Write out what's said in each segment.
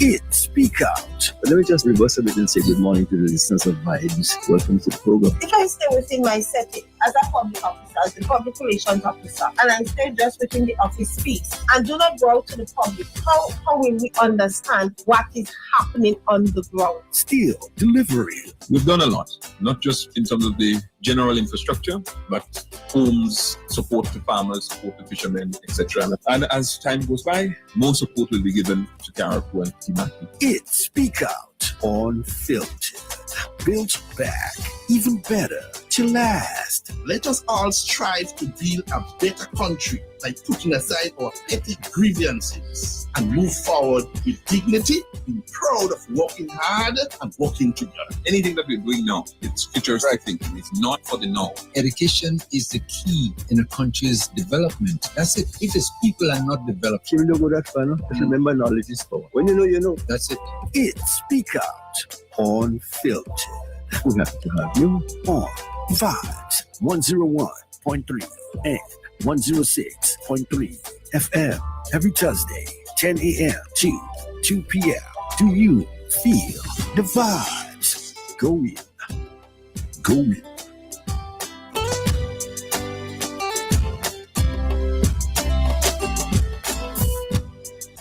It Speak Out. But let me just reverse a bit and say good morning to the listeners of Vibes. Welcome to the program. If I stay within my setting as a public officer, as the public relations officer, and I stay just within the office space and do not go out to the public, how will we understand what is happening on the ground? Still delivering. We've done a lot, not just in terms of the general infrastructure, but homes, support to farmers, support to fishermen, etc. And as time goes by, more support will be given to Caribou and Timaki. It Speak Out Unfiltered. Built back, even better to last. Let us all strive to build a better country by putting aside our petty grievances and move forward with dignity, being proud of working hard and working together. Anything that we're doing now, it's futuristic thinking. It's not for the now. Education is the key in a country's development. That's it. If its people are not developed, You don't go that far, no? Just remember, knowledge is power. When you know, you know. that's it. It Speak Out Unfiltered. We have to have you on Vibes 101.3 and 106.3 FM every Thursday, 10 a.m. to 2 p.m. Do you feel the vibes? Go in. Go in.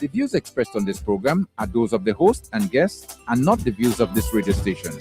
The views expressed on this program are those of the host and guests and not the views of this radio station.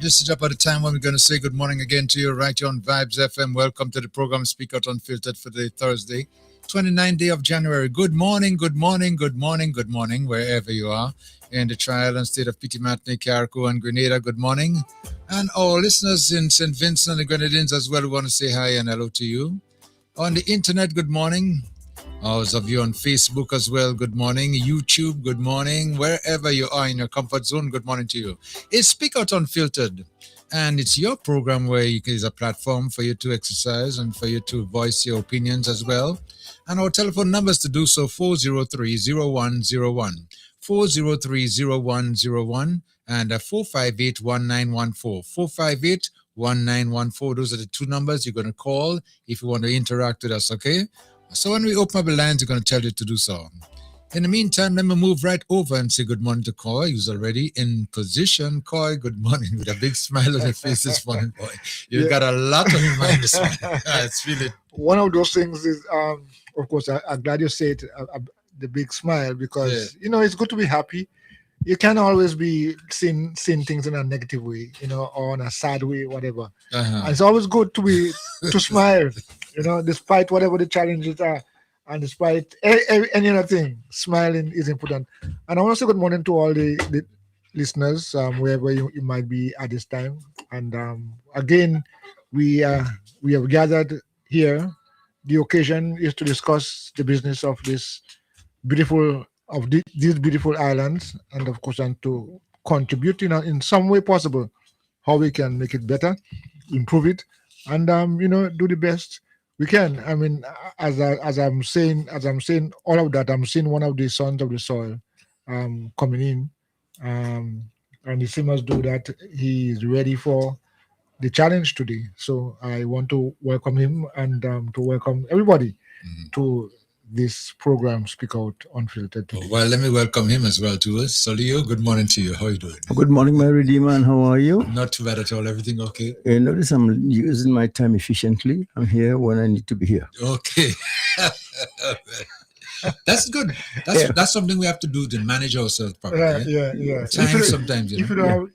This is about the time when we're going to say good morning again to you right here on Vibes FM. Welcome to the program Speak Out Unfiltered for the Thursday, 29th day of January. Good morning, good morning, good morning, good morning, wherever you are in the Tri-Island state of Pitimatney, Carriacou, and Grenada. Good morning. And our listeners in St. Vincent and the Grenadines as well, we want to say hi and hello to you. On the internet, good morning. Those of you on Facebook as well, good morning. YouTube, good morning. Wherever you are in your comfort zone, good morning to you. It's Speak Out Unfiltered, and it's your program where it is a platform for you to exercise and for you to voice your opinions as well. And our telephone numbers to do so, 403-0101, 403-0101, and 458-1914, 458-1914. Those are the two numbers you're going to call if you want to interact with us, okay? So when we open up the lines, we're going to tell you to do so. In the meantime, let me move right over and say good morning to Coy, who's already in position. Coy, good morning, with a big smile on your face this morning, boy. You've got a lot on your mind this morning. Let's feel it. One of those things is, of course, I'm glad you said the big smile, because, it's good to be happy. You can't always be seeing things in a negative way, or in a sad way, whatever. And it's always good to smile, despite whatever the challenges are, and despite any other thing, smiling is important. And I want to say good morning to all the listeners, wherever you might be at this time. And again, we have gathered here. The occasion is to discuss the business of these beautiful islands, and of course, and to contribute in some way possible how we can make it better, improve it, and do the best we can. I mean, as I'm saying all of that, I'm seeing one of the sons of the soil coming in, and it seems though that he is ready for the challenge today. So I want to welcome him and to welcome everybody to this program, Speak Out Unfiltered. Well, let me welcome him as well to us. Solio, good morning to you. How are you doing? Good morning, my Redeemer, and how are you? Not too bad at all. Everything okay? Notice I'm using my time efficiently. I'm here when I need to be here. Okay. That's good. That's something we have to do to manage ourselves properly. Yeah. Time sometimes, if you don't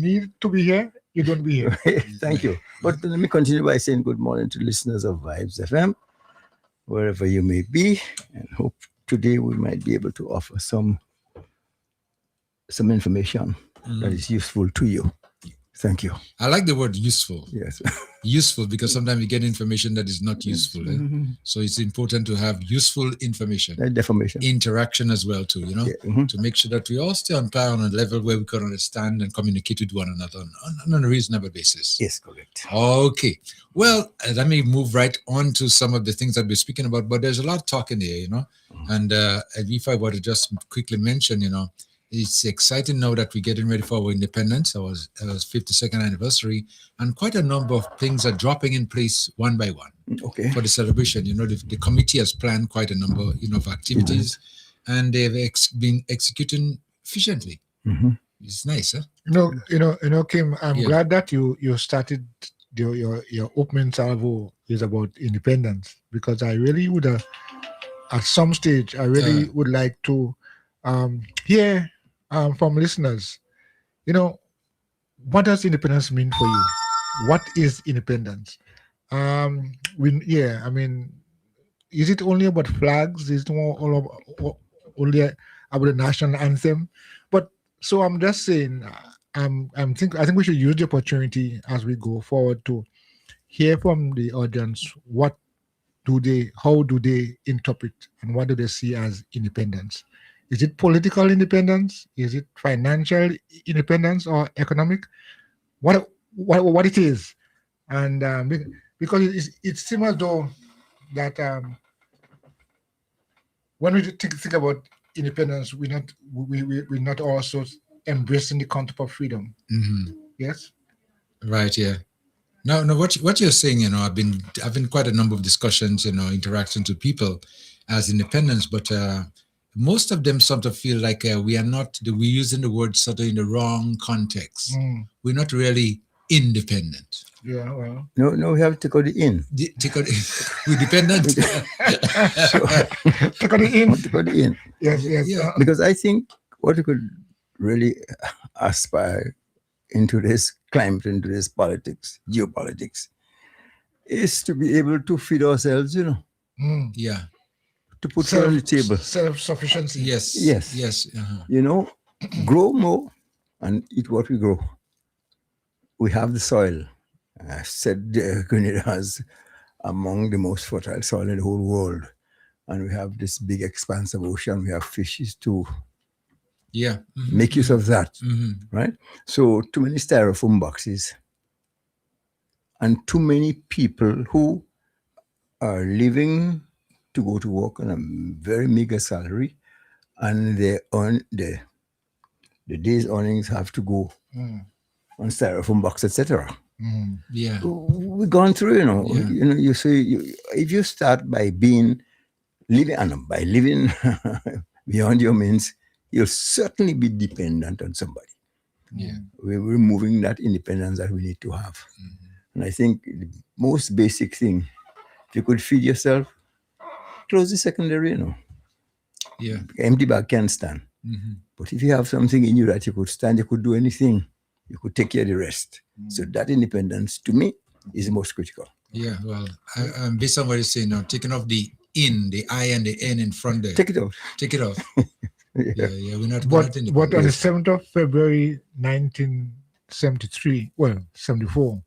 need to be here, you don't be here. Thank you. But let me continue by saying good morning to listeners of Vibes FM, wherever you may be, and hope today we might be able to offer some information that is useful to you. Thank you. I like the word useful. Yes. Useful, because sometimes we get information that is not useful. So it's important to have useful information. Defamation. Interaction as well too, to make sure that we all stay on par on a level where we can understand and communicate with one another on a reasonable basis. Yes, correct. Okay. Well, let me move right on to some of the things that we're speaking about, but there's a lot of talk in there, and if I were to just quickly mention, it's exciting now that we're getting ready for our independence, our 52nd anniversary, and quite a number of things are dropping in place one by one. Okay. For the celebration. The committee has planned quite a number, of activities, and they've been executing efficiently. It's nice, huh? Kim, I'm glad that you started your opening salvo is about independence, because I really would at some stage would like to hear from listeners, what does independence mean for you? What is independence? Is it only about flags? Is it only about the national anthem? But so I'm just saying, I think we should use the opportunity as we go forward to hear from the audience how do they interpret and what do they see as independence? Is it political independence? Is it financial independence or economic? What it is? And because it seems as though that when we think about independence, we're not also embracing the concept of freedom. Yes. Right. Yeah. No. What you're saying, I've been quite a number of discussions, interactions with people as independents, but most of them sort of feel like we're using the word sort of in the wrong context. We're not really independent. Yeah, well. No, we have to go the in. We're dependent. To go the in. To go the in. Yes. Yeah. Because I think what we could really aspire into this climate, into this politics, geopolitics, is to be able to feed ourselves, Yeah. to put food on the table. Self-sufficiency. Yes. Yes. Yes. You know, grow more and eat what we grow. We have the soil. I said Grenada has among the most fertile soil in the whole world. And we have this big expanse of ocean. We have fishes to Yeah. make use of that, right? So too many styrofoam boxes and too many people who are living to go to work on a very meager salary, and they earn the day's earnings have to go on styrofoam box, etc. Yeah. We've gone through, Yeah. You see, if you start by living beyond your means, you'll certainly be dependent on somebody. Yeah. We're removing that independence that we need to have. And I think the most basic thing, if you could feed yourself, close the secondary, Yeah. Empty bag can't stand. But if you have something in you that you could stand, you could do anything, you could take care of the rest. So that independence, to me, is the most critical. Yeah. Well, based on what you're saying now, taking off the I and the N in front there. Take it out. Take it off. Yeah. We're not But independent. on the 7th of February 1973, 74,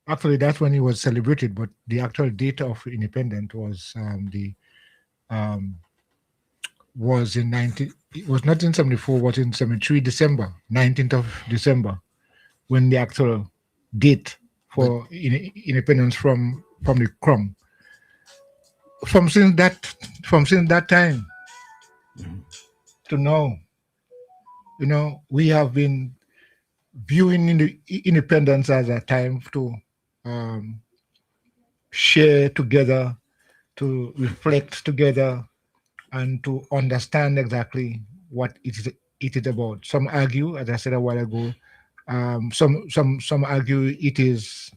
actually that's when it was celebrated, but the actual date of independence was was in 19. It was not in 74, was in 73 December, 19th of December, when the actual date for independence from the Crown. From since that time to now, we have been viewing independence as a time to share together, to reflect together, and to understand exactly what it is about. Some argue, as I said a while ago, some argue it is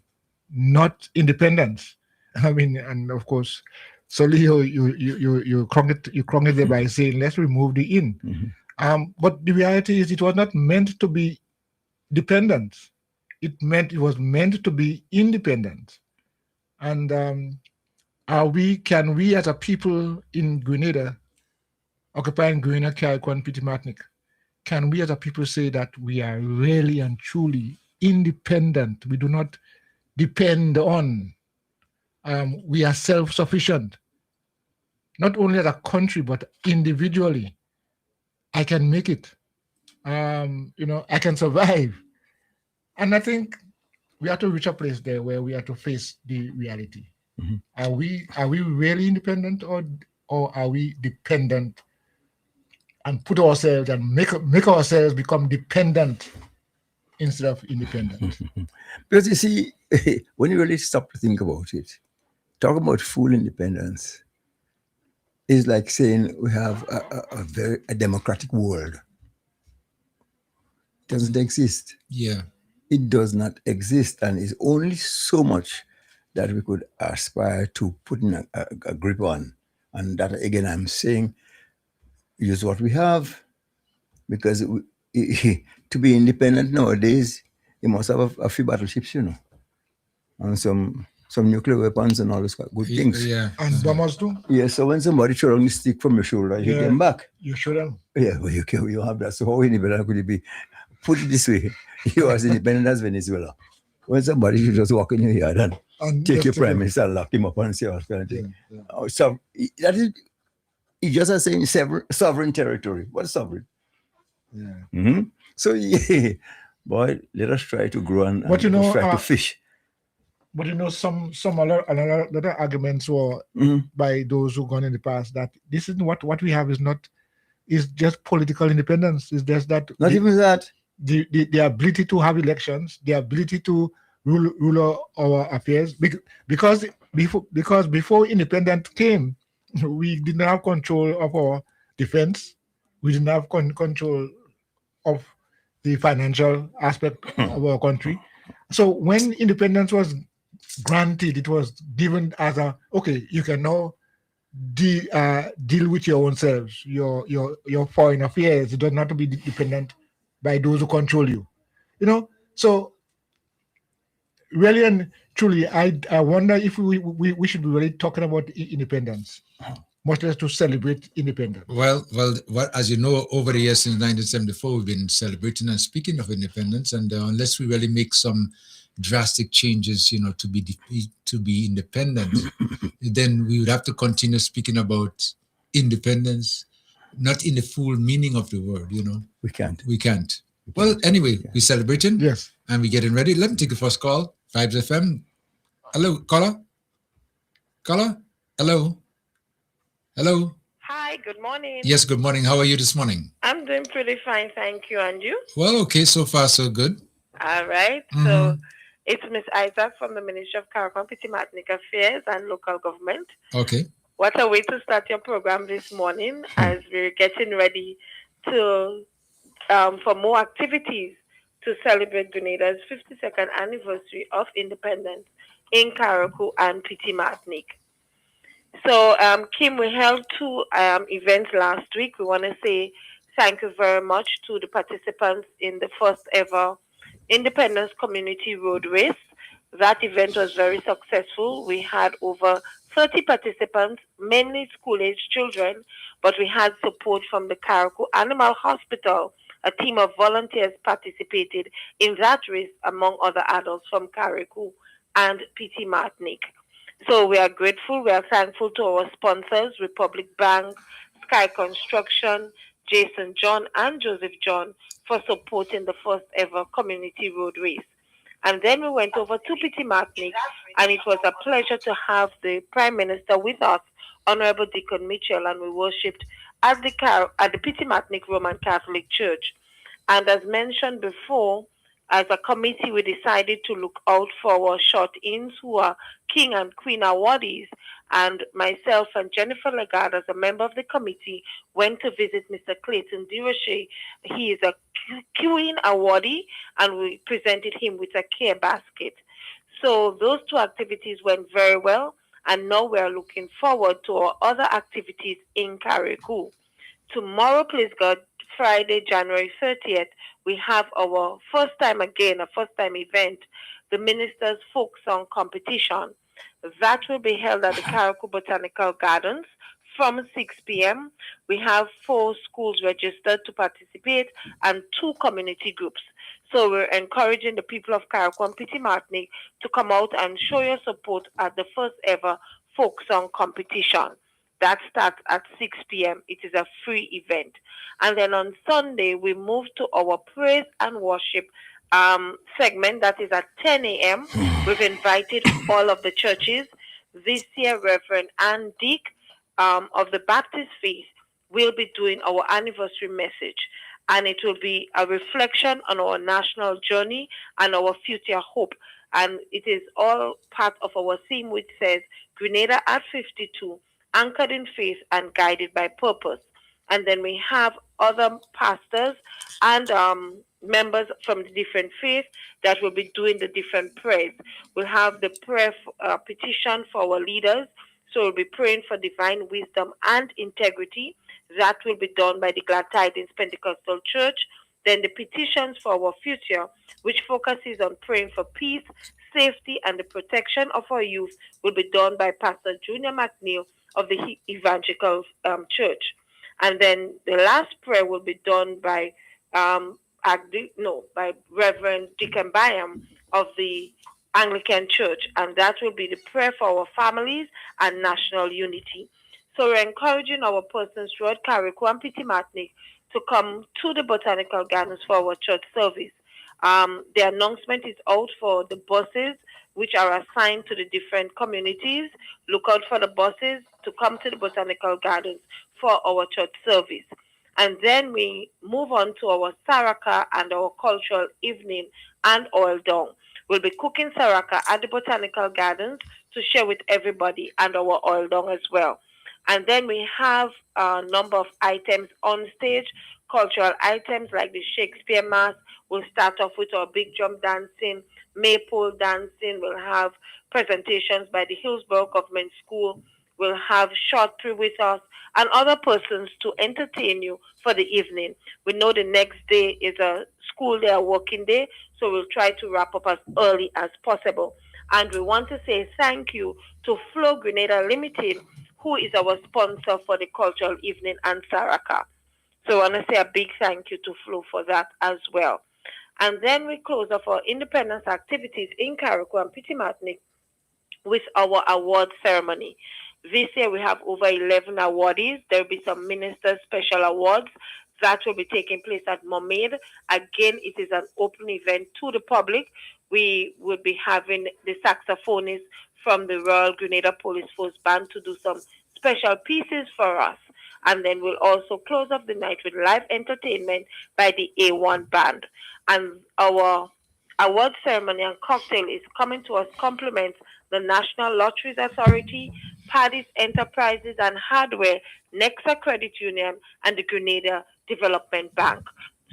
not independence. I mean, and of course, so Leo, you crunk it there by saying let's remove the in. But the reality is it was not meant to be dependent. It was meant to be independent. And can we as a people in Grenada, occupying Grenada, Carriacou, and Petit Martinique, can we as a people say that we are really and truly independent? We do not depend on. We are self-sufficient, not only as a country, but individually. I can make it. I can survive. And I think we have to reach a place there where we have to face the reality. Are we really independent, or are we dependent and put ourselves and make ourselves become dependent instead of independent? Because you see, when you really stop to think about it, talk about full independence is like saying we have a democratic world. It doesn't exist. Yeah. It does not exist, and it's only so much that we could aspire to put in a grip on. And that, again, I'm saying, use what we have, because to be independent nowadays, you must have a few battleships, and some nuclear weapons and all those good things. Yeah. And bombers too? Yeah, so when somebody throw on the stick from your shoulder, you hit them back. You show them. Yeah, well, you have that. So how independent could you be? Put it this way, you are as independent as Venezuela. When somebody should just walk in your yard and take your prime minister and lock him up and say all kind of thing. So that is, it's just as saying sovereign territory. What is sovereign? Yeah. So yeah, boy, let us try to grow and But try to fish. But some other arguments were by those who gone in the past that this is what we have is just political independence. It's just that even that. The ability to have elections, the ability to rule our affairs, because before independence came, we didn't have control of our defense. We didn't have control of the financial aspect of our country. So when independence was granted, it was given as you can now deal with your own selves, your foreign affairs. It does not have to be dependent by those who control you. So really and truly, I wonder if we should be really talking about independence, much less to celebrate independence. Well, as you know, over the years since 1974, we've been celebrating and speaking of independence, and unless we really make some drastic changes, to be independent, then we would have to continue speaking about independence, not in the full meaning of the word. We can't. We can't. Well, anyway, we're celebrating. Yes. And we're getting ready. Let me take the first call. Vibes FM. Hello, caller. Caller. Hello. Hello. Hi, good morning. Yes, good morning. How are you this morning? I'm doing pretty fine, thank you. And you? Well, okay, so far so good. All right. So it's Miss Isaac from the Ministry of Caribbean Martinique Affairs and Local Government. Okay. What a way to start your program this morning as we're getting ready to for more activities to celebrate Grenada's 52nd anniversary of independence in Carriacou and Petit Martinique. So, Kim, we held two events last week. We want to say thank you very much to the participants in the first ever Independence Community Road Race. That event was very successful. We had over 30 participants, mainly school-aged children, but we had support from the Carriacou Animal Hospital. A team of volunteers participated in that race, among other adults from Carriacou and Petit Martinique. So we are grateful, we are thankful to our sponsors, Republic Bank, Sky Construction, Jason John and Joseph John, for supporting the first ever community road race. And then we went over to Petit Martinique, and it was a pleasure to have the Prime Minister with us, Honorable Deacon Mitchell, and we worshipped at the Petit Martinique Roman Catholic Church. And as mentioned before, as a committee, we decided to look out for our short-ins who are King and Queen awardees. And myself and Jennifer Lagarde, as a member of the committee, went to visit Mr. Clayton DeRoche. He is a Queen awardee, and we presented him with a care basket. So those two activities went very well, and now we are looking forward to our other activities in Carriacou. Tomorrow, please God, Friday, January 30th, we have our first time event, the Minister's Folk Song Competition. That will be held at the Carriacou Botanical Gardens from 6 p.m. We have 4 schools registered to participate and 2 community groups. So we're encouraging the people of Carriacou and Petit Martinique to come out and show your support at the first ever folk song competition. That starts at 6 p.m. It is a free event. And then on Sunday, we move to our praise and worship segment that is at 10 a.m. We've invited all of the churches. This year, Reverend Ann Dick of the Baptist Faith will be doing our anniversary message. And it will be a reflection on our national journey and our future hope. And it is all part of our theme, which says, Grenada at 52, anchored in faith and guided by purpose. And then we have other pastors and members from the different faiths that will be doing the different prayers. We'll have the prayer petition for our leaders. So we'll be praying for divine wisdom and integrity. That will be done by the Glad Tidings Pentecostal Church. Then the petitions for our future, which focuses on praying for peace, safety, and the protection of our youth, will be done by Pastor Junior McNeil of the Evangelical Church. And then the last prayer will be done by Reverend Deacon Byam of the Anglican Church, and that will be the prayer for our families and national unity. So we're encouraging our persons throughout Carriacou and Petit Martinique to come to the Botanical Gardens for our church service. The announcement is out for the buses which are assigned to the different communities. Look out for the buses to come to the Botanical Gardens for our church service. And then we move on to our Saraka and our cultural evening and oil down. We'll be cooking Saraka at the Botanical Gardens to share with everybody, and our oil down as well. And then we have a number of items on stage, cultural items like the Shakespeare Mass. We'll start off with our big drum dancing, maypole dancing. We'll have presentations by the Hillsborough Government School. We'll have short pre with us and other persons to entertain you for the evening. We know the next day is a school day, a working day. So we'll try to wrap up as early as possible. And we want to say thank you to Flow Grenada Limited, who is our sponsor for the cultural evening and Saraka. So I want to say a big thank you to Flow for that as well. And then we close off our independence activities in Carriacou and Pitimatnik with our award ceremony. This year we have over 11 awardees. There will be some minister special awards that will be taking place at Mermaid. Again, it is an open event to the public. We will be having the saxophonist from the Royal Grenada Police Force Band to do some special pieces for us. And then we'll also close off the night with live entertainment by the A1 Band. And our award ceremony and cocktail is coming to us compliments the National Lotteries Authority, Paddy's Enterprises and Hardware, Nexa Credit Union, and the Grenada Development Bank.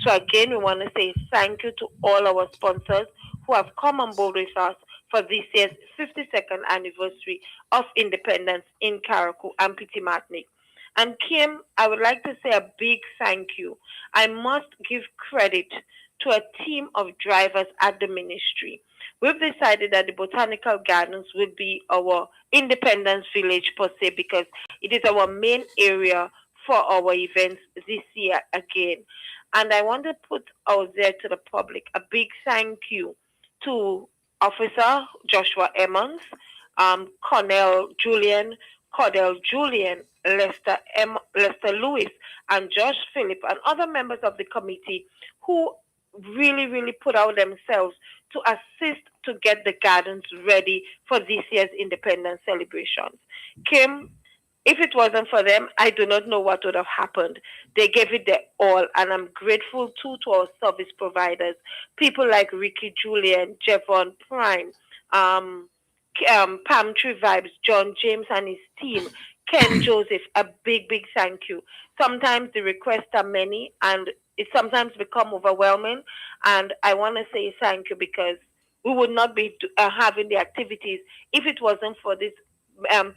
So again, we want to say thank you to all our sponsors who have come on board with us for this year's 52nd anniversary of independence in Carriacou and Pitimatnik. And Kim, I would like to say a big thank you. I must give credit to a team of drivers at the ministry. We've decided that the Botanical Gardens will be our Independence Village per se because it is our main area for our events this year again. And I want to put out there to the public a big thank you to Officer Joshua Emmons, Cornell Julian, Cordell Julian, Lester Lewis, and Josh Phillip, and other members of the committee who really put out themselves to assist to get the gardens ready for this year's independence celebrations. Kim, if it wasn't for them, I do not know what would have happened. They gave it their all, and I'm grateful too to our service providers, people like Ricky Julian, Jevon Prime, Palm Tree Vibes, John James and his team, Ken Joseph, a big thank you. Sometimes the requests are many, and it sometimes become overwhelming, and I want to say thank you because we would not be having the activities if it wasn't for these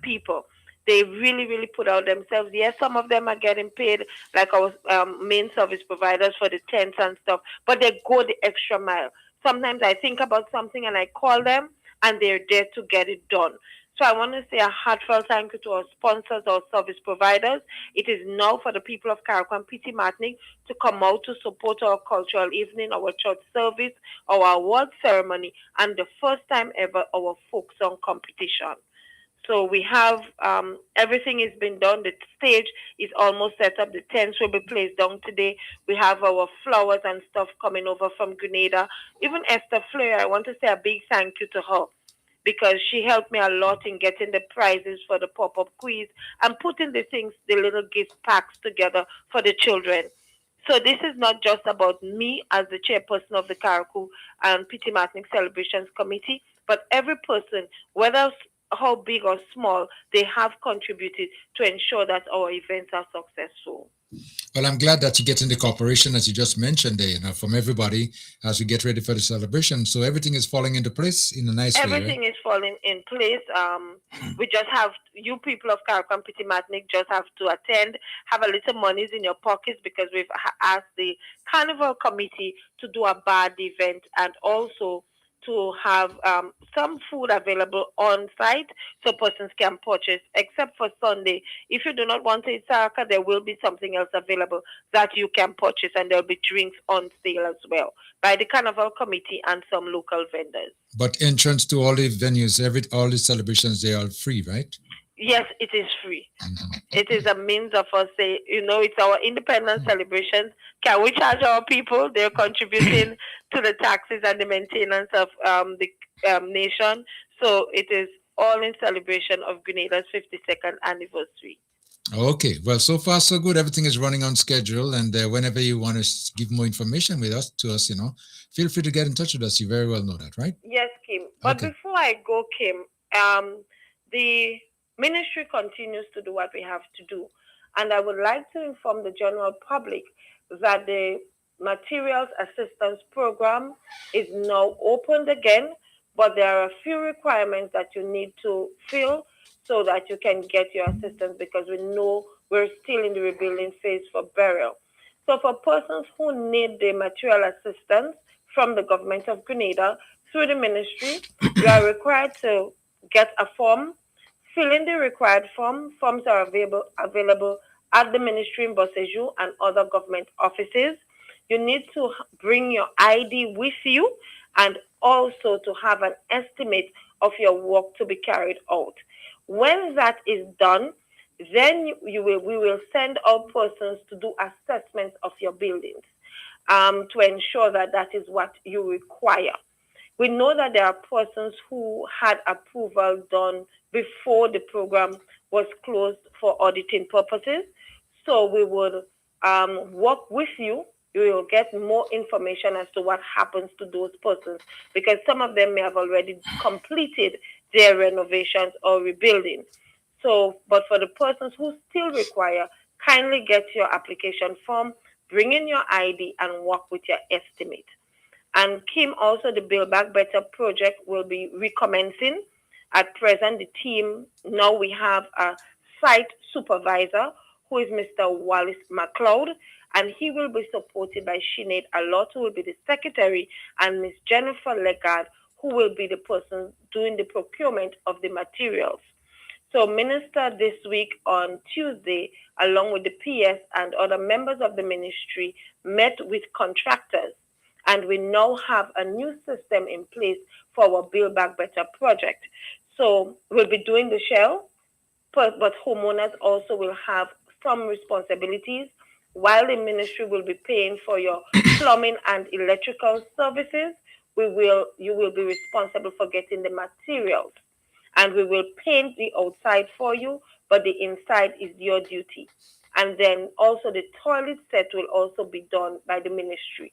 people. They really put out themselves. Yes, some of them are getting paid like our main service providers for the tents and stuff, but they go the extra mile. Sometimes I think about something and I call them and they're there to get it done. So I want to say a heartfelt thank you to our sponsors, our service providers. It is now for the people of Carriacou and Pitimatnik to come out to support our cultural evening, our church service, our award ceremony, and the first time ever, our folk song competition. So we have everything has been done. The stage is almost set up. The tents will be placed down today. We have our flowers and stuff coming over from Grenada. Even Esther Fleur, I want to say a big thank you to her, because she helped me a lot in getting the prizes for the pop-up quiz and putting the things, the little gift packs together for the children. So this is not just about me as the chairperson of the Carriacou and Pitimatnik Celebrations Committee, but every person, whether how big or small, they have contributed to ensure that our events are successful. Well, I'm glad that you get in the cooperation, as you just mentioned there, from everybody as we get ready for the celebration. So everything is falling into place in a nice way. Everything is falling in place. We just have, you people of Carriacou and Pitimatnik just have to attend, have a little monies in your pockets, because we've asked the Carnival Committee to do a bad event and also to have some food available on site so persons can purchase, except for Sunday. If you do not want to eat saraka, there will be something else available that you can purchase, and there will be drinks on sale as well by the Carnival Committee and some local vendors. But entrance to all the venues, all the celebrations, they are free, right? Yes, it is free. It is a means of us say, it's our independence celebrations. Can we charge our people? They're contributing to the taxes and the maintenance of the nation. So it is all in celebration of Grenada's 52nd anniversary. Okay, well, so far so good. Everything is running on schedule, and whenever you want to give more information to us, feel free to get in touch with us. You very well know that, right? Yes, Kim. But before I go, Kim, the ministry continues to do what we have to do. And I would like to inform the general public that the Materials Assistance Program is now opened again, but there are a few requirements that you need to fill so that you can get your assistance, because we know we're still in the rebuilding phase for burial. So for persons who need the material assistance from the government of Grenada through the ministry, you are required to get a form, fill in the required form. Forms are available at the ministry in Boseju and other government offices. You need to bring your ID with you and also to have an estimate of your work to be carried out. When that is done, then we will send out persons to do assessments of your buildings to ensure that that is what you require. We know that there are persons who had approval done before the program was closed for auditing purposes. So we would work with you. You will get more information as to what happens to those persons because some of them may have already completed their renovations or rebuilding. So, but for the persons who still require, kindly get your application form, bring in your ID, and work with your estimate. And Kim, also the Build Back Better project will be recommencing. At present, the team, now we have a site supervisor who is Mr. Wallace McLeod, and he will be supported by Sinead Alot, who will be the secretary, and Miss Jennifer Legard, who will be the person doing the procurement of the materials. So Minister this week on Tuesday, along with the PS and other members of the ministry, met with contractors. And we now have a new system in place for our Build Back Better project. So we'll be doing the shell, but homeowners also will have some responsibilities, while the ministry will be paying for your plumbing and electrical services. You will be responsible for getting the materials. And we will paint the outside for you, but the inside is your duty. And then also the toilet set will also be done by the ministry.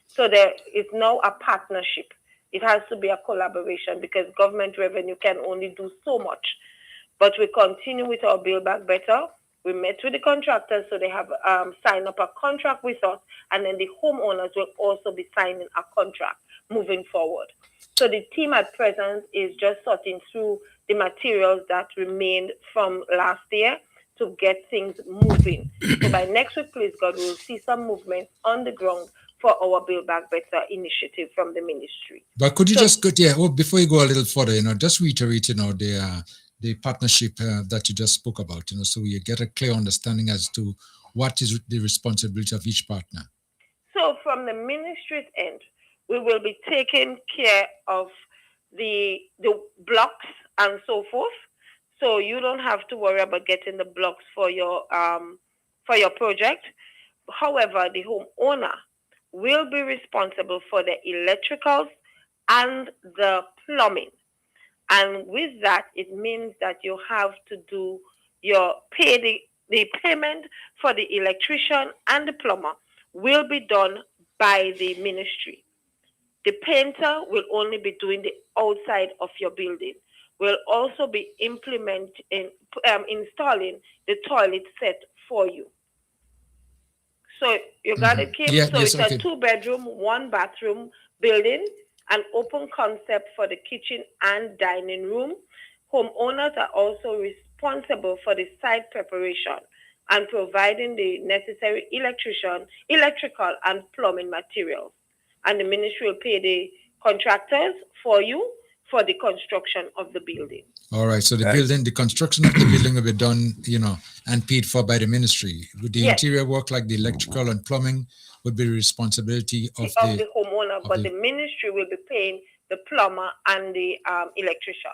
So there is now a partnership. It has to be a collaboration because government revenue can only do so much. But we continue with our Build Back Better. We met with the contractors, so they have signed up a contract with us, and then the homeowners will also be signing a contract moving forward. So the team at present is just sorting through the materials that remained from last year to get things moving. So by next week, please God, we'll see some movement on the ground for our Build Back Better initiative from the ministry. But could you before you go a little further, just reiterate, the partnership that you just spoke about, so you get a clear understanding as to what is the responsibility of each partner. So from the ministry's end, we will be taking care of the blocks and so forth. So you don't have to worry about getting the blocks for your project. However, the homeowner will be responsible for the electricals and the plumbing. And with that, it means that you have to do the payment for the electrician and the plumber will be done by the ministry. The painter will only be doing the outside of your building. We'll also be installing the toilet set for you. So you got it, Kim? It's a 2-bedroom, 1-bathroom building, an open concept for the kitchen and dining room. Homeowners are also responsible for the site preparation and providing the necessary electrical and plumbing materials. And the ministry will pay the contractors for you for the construction of the building. All right. So the construction of the building will be done, and paid for by the ministry. Would the interior work, like the electrical and plumbing, would be the responsibility of the homeowner, but the ministry will be paying the plumber and the electrician.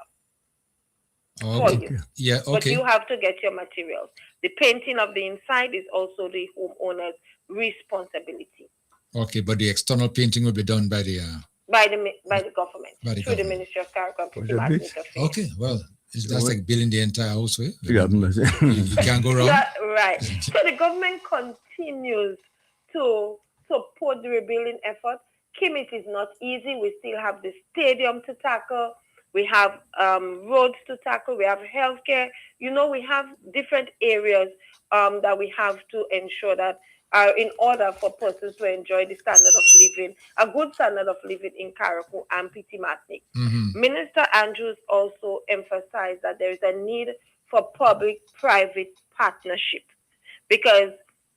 Okay. Yeah. Okay. But you have to get your materials. The painting of the inside is also the homeowner's responsibility. Okay, but the external painting will be done by the government through the Ministry of Carrick. Okay, well, that's like building the entire house, right? Yeah, you can't go wrong. Right. So the government continues to support the rebuilding effort. Kim, it is not easy. We still have the stadium to tackle. We have roads to tackle. We have healthcare. We have different areas that we have to ensure that are in order for persons to enjoy the standard of living, a good standard of living in Carriacou and Pitimatnik. Mm-hmm. Minister Andrews also emphasized that there is a need for public-private partnership because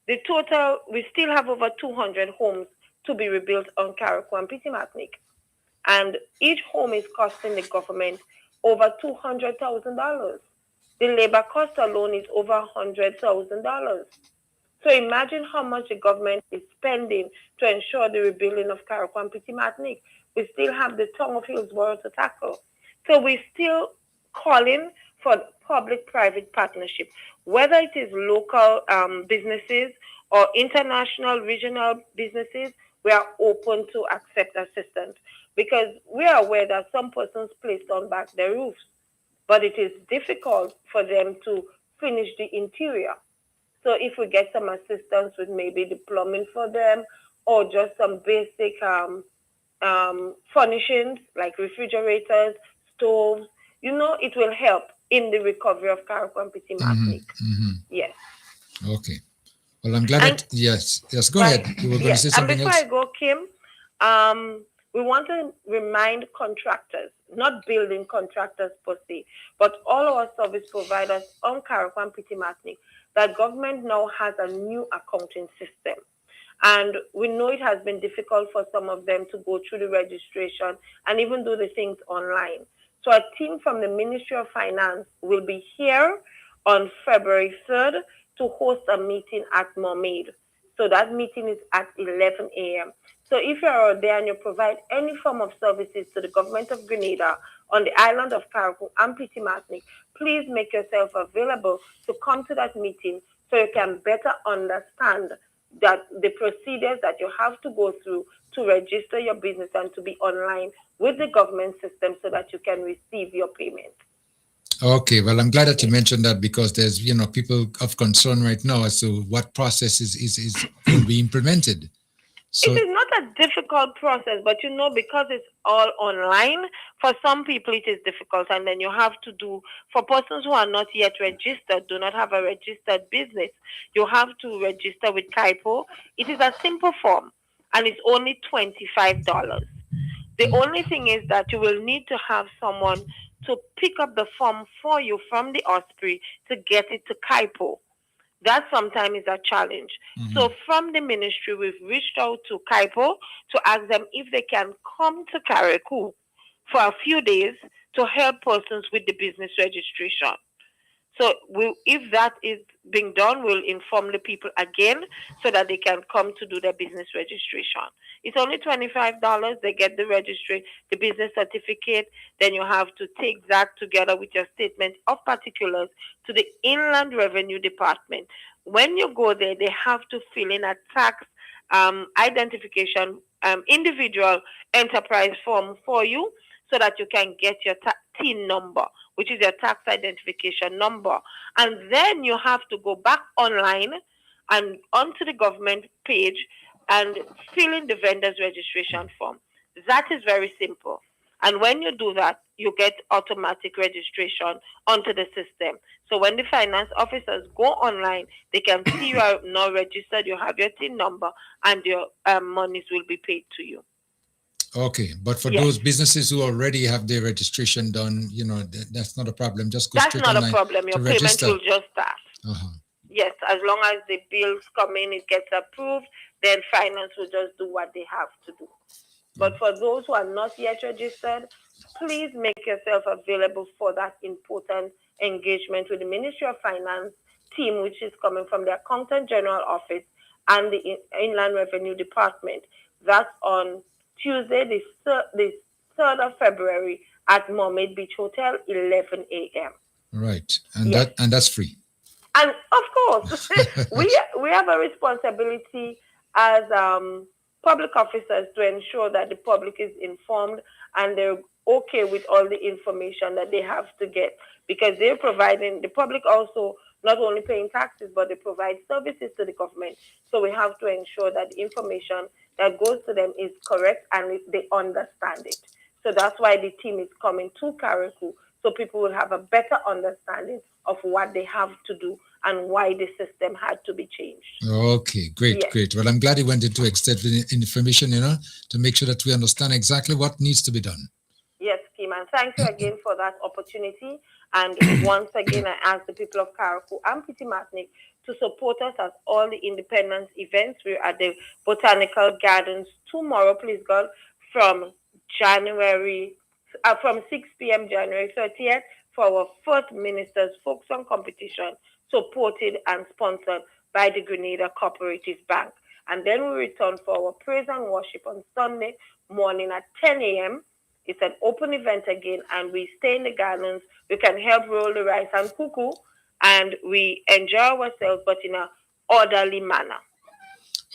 The total, we still have over 200 homes to be rebuilt on Carriacou and Petit-Martinique. And each home is costing the government over $200,000. The labor cost alone is over $100,000. So imagine how much the government is spending to ensure the rebuilding of Carriacou and Petit-Martinique. We still have the tongue of Hillsborough to tackle. So we're still calling for public-private partnership, whether it is local businesses or international regional businesses. We are open to accept assistance because we are aware that some persons placed on back their roofs, but it is difficult for them to finish the interior. So if we get some assistance with maybe the plumbing for them or just some basic furnishings like refrigerators, stoves, it will help in the recovery of Carriacou and Petit-Martinique. Yes. Okay. Well, I'm glad yes, go ahead. You were going to say something else? And before I go, Kim, we want to remind contractors, not building contractors per se, but all our service providers on Carriacou and Petit-Martinique, that government now has a new accounting system. And we know it has been difficult for some of them to go through the registration and even do the things online. So a team from the Ministry of Finance will be here on February 3rd to host a meeting at Mermaid. So that meeting is at 11 a.m. So if you're out there and you provide any form of services to the government of Grenada on the island of Carriacou and Petit-Martinique, please make yourself available to come to that meeting so you can better understand that the procedures that you have to go through to register your business and to be online with the government system so that you can receive your payment. Okay, well, I'm glad that you mentioned that because there's, people of concern right now as to what process is will be implemented. So, it is not a difficult process, but because it's all online, for some people it is difficult. And then you have to do, for persons who are not yet registered, do not have a registered business, you have to register with CAIPO. It is a simple form and it's only $25. The only thing is that you will need to have someone to pick up the form for you from the Osprey to get it to CAIPO. That sometimes is a challenge. So from the ministry, we've reached out to CAIPO to ask them if they can come to Carriacou for a few days to help persons with the business registration. So if that is being done, we'll inform the people again so that they can come to do their business registration. It's only $25. They get the registry, the business certificate. Then you have to take that together with your statement of particulars to the Inland Revenue Department. When you go there, they have to fill in a tax identification individual enterprise form for you so that you can get your TIN number, which is your tax identification number. And then you have to go back online and onto the government page and fill in the vendor's registration form. That is very simple. And when you do that, you get automatic registration onto the system. So when the finance officers go online, they can see you are now registered, you have your TIN number, and your monies will be paid to you. Okay, but for those businesses who already have their registration done, that's not a problem. Just go straight online. That's not a problem. Your payment will just start. Yes, as long as the bills come in, it gets approved, then finance will just do what they have to do. But for those who are not yet registered, please make yourself available for that important engagement with the Ministry of Finance team, which is coming from the Accountant General Office and the Inland Revenue Department. That's on Tuesday, the 3rd of February at Mermaid Beach Hotel, 11 a.m. Right, and that's free. And of course, we have a responsibility as public officers to ensure that the public is informed and they're okay with all the information that they have to get, because they're providing, the public also not only paying taxes, but they provide services to the government. So we have to ensure that the information that goes to them is correct and they understand it. So that's why the team is coming to Carriacou, so people will have a better understanding of what they have to do and why the system had to be changed. Okay, great. Well, I'm glad you went into extensive information, to make sure that we understand exactly what needs to be done. Yes, Kim, and thank you again for that opportunity. And once again, I ask the people of Carriacou and Petit Martinique to support us at all the independence events. We're at the Botanical Gardens tomorrow, please God, from 6 p.m. January 30th for our first Minister's Folk Song competition, supported and sponsored by the Grenada Cooperative Bank. And then we return for our praise and worship on Sunday morning at 10 a.m. It's an open event again, and we stay in the gardens. We can help roll the rice and cuckoo, and we enjoy ourselves, but in an orderly manner.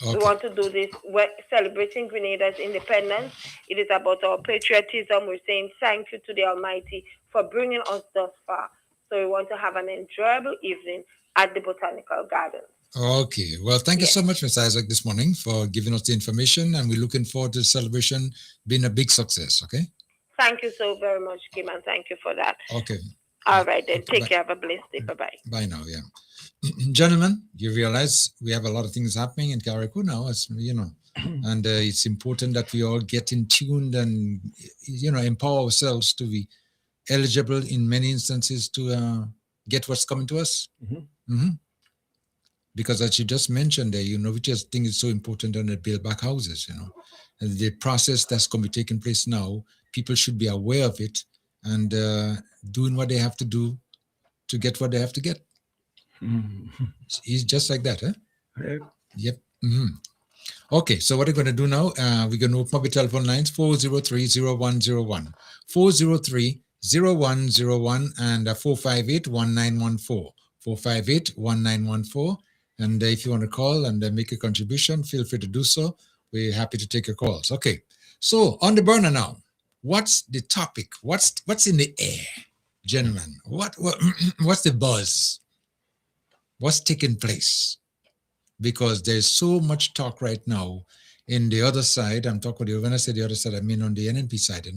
Okay. We want to do this. We're celebrating Grenada's independence. It is about our patriotism. We're saying thank you to the Almighty for bringing us thus far. So we want to have an enjoyable evening at the Botanical Gardens. Okay. Well, thank you so much, Mr. Isaac, this morning for giving us the information, and we're looking forward to the celebration being a big success. Okay. Thank you so very much, Kim, and thank you for that. Okay. All right, then. Take care. Have a blessed day. Bye-bye. Bye now, yeah. Gentlemen, you realize we have a lot of things happening in Carriacou now, as you know, and it's important that we all get in tuned and, empower ourselves to be eligible in many instances to get what's coming to us. Because as you just mentioned there, we just think it's so important on the build back houses, And the process that's going to be taking place now, people should be aware of it and doing what they have to do to get what they have to get. It's just like that, huh? Right. Yep. Okay, so what we're going to do now, we're going to open up the telephone lines, 403-0101, 403-0101, and 458-1914, 458-1914. And if you want to call and make a contribution, feel free to do so. We're happy to take your calls. Okay, so on the burner now, what's the topic? What's in the air, gentlemen? What's the buzz? What's taking place? Because there's so much talk right now in the other side. I'm talking when I say the other side, I mean on the NNP side,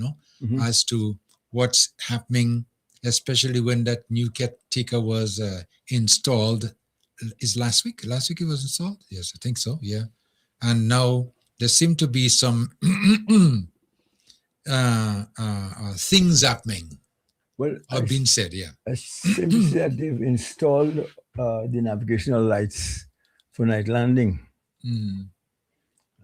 as to what's happening, especially when that new caretaker was installed. Is last week? Last week it was installed? Yes, I think so. Yeah. And now there seem to be some things happening. Well, being said, yeah. I simply said they've installed the navigational lights for night landing.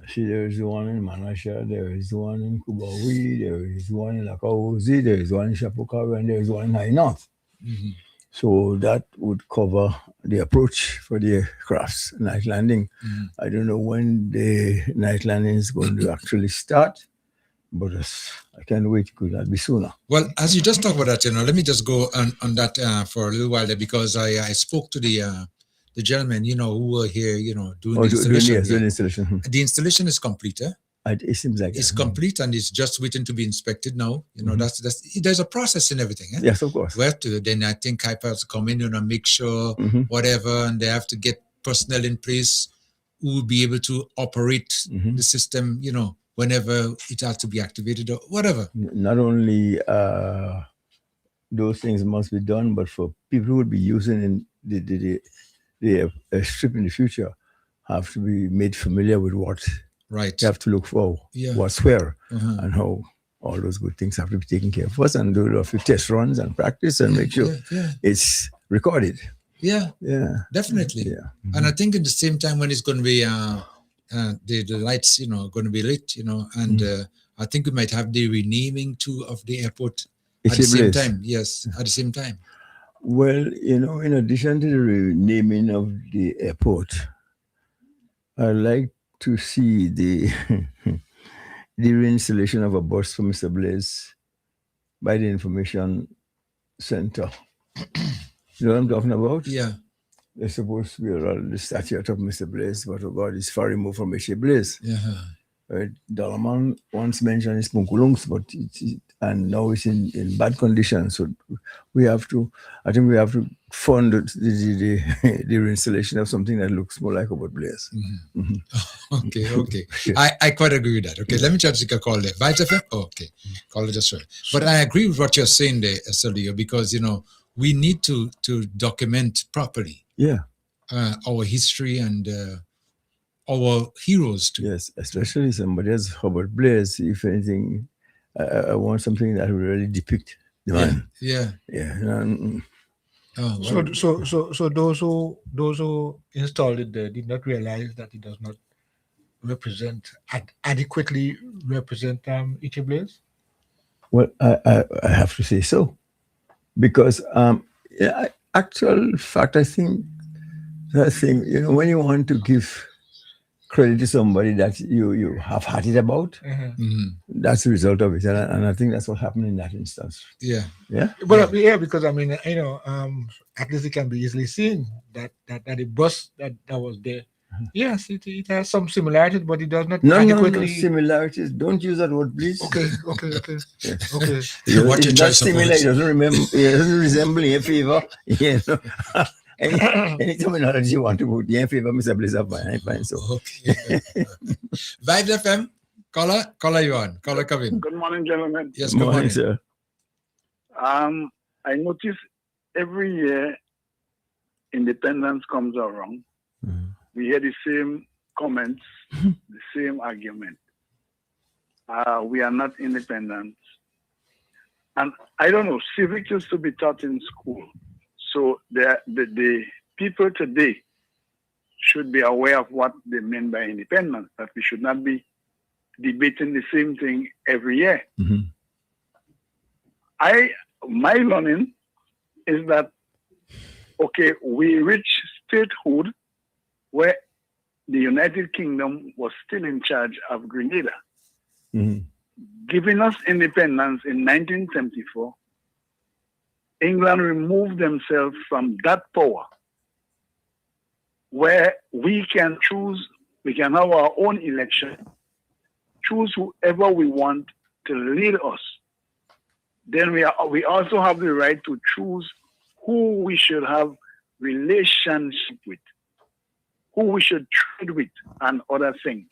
See, there is one in Manasha, there is one in Kubawi, there is one in Lakaozi, there is one in Shapokawa, and there is one in High North. So that would cover the approach for the crafts, night landing. I don't know when the night landing is going to actually start, but I can't wait. Could that be sooner? Well, as you just talk about that, let me just go on that for a little while there, because I spoke to the gentlemen, who were here, doing the installation. Doing the installation. The installation is complete, eh? It seems like it's complete, and it's just waiting to be inspected now. That's there's a process in everything. Eh? Yes, of course. Where to then I think HIPA has to come in, make sure whatever, and they have to get personnel in place who will be able to operate the system, whenever it has to be activated or whatever. Not only those things must be done, but for people who will be using the strip in the future, have to be made familiar with what. Right. You have to look for what's where and how all those good things have to be taken care of first, and do a few test runs and practice and make sure it's recorded. Yeah. Definitely. Yeah. And I think at the same time when it's going to be the lights, going to be lit, and I think we might have the renaming too of the airport at the same time. Yes, at the same time. Well, in addition to the renaming of the airport, I like to see the reinstallation of a bus for Mr. Blaze by the Information Center. You know what I'm talking about? Yeah. They're supposed to be around the statue of Mr. Blaze, but God is far removed from H.A. Blaze. Dalaman once mentioned his Punkulungs, but and now it's in bad condition. So I think we have to fund the reinstallation of something that looks more like about Blaze. Okay. I quite agree with that. Okay, let me try to take a call there. Vibes FM? Okay, call it just right. But I agree with what you're saying there, Sergio, because, we need to document properly our history and our heroes too. Yes, especially somebody as Robert Blaze. If anything, I want something that will really depict the man. Yeah. Oh, wow. So those who installed it there did not realize that it does not adequately represent Ichiblaze? Well, I have to say so, because actual fact, I think that thing, when you want to give credit to somebody that you have had it about, that's the result of it, and I think that's what happened in that instance. Yeah. But because I mean, at least it can be easily seen that the bus that was there. Yes, it has some similarities, but it does not adequately. No similarities. Don't use that word, please. Okay. Yes. Okay. It's not similar. It doesn't remember. It doesn't resemble in favor. Any terminology you want to put in favor, Mr. Blizzard, fine. So okay. Vibes FM, caller you on. Caller come in. Good morning, gentlemen. Yes, good morning, sir. I notice every year independence comes around. We hear the same comments, the same argument. We are not independent. And I don't know, civics used to be taught in school. So the people today should be aware of what they mean by independence, that we should not be debating the same thing every year. My learning is that, okay, we reach statehood where the United Kingdom was still in charge of Grenada. Giving us independence in 1974, England removed themselves from that power where we can choose, we can have our own election, choose whoever we want to lead us. Then we also have the right to choose who we should have relationship with, who we should trade with, and other things.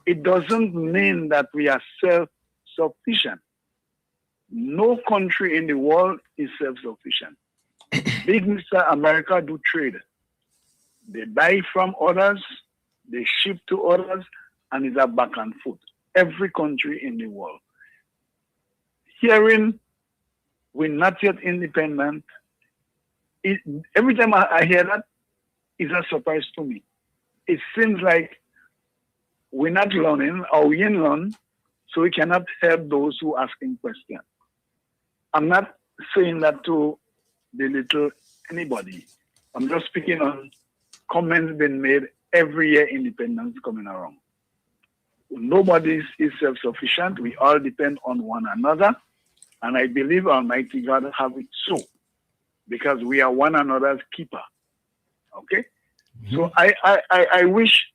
It doesn't mean that we are self-sufficient. No country in the world is self-sufficient. Big Mr. America do trade. They buy from others, they ship to others, and it's a back and forth. Every country in the world. Hearing we're not yet independent, every time I hear that, it's a surprise to me. It seems like we're not learning, or we ain't learn, so we cannot help those who are asking questions. I'm not saying that to belittle anybody. I'm just speaking on comments being made every year independence coming around. Nobody is self-sufficient. We all depend on one another. And I believe Almighty God have it so, because we are one another's keeper. Okay? So I wish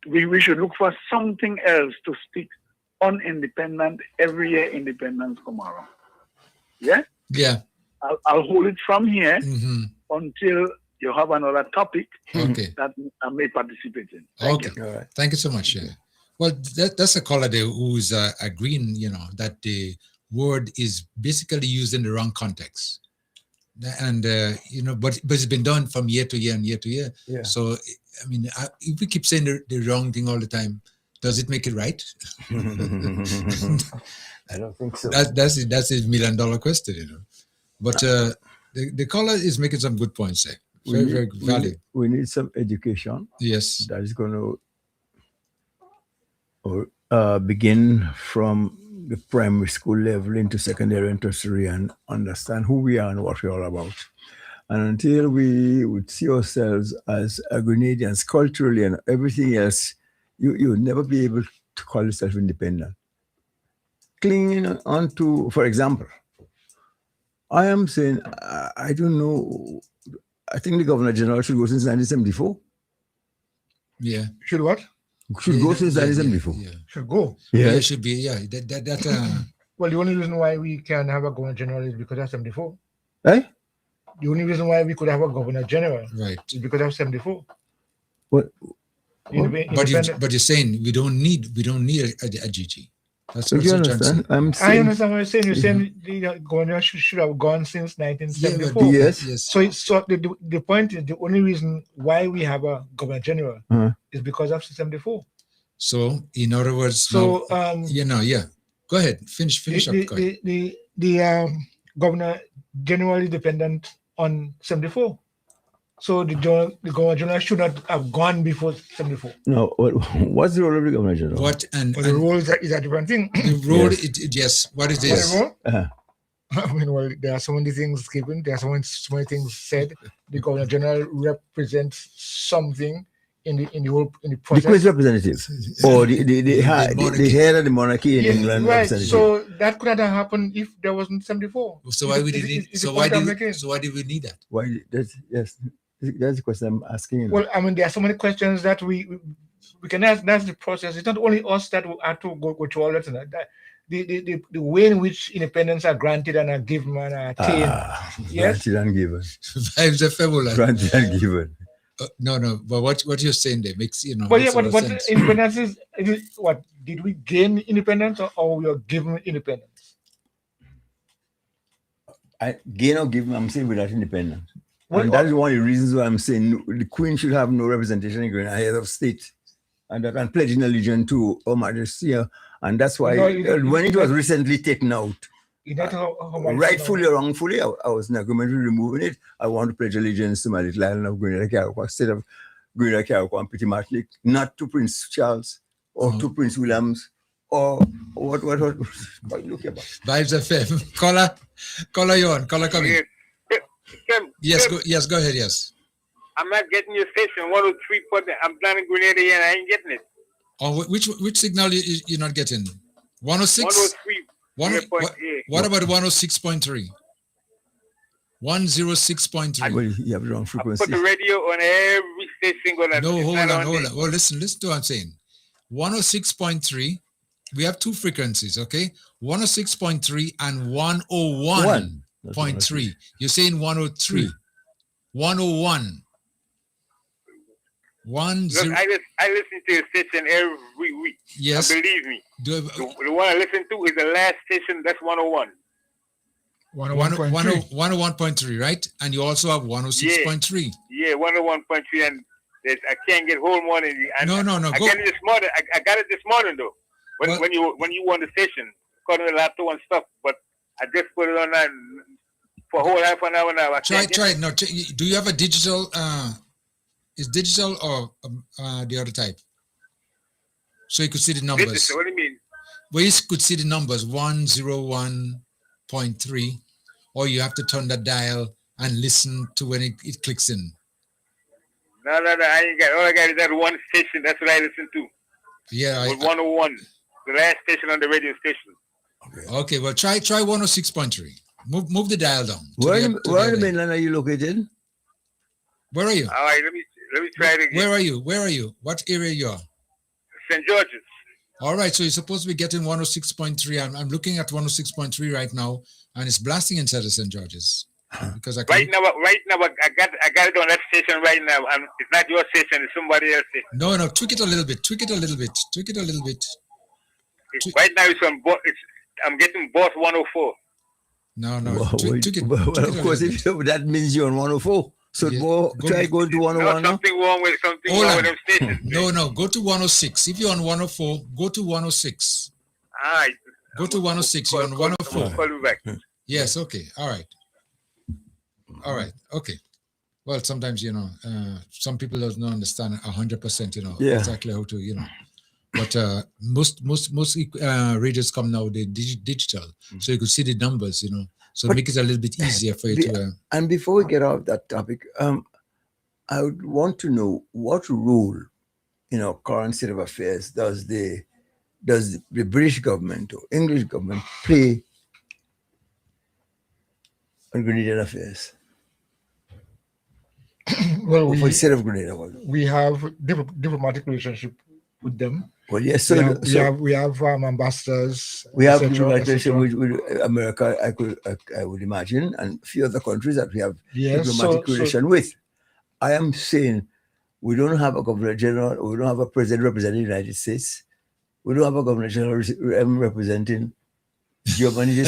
we should look for something else to stick on independent every year independence come around. Yeah? Yeah. I'll hold it from here until you have another topic that I may participate in. Thank you. All right. Thank you so much. Yeah. Well, that's a caller there who's agreeing, that the word is basically used in the wrong context. And, but it's been done from year to year and year to year. Yeah. So, I mean, if we keep saying the wrong thing all the time, does it make it right? I don't think so. That's a $1 million question, But the caller is making some good points there. Very valid. We need some education. Yes. That is going to begin from the primary school level into secondary and tertiary, and understand who we are and what we're all about. And until we would see ourselves as Grenadians culturally and everything else, you would never be able to call yourself independent. Clinging on to, for example, I am saying, I don't know, I think the Governor General should go since 1974. Yeah. Should what? Should go since 1974. Yeah. Should go. Yeah, it should be. Yeah. That Well, the only reason why we can have a Governor General is because of 74. Eh? The only reason why we could have a Governor General is because of 74. What? But you're saying we don't need a GG. That's what you understand? I understand what you're saying. You're saying the governor should have gone since 1974. Yes. So the point is, the only reason why we have a Governor General is because of 74. So in other words, so Go ahead, finish up. The the governor generally dependent on 74. So the governor general should not have gone before 74. No, what's the role of the governor general? What and, But the role is a different thing. the role? Yes. Yes. What is What this? the role? Uh-huh. I mean, well, there are so many things given. There are so many things said. The governor general represents something in the process. The Queen's representative, or the head of the monarchy in Yes, England. right. Representative. So that could not have happened if there wasn't 74. So why we did need? So why did we need that? Why? That's the question I'm asking. You know. Well, I mean, there are so many questions that we can ask. That's the process. It's not only us that will have to go through all that. The way in which independence are granted and are given and are attained. Yes. Granted and given. Vibes are fabulous. Granted and given. No, but what you're saying there makes But makes a lot of what sense. independence is what did we gain independence or we were given independence? I gain or give, I'm saying without independence. Well, and that is one of the reasons why I'm saying the Queen should have no representation in Grenada, head of state, and pledging allegiance to Her Majesty. And that's why when it was recently taken out, rightfully or wrongfully, I was in agreement with removing it. I want to pledge allegiance to my little island of Grenada, Carriacou, instead of Grenada, Carriacou, and Petit Martinique, not to Prince Charles or to Prince Williams or what look about. Vibes FM. Caller you on. Caller coming. Yes, go ahead, yes. I'm not getting your station 103. I'm down in Grenada and I ain't getting it. Oh, which signal you're not getting? 106? 103. What about 106.3? 106.3. Well, you have the wrong frequency. Put the radio on every station. No, hold on. Well, listen to what I'm saying. 106.3. We have two frequencies, okay? 106.3 and 101.3. You're saying 103. 101. Look, I listen to your station every week. Yes. And believe me. The one I listen to is the last station. That's 101. 101.3, right? And you also have 106.3. Yeah, 101.3. And I can't get home morning. No. I got it this morning. I got it this morning though. When you won the station, according to the laptop and stuff. But I just put it on that for a whole half an hour now. Try it. No, do you have a digital? Is digital or the other type? So you could see the numbers. Digital, what do you mean? Well, you could see the numbers 101.3, or you have to turn the dial and listen to when it clicks in. No. I ain't got. All I got is that one station. That's what I listen to. Yeah. 101, the last station on the radio station. Okay. Well, try 106.3. Move the dial down. Where in the mainland are you located? Where are you? All right. Let me try it again. Where are you? What area you are? St. George's. All right. So you're supposed to be getting 106.3. I'm looking at 106.3 right now, and it's blasting inside of St. George's. Because right now, I got it on that station right now. It's not your station; it's somebody else's station. No, tweak it a little bit. Right now, I'm getting boss 104. No. Tweak it. Well, of course, that means you're on 104. So try going to 101 now. Something wrong with them stations. No. Go to 106. If you're on 104, go to 106. All right. Go to 106. You're on 104. Call you back. Yes. Okay. All right. Okay. Well, sometimes some people don't understand 100%. Exactly how to But most radios come now they digital, so you could see the numbers. So make it a little bit easier for you to. And before we get off that topic, I would want to know what role, current state of affairs does the British government or English government play on Grenadian affairs? Well, for the state of Grenada, we have diplomatic relationship with them. Well, yes, we have ambassadors. We have diplomatic relationship with America. I would imagine, and a few other countries that we have diplomatic relation with. I am saying we don't have a governor general. We don't have a president representing the United States. We don't have a governor general representing Germany. You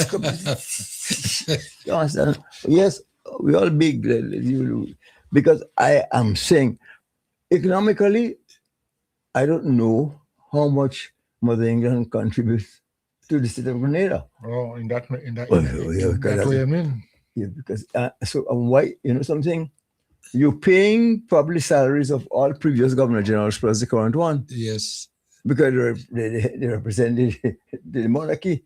understand? Yes, we all big. Because I am saying, economically, I don't know how much Mother England contributes to the state of Grenada. Oh, in that Yeah, in because that way, I mean. Yeah, because why, something, you're paying probably salaries of all previous governor generals plus the current one. Yes. Because they represent the monarchy.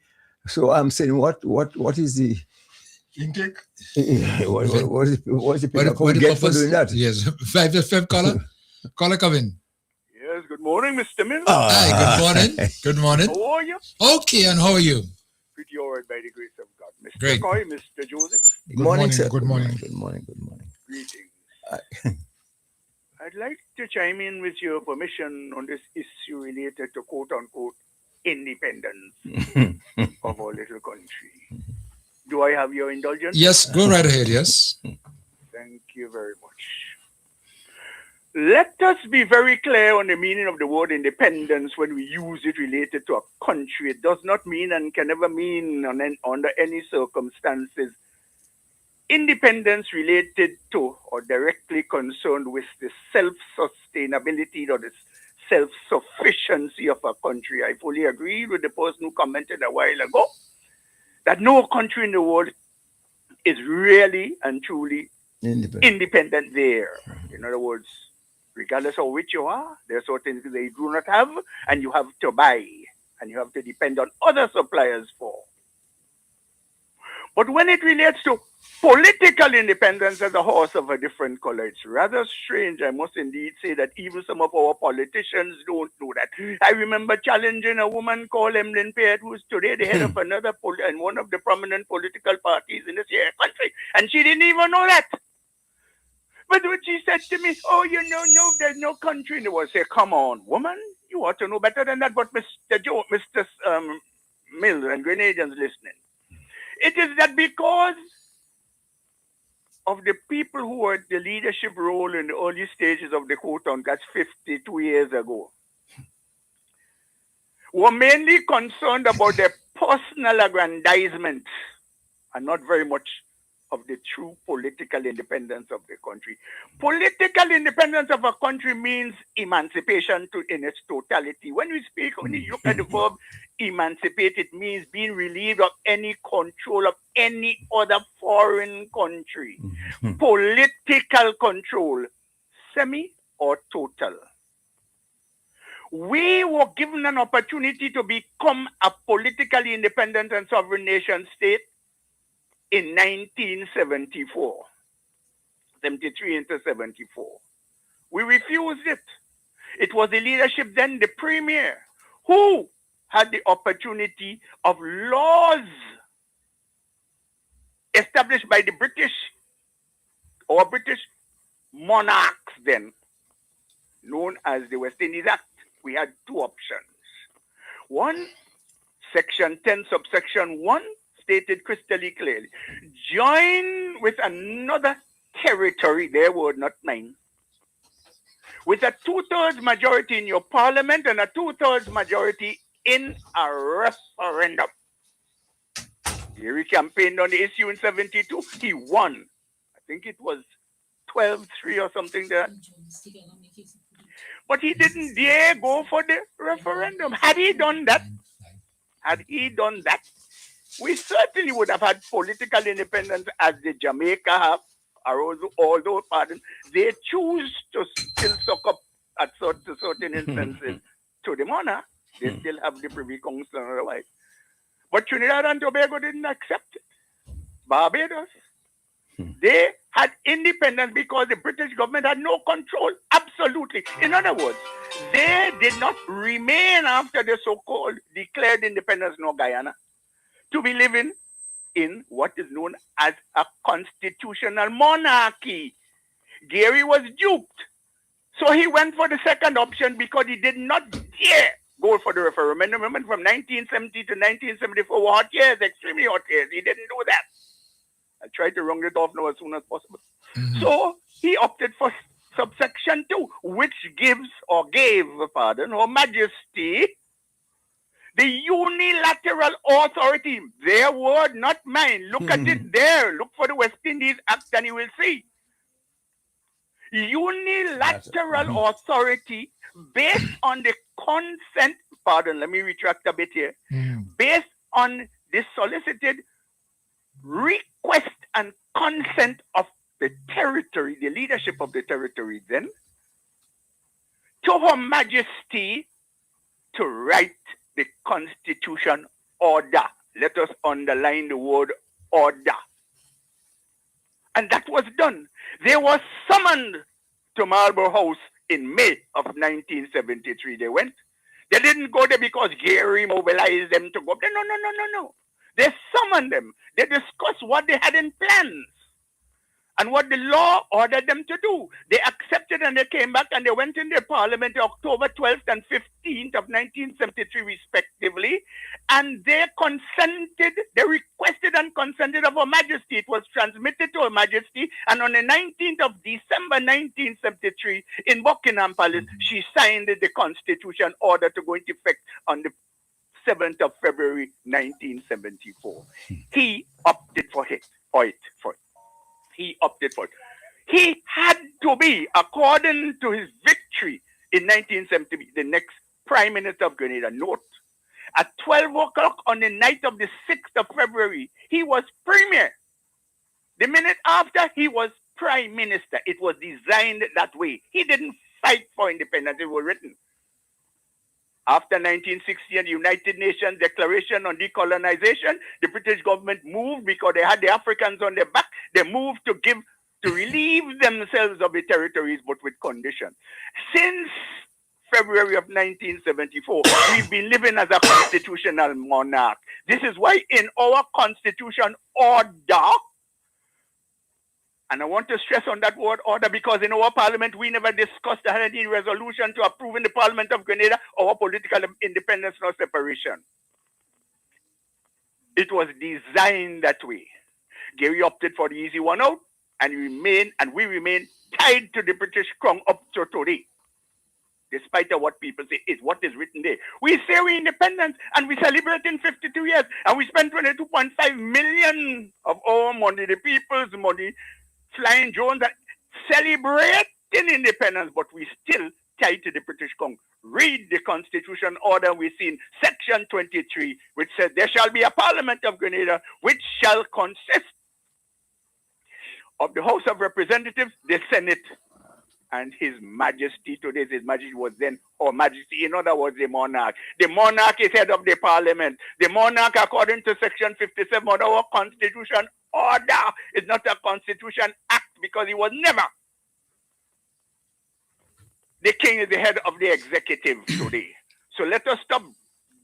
So I'm saying, what is the intake? What's the people what get for doing that? Yes. 5 FM caller. Caller, come in. Yes, good morning, Mr. Mills. Hi, good morning. Good morning. How are you? Okay, and how are you? Pretty all right by the grace of God. Mr. Great. Coy, Mr. Joseph. Good morning, sir. Good morning. Good morning. Good morning. Greetings. I'd like to chime in with your permission on this issue related to quote-unquote independence of our little country. Do I have your indulgence? Yes, go right ahead, yes. Thank you very much. Let us be very clear on the meaning of the word independence when we use it related to a country. It does not mean and can never mean under any circumstances independence related to or directly concerned with the self-sustainability or the self-sufficiency of a country. I fully agree with the person who commented a while ago that no country in the world is really and truly independent there. In other words, regardless of which you are, there are certain things they do not have, and you have to buy, and you have to depend on other suppliers for. But when it relates to political independence as a horse of a different color, it's rather strange. I must indeed say that even some of our politicians don't know that. I remember challenging a woman called Emlyn Peart, who's today the head of another and one of the prominent political parties in this here country, and she didn't even know that. But when she said to me, oh, no, there's no country in the world. I say, come on, woman, you ought to know better than that. But Mr. Mills and Grenadians listening, it is that because of the people who were at the leadership role in the early stages of the quote-unquote, that's 52 years ago, were mainly concerned about their personal aggrandizement and not very much of the true political independence of the country. Political independence of a country means emancipation in its totality. When you look at the verb emancipate, it means being relieved of any control of any other foreign country. Political control, semi or total. We were given an opportunity to become a politically independent and sovereign nation state in 1974, 73 into 74. We refused it. It was the leadership then, the premier, who had the opportunity of laws established by the British monarchs then, known as the West Indies Act. We had two options. One, section 10, subsection 1, stated crystally clearly, join with another territory, their word, not mine, with a 2/3 majority in your parliament and a 2/3 majority in a referendum. Here he campaigned on the issue in 72. He won. I think it was 12-3 or something there. But he didn't dare go for the referendum. Had he done that, we certainly would have had political independence as the Jamaica have, although, they choose to still suck up at certain instances to the monarch. They still have the Privy Council and otherwise. But Trinidad and Tobago didn't accept it. Barbados, they had independence because the British government had no control, absolutely. In other words, they did not remain after the so-called declared independence of Guyana to be living in what is known as a constitutional monarchy. Gary was duped. So he went for the second option because he did not dare go for the referendum. Remember, from 1970 to 1974 were hot years, extremely hot years. He didn't do that. I tried to round it off now as soon as possible. So he opted for subsection 2, which gave Her Majesty the unilateral authority. Their word, not mine. Look at it there. Look for the West Indies Act and you will see. Unilateral authority based on the consent, let me retract a bit here. Based on the solicited request and consent of the territory, the leadership of the territory then, to Her Majesty to write the Constitution order. Let us underline the word order. And that was done. They were summoned to Marlborough House in May of 1973. They went. They didn't go there because Gary mobilized them to go. No. They summoned them. They discussed what they had in plans and what the law ordered them to do. They accepted and they came back and they went in the parliament October 12th and 15th of 1973 respectively, and they consented, they requested and consented of Her Majesty. It was transmitted to Her Majesty, and on the 19th of December 1973 in Buckingham Palace, she signed the Constitution order to go into effect on the 7th of February 1974. He opted for it. He opted for it. He had to be, according to his victory in 1970, the next Prime Minister of Grenada. Note, at 12 o'clock on the night of the 6th of February, he was Premier. The minute after, he was Prime Minister. It was designed that way. He didn't fight for independence. It was written. After 1960 and the United Nations Declaration on Decolonization, the British government moved because they had the Africans on their back. They moved to relieve themselves of the territories, but with conditions. Since February of 1974, we've been living as a constitutional monarch. This is why in our constitution order, and I want to stress on that word order because in our parliament, we never discussed any resolution to approve in the Parliament of Grenada our political independence or separation. It was designed that way. Gary opted for the easy one out, and we remain tied to the British Crown up to today. Despite of what people say, is what is written there. We say we're independent and we celebrate in 52 years and we spend 22.5 million of our money, the people's money, flying drones and celebrating independence, but we still tied to the British Crown. Read the Constitution order we see in Section 23, which says there shall be a Parliament of Grenada which shall consist of the House of Representatives, the Senate, and His Majesty. Today, His Majesty was then Her Majesty. In other words, the monarch. The monarch is head of the Parliament. The monarch, according to Section 57 of our Constitution order, is not a Constitution act because he was never. The king is the head of the executive today. So let us stop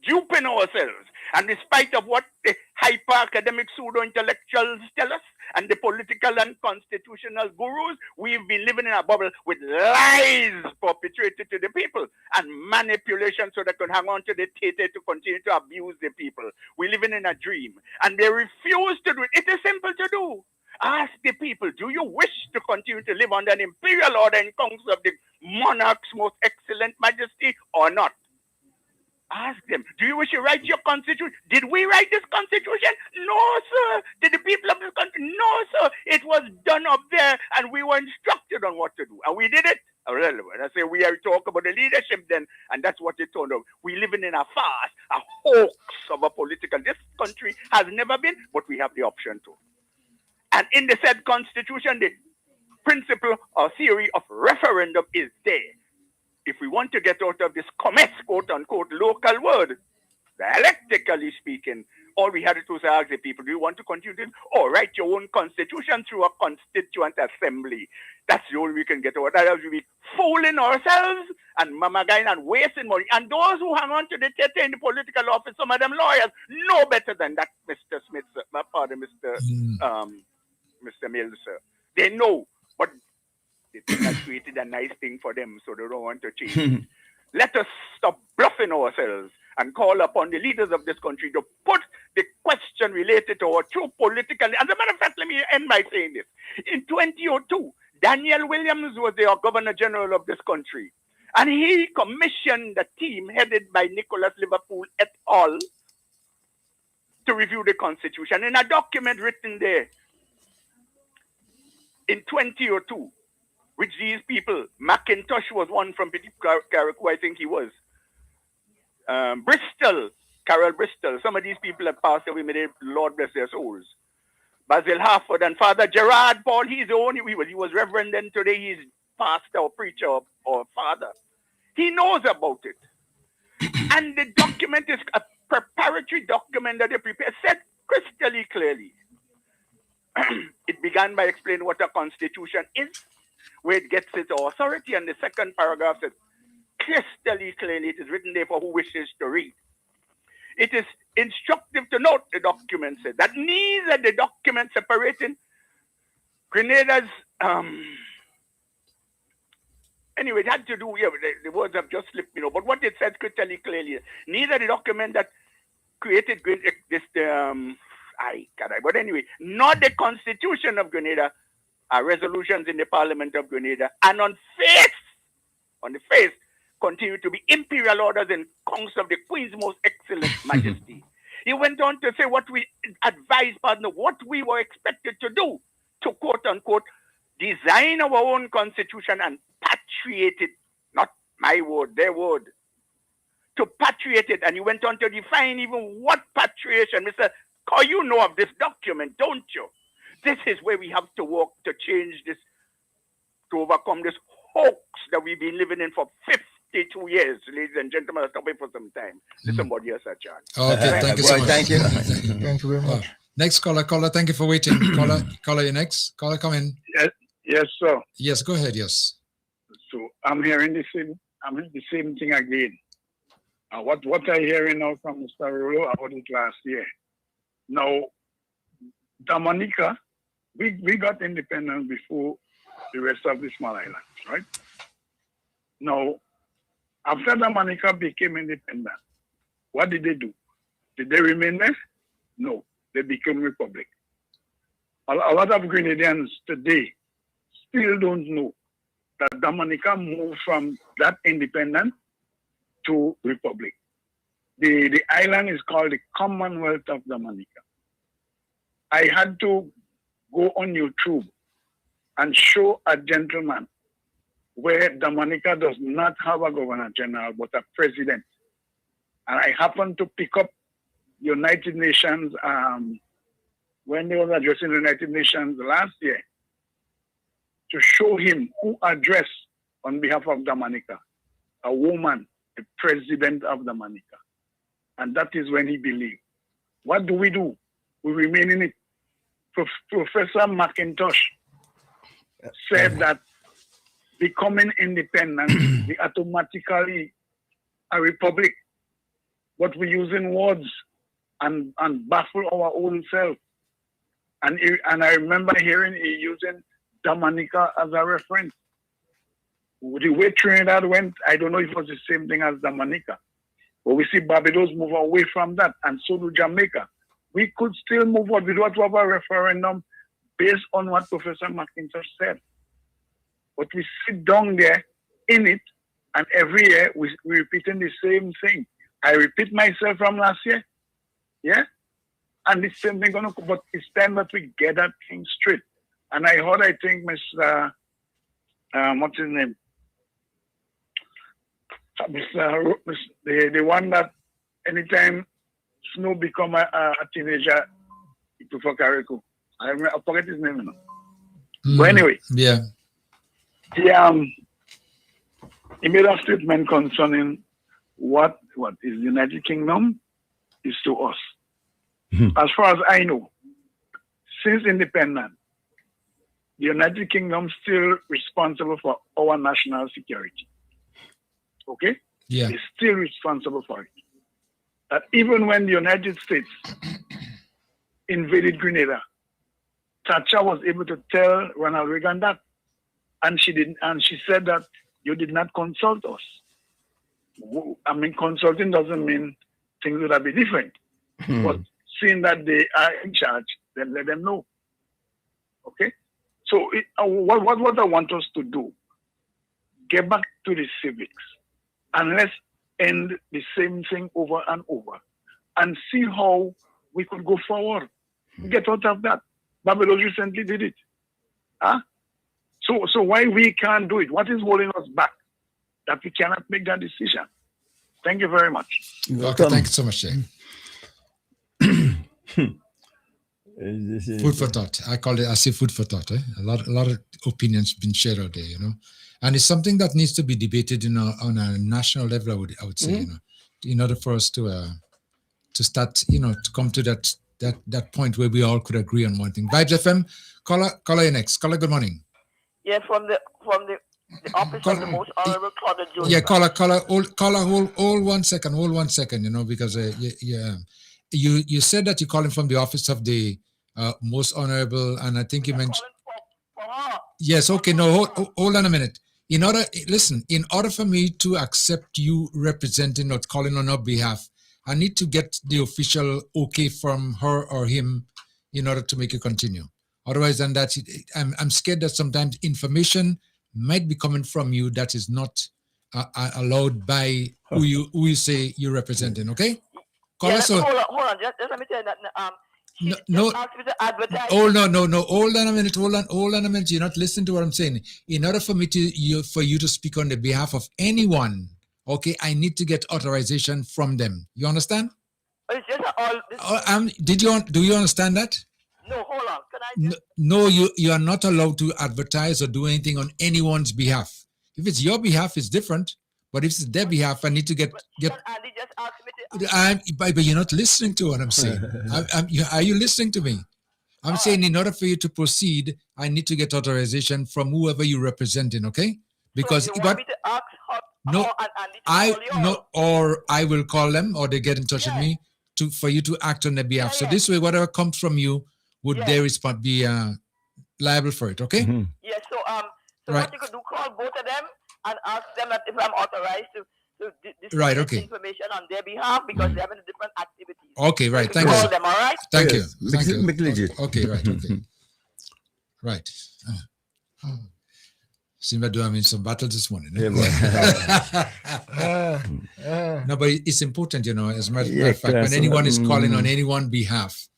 duping ourselves. And despite of what the hyper-academic pseudo-intellectuals tell us, and the political and constitutional gurus, we've been living in a bubble with lies perpetrated to the people and manipulation so they can hang on to the theater to continue to abuse the people. We're living in a dream. And they refuse to do it. It is simple to do. Ask the people, do you wish to continue to live under an imperial order in council of the monarch's most excellent majesty or not? Ask them, do you wish to write your constitution? Did we write this constitution? No, sir. Did the people of this country? No, sir. It was done up there and we were instructed on what to do. And we did it. When I say we are talking about the leadership then, and that's what it turned out. We're living in a farce, a hoax of a political. This country has never been, but we have the option to. And in the said constitution, the principle or theory of referendum is there. If we want to get out of this commerce, quote-unquote, local word, dialectically speaking, all we had to do is ask the people, do you want to continue or write your own constitution through a constituent assembly? That's the only way we can get out. Otherwise, we'll be fooling ourselves and mamagain and wasting money. And those who hang on to the theater in the political office, some of them lawyers, know better than that, Mr. Smith, Mr. Mills, sir. They know, but they think I created a nice thing for them, so they don't want to change it. Let us stop bluffing ourselves and call upon the leaders of this country to put the question related to our true political. As a matter of fact, let me end by saying this. In 2002, Daniel Williams was the Governor General of this country, and he commissioned a team headed by Nicholas Liverpool et al. To review the Constitution. In a document written there in 2002, which these people, McIntosh was one from Petit Carrick, who I think he was. Bristol, Carol Bristol. Some of these people have passed away. May the Lord bless their souls. Basil Harford and Father Gerard Paul. He's the only he was reverend then. Today he's pastor or preacher or father. He knows about it. And the document is a preparatory document that they prepared, said crystal clearly. It began by explaining what a constitution is, where it gets its authority, and the second paragraph says crystal clearly, it is written there for who wishes to read. It is instructive to note, the document said, that neither the document separating Grenada's anyway, it had to do, the words have just slipped me, but what it says critically clearly, neither the document that created this, but anyway, not the Constitution of Grenada, resolutions in the Parliament of Grenada, and on the face, continue to be imperial orders and council of the Queen's most excellent majesty. He went on to say what we advised, what we were expected to do, to quote unquote, design our own constitution and patriate it, not my word, their word, to patriate it. And he went on to define even what patriation, Mr. Carr, you know of this document, don't you? This is where we have to work to change this, to overcome this hoax that we've been living in for 52 years, ladies and gentlemen. I'll stop it for some time. Somebody else, John. Okay, thank you so much. Thank you. Thank you very much. Next caller, thank you for waiting. Caller, you next. Caller, come in. Yes, sir. Yes, go ahead, yes. So I'm hearing the same thing again. What I hearing now from Mr. Rolo about it last year. Now, Dominica, we got independence before the rest of the small islands, right? Now, after Dominica became independent, what did they do? Did they remain there? No, they became republic. A lot of Grenadians today still don't know that Dominica moved from that independent to republic. The island is called the Commonwealth of Dominica. I had to go on YouTube and show a gentleman where Dominica does not have a governor general but a president. And I happened to pick up the United Nations when they were addressing the United Nations last year to show him who addressed on behalf of Dominica, a woman, the president of Dominica. And that is when he believed. What do? We remain in it. Professor McIntosh said that becoming independent, we automatically a republic. But we're using words and baffle our own self. And I remember hearing he using Dominica as a reference. The way Trinidad went, I don't know if it was the same thing as Dominica. But we see Barbados move away from that, and so do Jamaica. We could still move on. We don't have a referendum based on what Professor McIntosh said. But we sit down there in it, and every year we're repeating the same thing. I repeat myself from last year, yeah? And the same thing gonna come, but it's time that we get that thing straight. And I heard, I think, Mr. What's his name? The one that anytime Snow become a teenager, he prefer Carrico. I forget his name now. But anyway, yeah, he made a statement concerning what is the United Kingdom is to us. As far as I know, since independence, the United Kingdom still responsible for our national security. Okay? Yeah. It's still responsible for it. That even when the United States invaded Grenada, Thatcher was able to tell Ronald Reagan that. And she didn't, and she said that you did not consult us. I mean, consulting doesn't mean things would have been different. But seeing that they are in charge, then let them know. Okay? So what I want us to do, get back to the civics and let's end the same thing over and over and see how we could go forward. Get out of that. Barbados recently did it. Huh? So why we can't do it? What is holding us back that we cannot make that decision? Thank you very much. Okay, thank you so much, Jay. Food for thought. I say food for thought. A lot of opinions been shared out there, and it's something that needs to be debated on a national level. I would say, in order for us to start, to come to that point where we all could agree on one thing. Vibes FM, caller you next. Caller, good morning. Yeah, from the office of the most honorable Claude Joseph. Yeah, hold 1 second, because you said that you're calling from the office of the most honorable, and I think you mentioned. Yes, okay, no, hold on a minute. In order for me to accept you representing or calling on our behalf, I need to get the official okay from her or him in order to make it continue. Otherwise, then I'm scared that sometimes information might be coming from you that is not allowed by who you say you're representing. Okay? Hold on. Just let me tell you that. No. Asked me to advertise. Oh no. Hold on a minute. You're not listening to what I'm saying. In order for me for you to speak on the behalf of anyone, okay, I need to get authorization from them. You understand? It's just do you understand that? No, hold on. Can I No, you are not allowed to advertise or do anything on anyone's behalf. If it's your behalf, it's different. But if it's their behalf, I need to get. Andy just asked me to. But you're not listening to what I'm saying. Are you listening to me? I'm saying in order for you to proceed, I need to get authorization from whoever you're representing. Okay? Because so you want me to ask or I will call them, or they get in touch with me for you to act on their behalf. So this way, whatever comes from you would their response be liable for it. Okay? Mm-hmm. Yes. So what you could do, call both of them and ask them if I'm authorized to discuss information on their behalf because they're having different activities. Okay, right. Thank you. Call them, all right? Thank you. Make legit. Okay, right. Okay. Right. Seems like I'm in some battles this morning. No, but it's important, as a matter of fact, when anyone is calling on anyone's behalf,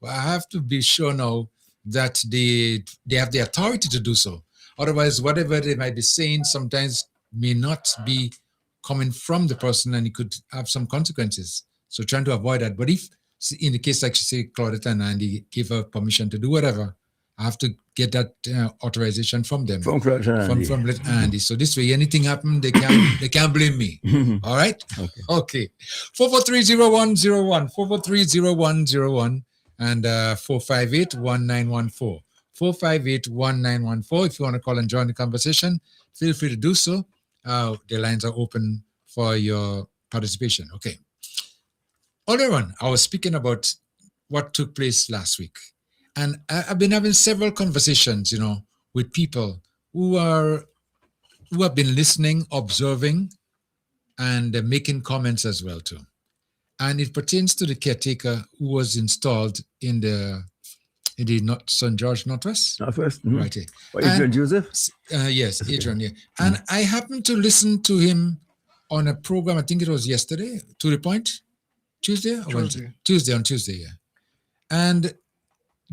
well, I have to be sure now that they have the authority to do so. Otherwise, whatever they might be saying sometimes may not be coming from the person, and it could have some consequences. So trying to avoid that. But if, in the case like she said, Claudette and Andy give her permission to do whatever, I have to get that authorization from them. From Claudette and Andy. From Andy. So this way, anything happen, they can't blame me. All right? Okay. 4430101, 4430101, and 458-1914. 458-1914. If you want to call and join the conversation, feel free to do so. The lines are open for your participation. Okay. Earlier on, I was speaking about what took place last week. And I've been having several conversations, with people who have been listening, observing, and making comments as well too. And it pertains to the caretaker who was installed in the St. George Northwest? Northwest. Mm-hmm. Right here. Adrian Joseph? Yes, Adrian, yeah. And I happened to listen to him on a program, I think it was yesterday, To The Point, Tuesday, on Tuesday, yeah. And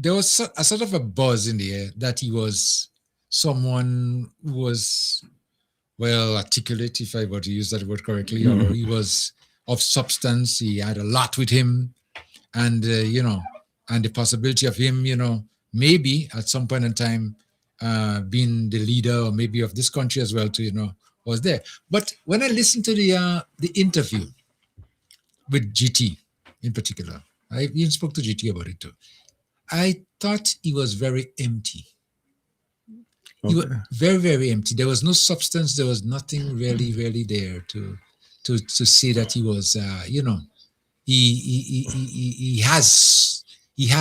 there was a sort of a buzz in the air that he was someone who was well articulate, if I were to use that word correctly, or he was of substance. He had a lot with him, and and the possibility of him, maybe at some point in time being the leader, or maybe of this country as well, too, was there. But when I listened to the interview with GT in particular, I even spoke to GT about it too. I thought he was very empty. He was very, very empty. There was no substance. There was nothing really, really there to say that he was, he has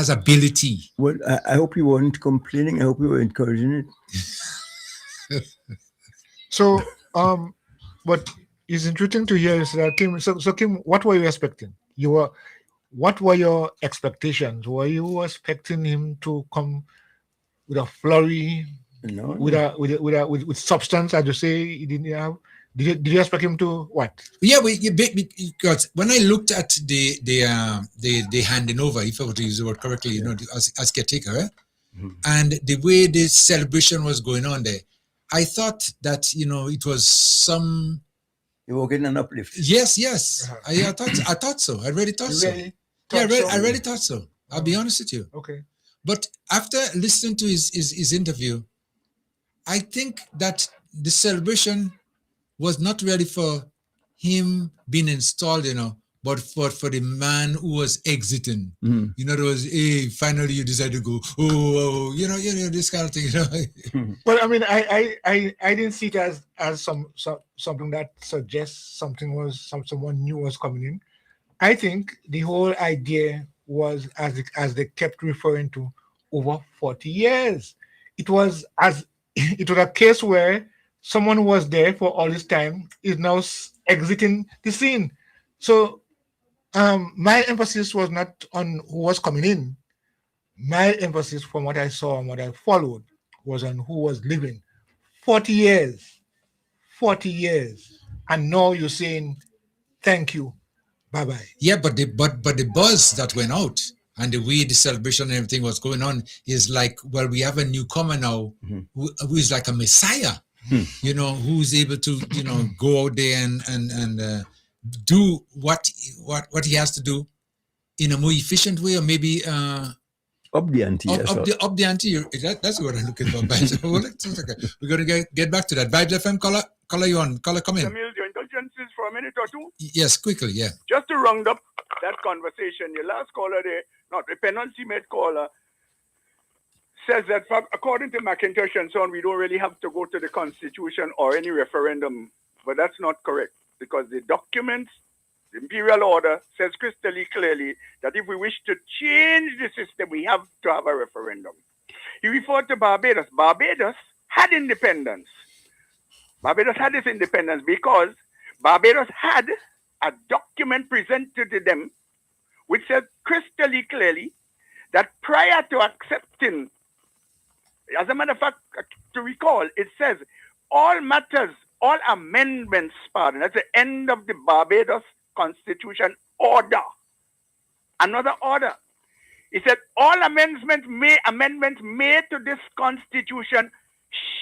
ability. Well, I hope you weren't complaining. I hope you were encouraging it. So, what is interesting to hear is that Kim. So Kim, what were you expecting? What were your expectations? Were you expecting him to come with a flurry, with substance, as you say he didn't have? Did you expect him to what? Yeah, because when I looked at the handing over, if I were to use the word correctly, as caretaker, and the way the celebration was going on there, I thought that it was some. You were getting an uplift. Yes. I thought so. I really thought so. Yeah, thought so? I really thought so. I'll be honest with you. Okay. But after listening to his interview, I think that the celebration was not really for him being installed, but for the man who was exiting. Mm. There was, hey, finally you decided to go, oh, this kind of thing. Well, I mean, I didn't see it as something that suggests someone new was coming in. I think the whole idea was, as they kept referring to, over 40 years. It was a case where someone who was there for all this time is now exiting the scene. So my emphasis was not on who was coming in. My emphasis, from what I saw and what I followed, was on who was living. 40 years. And now you're saying, thank you, bye-bye. Yeah, but the buzz that went out and the way the celebration and everything was going on is like, well, we have a newcomer now who is like a messiah, who's able to, go out there and do what he has to do in a more efficient way, or maybe up the ante. Up the ante. That's what I'm looking for. We're going to get back to that. Vibes FM, caller you on. Caller, come in. Samuel, your indulgences for a minute or two? Yes, quickly, yeah. Just to round up that conversation, your last caller there, not the penultimate caller, says that according to McIntosh and so on, we don't really have to go to the Constitution or any referendum. But that's not correct, because the documents, the imperial order, says crystal clearly that if we wish to change the system, we have to have a referendum. He referred to Barbados. Barbados had independence. Barbados had its independence because Barbados had a document presented to them which said crystal clearly that prior to accepting, as a matter of fact, to recall, it says all amendments, that's the end of the Barbados Constitution order. Another order. It said all amendments made to this Constitution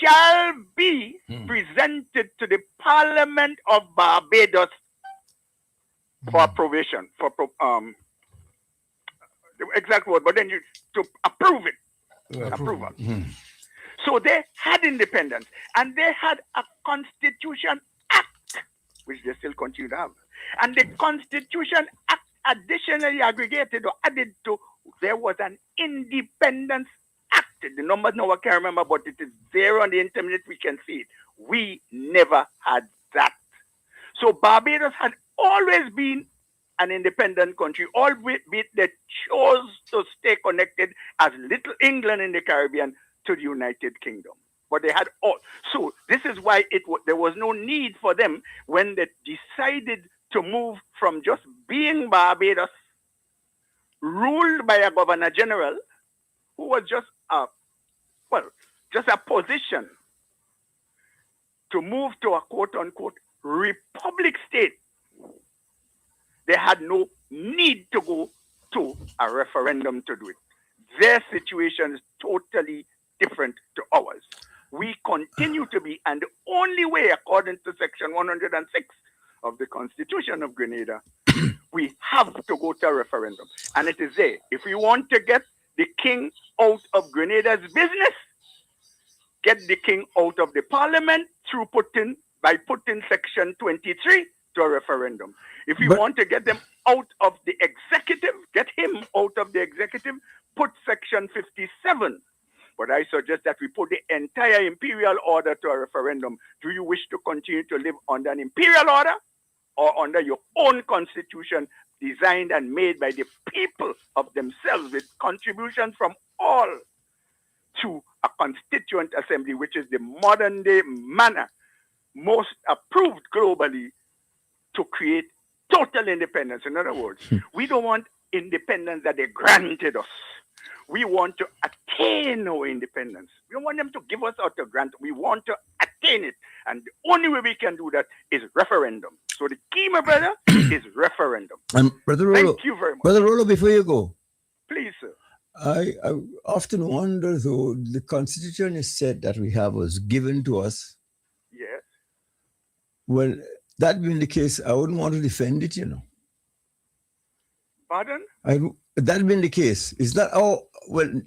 shall be presented to the Parliament of Barbados for approbation, the exact word, but then to approve it. Approval. So they had independence, and they had a Constitution Act, which they still continue to have. And the Constitution Act additionally aggregated or added to, there was an Independence Act. The numbers now I can't remember, but it is there on the internet, we can see it. We never had that. So Barbados had always been an independent country, albeit they chose to stay connected as Little England in the Caribbean to the United Kingdom. But they had all. So this is why there was no need for them when they decided to move from just being Barbados, ruled by a governor general, who was just a position, to move to a quote-unquote republic state. They had no need to go to a referendum to do it. Their situation is totally different to ours. We continue to be, and the only way, according to Section 106 of the Constitution of Grenada, we have to go to a referendum. And it is there. If we want to get the king out of Grenada's business, get the king out of the parliament by putting Section 23 to a referendum. If you want to get them out of the executive, get him out of the executive, put Section 57. But I suggest that we put the entire imperial order to a referendum. Do you wish to continue to live under an imperial order or under your own constitution designed and made by the people of themselves with contributions from all to a constituent assembly, which is the modern day manner most approved globally to create total independence? In other words, we don't want independence that they granted us. We want to attain our independence. We don't want them to give us out a grant. We want to attain it. And the only way we can do that is referendum. So the key, my brother, is referendum. Brother Rolo, thank you very much. Brother Rolo, before you go. Please, sir. I often wonder, though, the Constitution is said that we have was given to us. Yes. Well, that being the case, I wouldn't want to defend it, Pardon? That been the case. It's not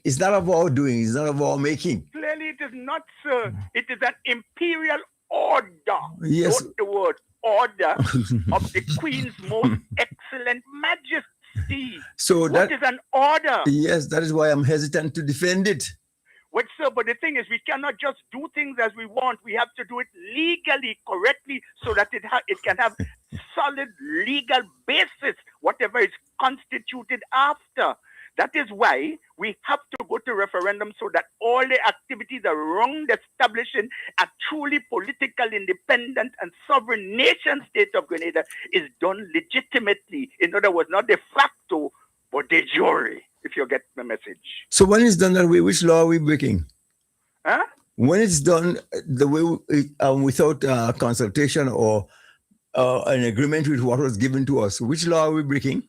it's not of our doing, it's not of our making. Clearly it is not, sir. It is an imperial order. Yes. Note the word order of the Queen's most excellent majesty. So what is an order? Yes, that is why I'm hesitant to defend it. Well, sir, but the thing is, we cannot just do things as we want. We have to do it legally, correctly, so that it can have solid legal basis, whatever is constituted after. That is why we have to go to referendum so that all the activities around establishing a truly political, independent, and sovereign nation state of Grenada is done legitimately. In other words, not de facto, but de jure, if you get the message. So when it's done that way, which law are we breaking? Huh? When it's done the way without consultation or an agreement with what was given to us, which law are we breaking?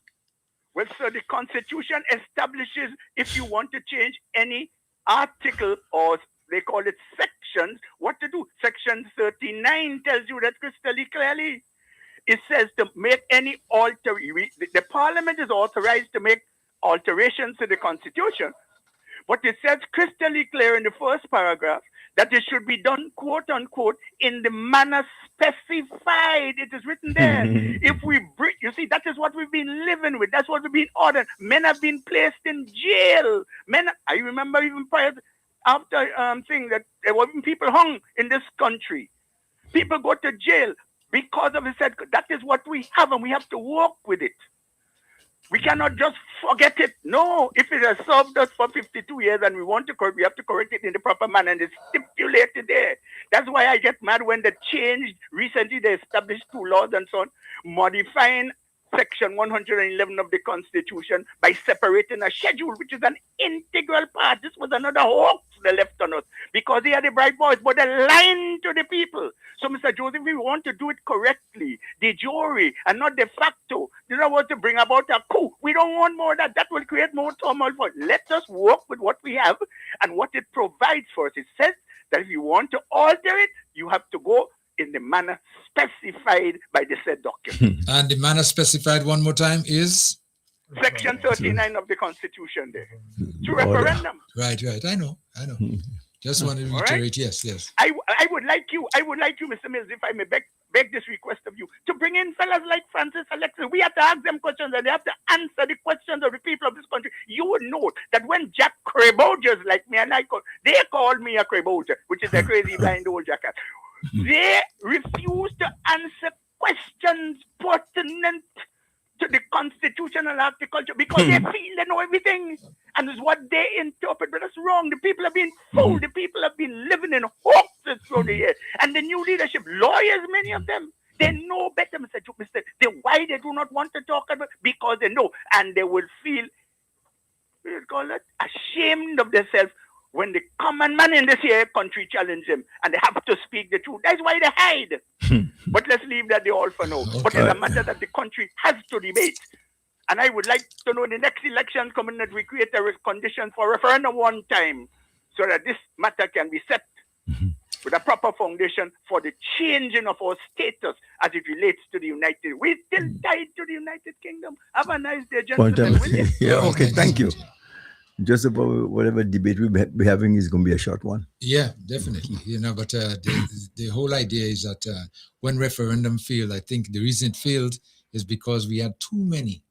Well, sir, the Constitution establishes if you want to change any article or they call it sections, what to do. Section 39 tells you that crystal clearly. It says to make any the Parliament is authorized to make alterations to the Constitution. But it says crystal clear in the first paragraph that it should be done, quote unquote, in the manner specified. It is written there. If we break, you see, that is what we've been living with. That's what we've been ordered. Men have been placed in jail. I remember even prior after thing that there were people hung in this country. People go to jail because of it. Said that is what we have, and we have to work with it. We cannot just forget it. No, if it has served us for 52 years and we want to correct, we have to correct it in the proper manner, and it's stipulated there. That's why I get mad when they changed. Recently, they established 2 laws and so on, modifying Section 111 of the Constitution by separating a schedule, which is an integral part. This was another hoax they left on us because they are the bright boys, but they lying to the people. So, Mr. Joseph, we want to do it correctly, de jure, and not de facto. You don't want to bring about a coup. We don't want more of that. That will create more turmoil for us. Let us work with what we have and what it provides for us. It says that if you want to alter it, you have to go in the manner specified by the said document. And the manner specified one more time is? Section 39 of the Constitution there. To referendum. Right. I know. Just want to reiterate, right? Yes. I would like you, Mr. Mills, if I may beg this request of you, to bring in fellas like Francis Alexis. We have to ask them questions and they have to answer the questions of the people of this country. You would know that when Jack Crabogers like me, and they called me a Craboger, which is a crazy blind old jackass. They refuse to answer questions pertinent to the constitution and agriculture because they feel they know everything. And it's what they interpret, but that's wrong. The people have been fooled. The people have been living in hoaxes through the years. And the new leadership, lawyers, many of them, they know better, Mr. Why they do not want to talk about it? Because they know. And they will feel, ashamed of themselves when the common man in this here country challenge them and they have to speak the truth. That's why they hide. But let's leave that all for now. Okay. But it's a matter that the country has to debate. And I would like to know the next election coming that we create a condition for referendum one time so that this matter can be set with a proper foundation for the changing of our status as it relates to the United. We're still tied to the United Kingdom. Have a nice day, gentlemen. Okay, thank you. Just about whatever debate we'll be having is going to be a short one. Yeah, definitely. But the whole idea is that when referendum failed, I think the reason it failed is because we had too many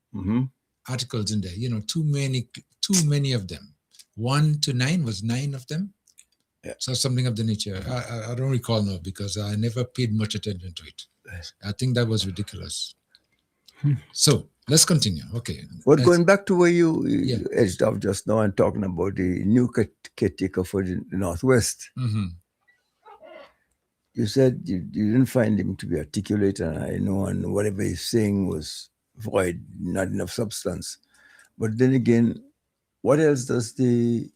articles in there. Too many of them. 1 to 9 was 9 of them. Yeah. So something of the nature. I don't recall now because I never paid much attention to it. I think that was ridiculous. So let's continue. Okay. But going back to where you edged off just now and talking about the new caretaker for the Northwest, you said you didn't find him to be articulate, and I know, and whatever he's saying was void, not enough substance. But then again, what else is the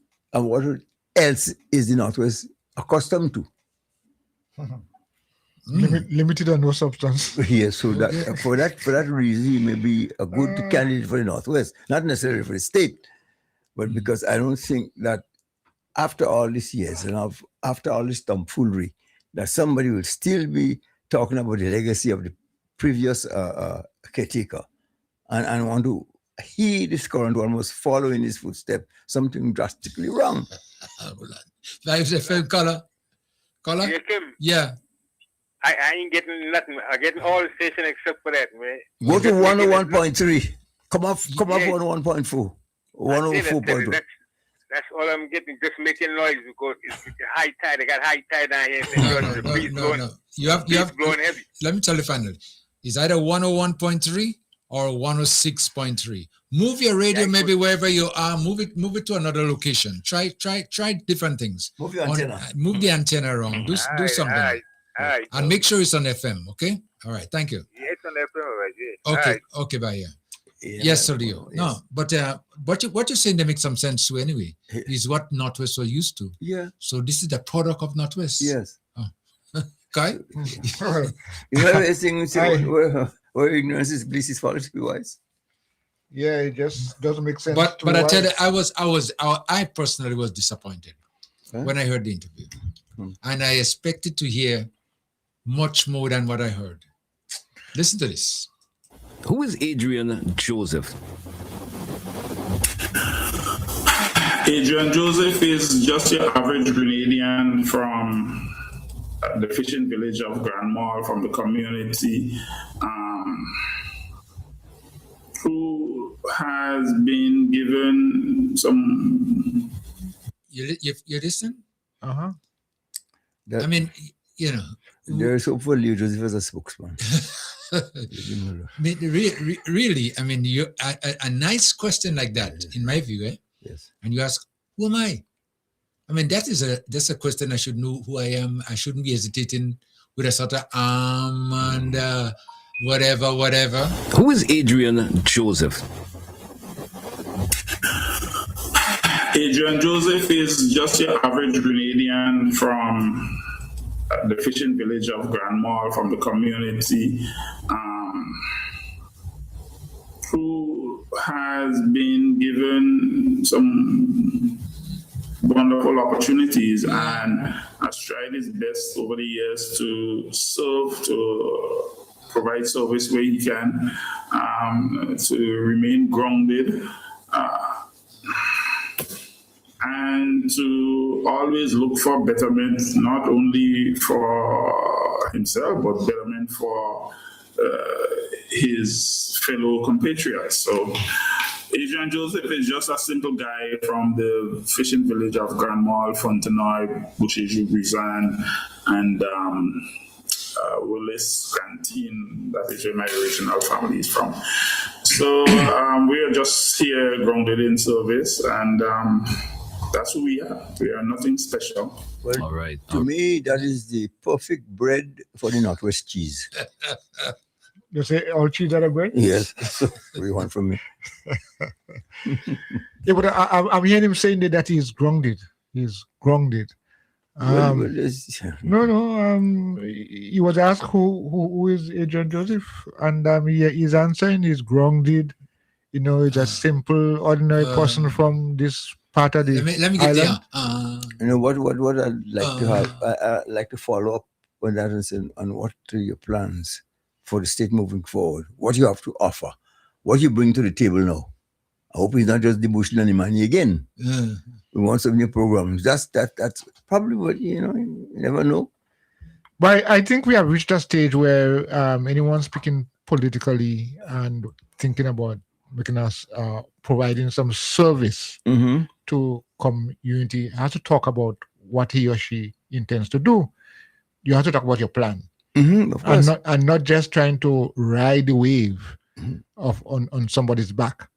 Northwest accustomed to? Limited and no substance. Yes, so that for that reason, he may be a good candidate for the Northwest, not necessarily for the state, but because I don't think that after all these years and after all this tomfoolery, that somebody will still be talking about the legacy of the previous caretaker and want to he, this current one, was following his footsteps, something drastically wrong. Live FM caller. Caller? Yeah, Kim. Yeah. I ain't getting nothing. I'm getting all the station except for that, man. Go to 101.3. Come off 101.4. 104.2. That's all I'm getting. Just making noise because it's high tide. I got high tide down here. No. You have blowing heavy. Let me tell you finally. It's either 101.3 or 106.3. Move your radio maybe wherever you are. Move it to another location. Try different things. Move your antenna. Move the antenna around. Do something. All right. And make sure it's on FM, okay? All right, thank you. Yeah, it's on FM, right? Yeah. Okay, Right. okay, bye. Yes, Sergio. Yes. No, but what you're saying, they make some sense too anyway. Is what Northwest were used to. Yeah. So this is the product of Northwest. Yes. Okay. You know everything where ignorance is bliss is followed to be wise. Yeah, it just doesn't make sense. But I tell you, I personally was disappointed when I heard the interview, and I expected to hear much more than what I heard. Listen to this. Who is Adrian Joseph? Adrian Joseph is just your average Grenadian from the fishing village of Grand Mall, from the community, who has been given some... You listen? Uh-huh. I mean, you know. There's hope for you, Joseph, as a spokesman. Really, I mean, a nice question like that, in my view, Yes. And you ask, who am I? I mean, that's a question I should know who I am. I shouldn't be hesitating with a sort of and whatever. Who is Adrian Joseph? Adrian Joseph is just your average Grenadian from the fishing village of Grand Mall, from the community, who has been given some wonderful opportunities and has tried his best over the years to serve, to provide service where he can, to remain grounded, and to always look for betterment, not only for himself, but betterment for his fellow compatriots. So Adrian Joseph is just a simple guy from the fishing village of Grand Mall, Fontenoy, Boucher, Brisbane, and Willis Canteen. That is where my original family is from. So we are just here grounded in service, and that's who we are. We are nothing special. Well, all right. To me, that is the perfect bread for the Northwest cheese. You say all cheese are bread? Yes. What do you want from me? Yeah, but I'm hearing him saying that he's grounded. He's grounded. He was asked who is Adrian Joseph, and he's answering he's grounded. You know, he's a simple, ordinary person from this part of the let me get island. You know what I'd like to have. I'd like to follow up on that and say, on what are your plans for the state moving forward? What you have to offer? What you bring to the table now? I hope it's not just the bush and the money again. We want some new programs. That's probably what, you never know. But I think we have reached a stage where anyone speaking politically and thinking about making us providing some service to community has to talk about what he or she intends to do. You have to talk about your plan. Of course. And not just trying to ride the wave on somebody's back.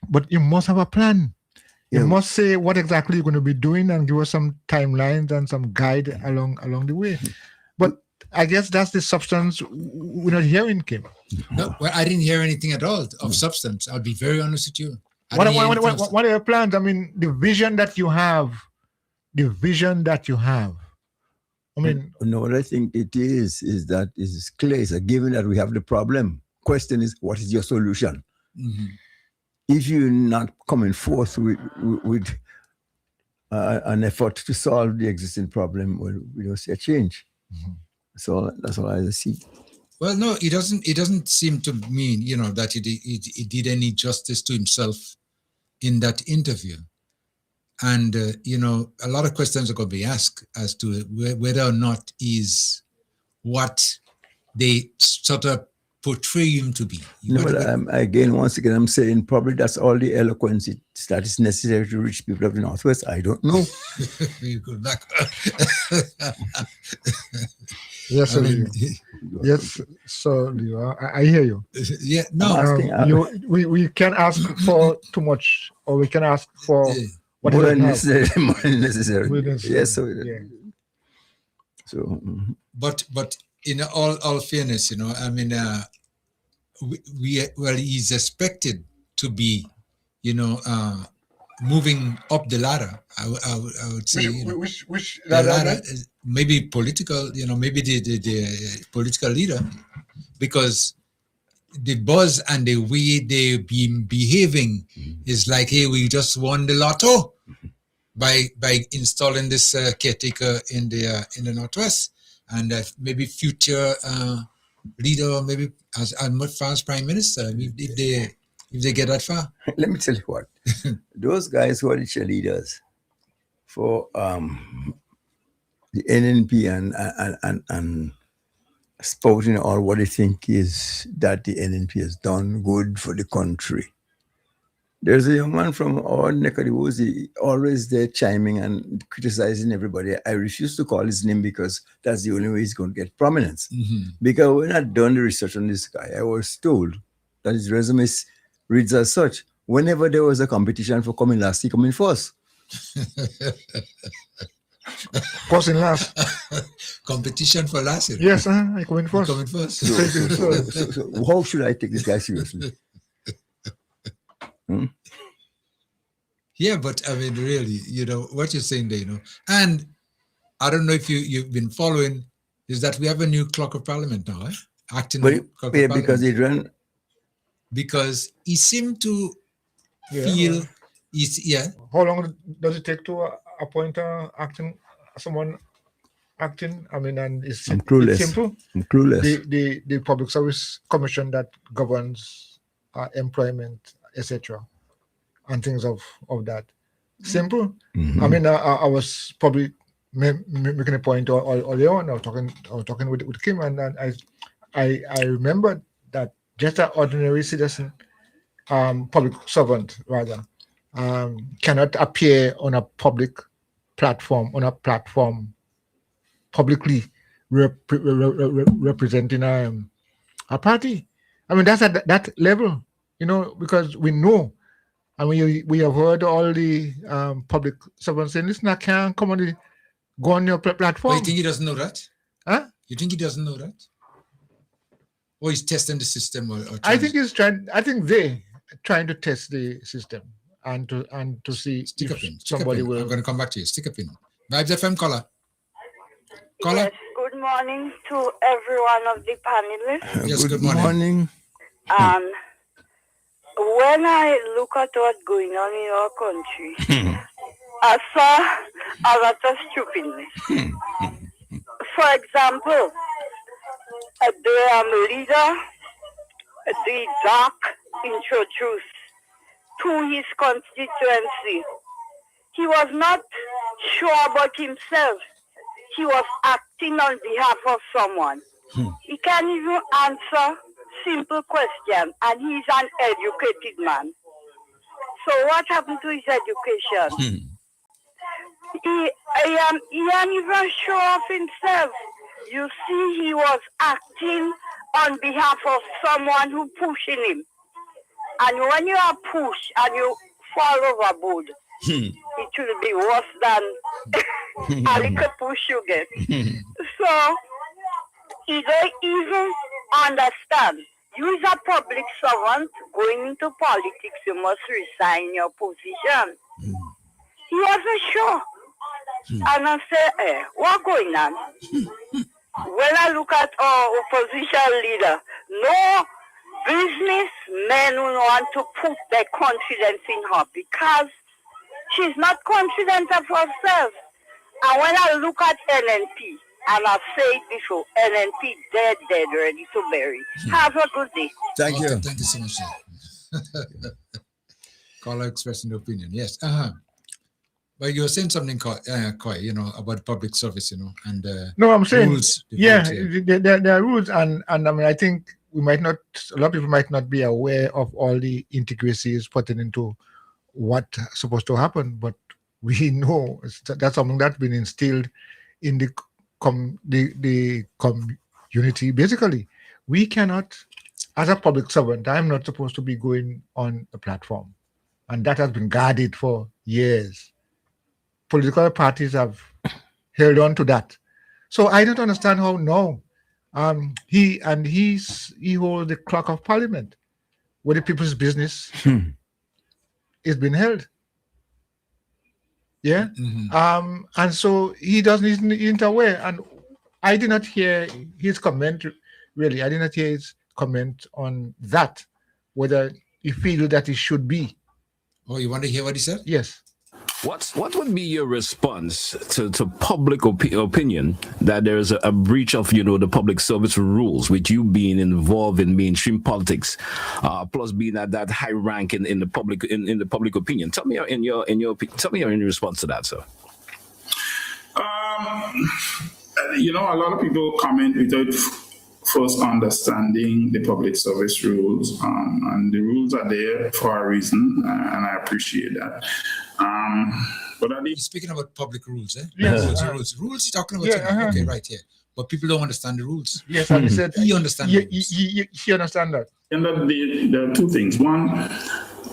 But you must have a plan. You must say what exactly you're going to be doing and give us some timelines and some guide along the way. But I guess that's the substance we're not hearing, Kim. No, well, I didn't hear anything at all of substance. I'll be very honest with you. What are your plans? I mean, the vision that you have. I mean, no, what I think it is that it's clear. It's a given that we have the problem. Question is, what is your solution? If you're not coming forth with an effort to solve the existing problem, well, we don't see a change. So that's all I see. Well, no, it doesn't. It doesn't seem to mean, that he did any justice to himself in that interview. And a lot of questions are going to be asked as to whether or not is what they sort of portray him to be. No, but once again, I'm saying probably that's all the eloquence that is necessary to reach people of the Northwest. I don't know. You go back. Yes, yes, so Leo, I hear you. Yeah, no. We can ask for too much, or we can ask for what more we than have. necessary. More than necessary. More than necessary. Yes, so. Yeah. So. But in all fairness, I mean, he's expected to be, moving up the ladder. I would say. Which ladder? Maybe political. Maybe the political leader, because the buzz and the way they've been behaving is like, hey, we just won the lotto by installing this caretaker in the Northwest, and maybe future leader, maybe as far as prime minister, if they get that far. Let me tell you what, those guys who are the cheerleaders for the NNP and spouting all what they think is that the NNP has done good for the country. There's a young man from our neck of the woods, always there chiming and criticizing everybody. I refuse to call his name because that's the only way he's going to get prominence. Mm-hmm. Because when I'd done the research on this guy, I was told that his resume reads as such. Whenever there was a competition for coming last, he come in first. First and last. Competition for last. Yes, I come in first. Come in first. So how should I take this guy seriously? Yeah, but I mean, really, what you're saying there, and I don't know if you've been following, is that we have a new clerk of parliament now, acting clerk of parliament. Because he ran. Because he seemed to feel, How long does it take to appoint someone acting? I mean, and it's simple. I'm clueless. The Public Service Commission that governs employment, etc., and things of that. Simple. Mm-hmm. I mean, I was probably making a point earlier on. I was talking with Kim, and I remember that just an ordinary citizen, public servant rather, cannot appear on a public platform, publicly representing a party. I mean, that's at that level, because we know, and we have heard all the public servants saying, listen, I can't come go on your platform. Well, you think he doesn't know that? Huh? You think he doesn't know that? Or he's testing the system? I think he's trying. I think they're trying to test the system and to see if somebody will. I'm going to come back to you. Stick a pin. Vibes FM caller. Yes, good morning to every one of the panelists. Yes, good morning. When I look at what's going on in our country, I saw a lot of stupidness. For example, the leader, the doc introduced to his constituency. He was not sure about himself. He was acting on behalf of someone. He can't even answer simple questions, and he's an educated man. So what happened to his education? He ain't even sure of himself. You see, he was acting on behalf of someone who pushing him. And when you are pushed and you fall overboard, it will be worse than a little push you get. So he don't even understand. You as a public servant going into politics, you must resign your position. He wasn't sure. And I said, what's going on? When I look at our opposition leader, no businessmen who want to put their confidence in her because she's not confident of herself. And when I look at NNP, And I say it before, NNP dead, ready to bury. Have a good day. Thank you. Thank you so much, sir. Caller expressing the opinion. Yes. But you were saying something, Koi, about public service, and no, I'm saying rules. There are rules, and I mean, I think a lot of people might not be aware of all the intricacies putting into what's supposed to happen, but we know that's something that's been instilled in the community. Basically, we cannot, as a public servant, I'm not supposed to be going on a platform, and that has been guarded for years. Political parties have held on to that. So I don't understand how now he holds the clock of parliament where the people's business is being held. Yeah. And so he isn't aware. And I did not hear his comment, really. I did not hear his comment on that, whether he feels that it should be. Oh, you want to hear what he said? Yes. What would be your response to public opinion that there's a breach of the public service rules, with you being involved in mainstream politics, plus being at that high rank in the public in the public opinion? Tell me in your response to that, sir. A lot of people comment without first understanding the public service rules, and the rules are there for a reason, and I appreciate that. But speaking about public rules, eh? Yes. Rules. Talking about okay, right here. But people don't understand the rules. Yes, and he said he understands. He understand that. And there are two things. One,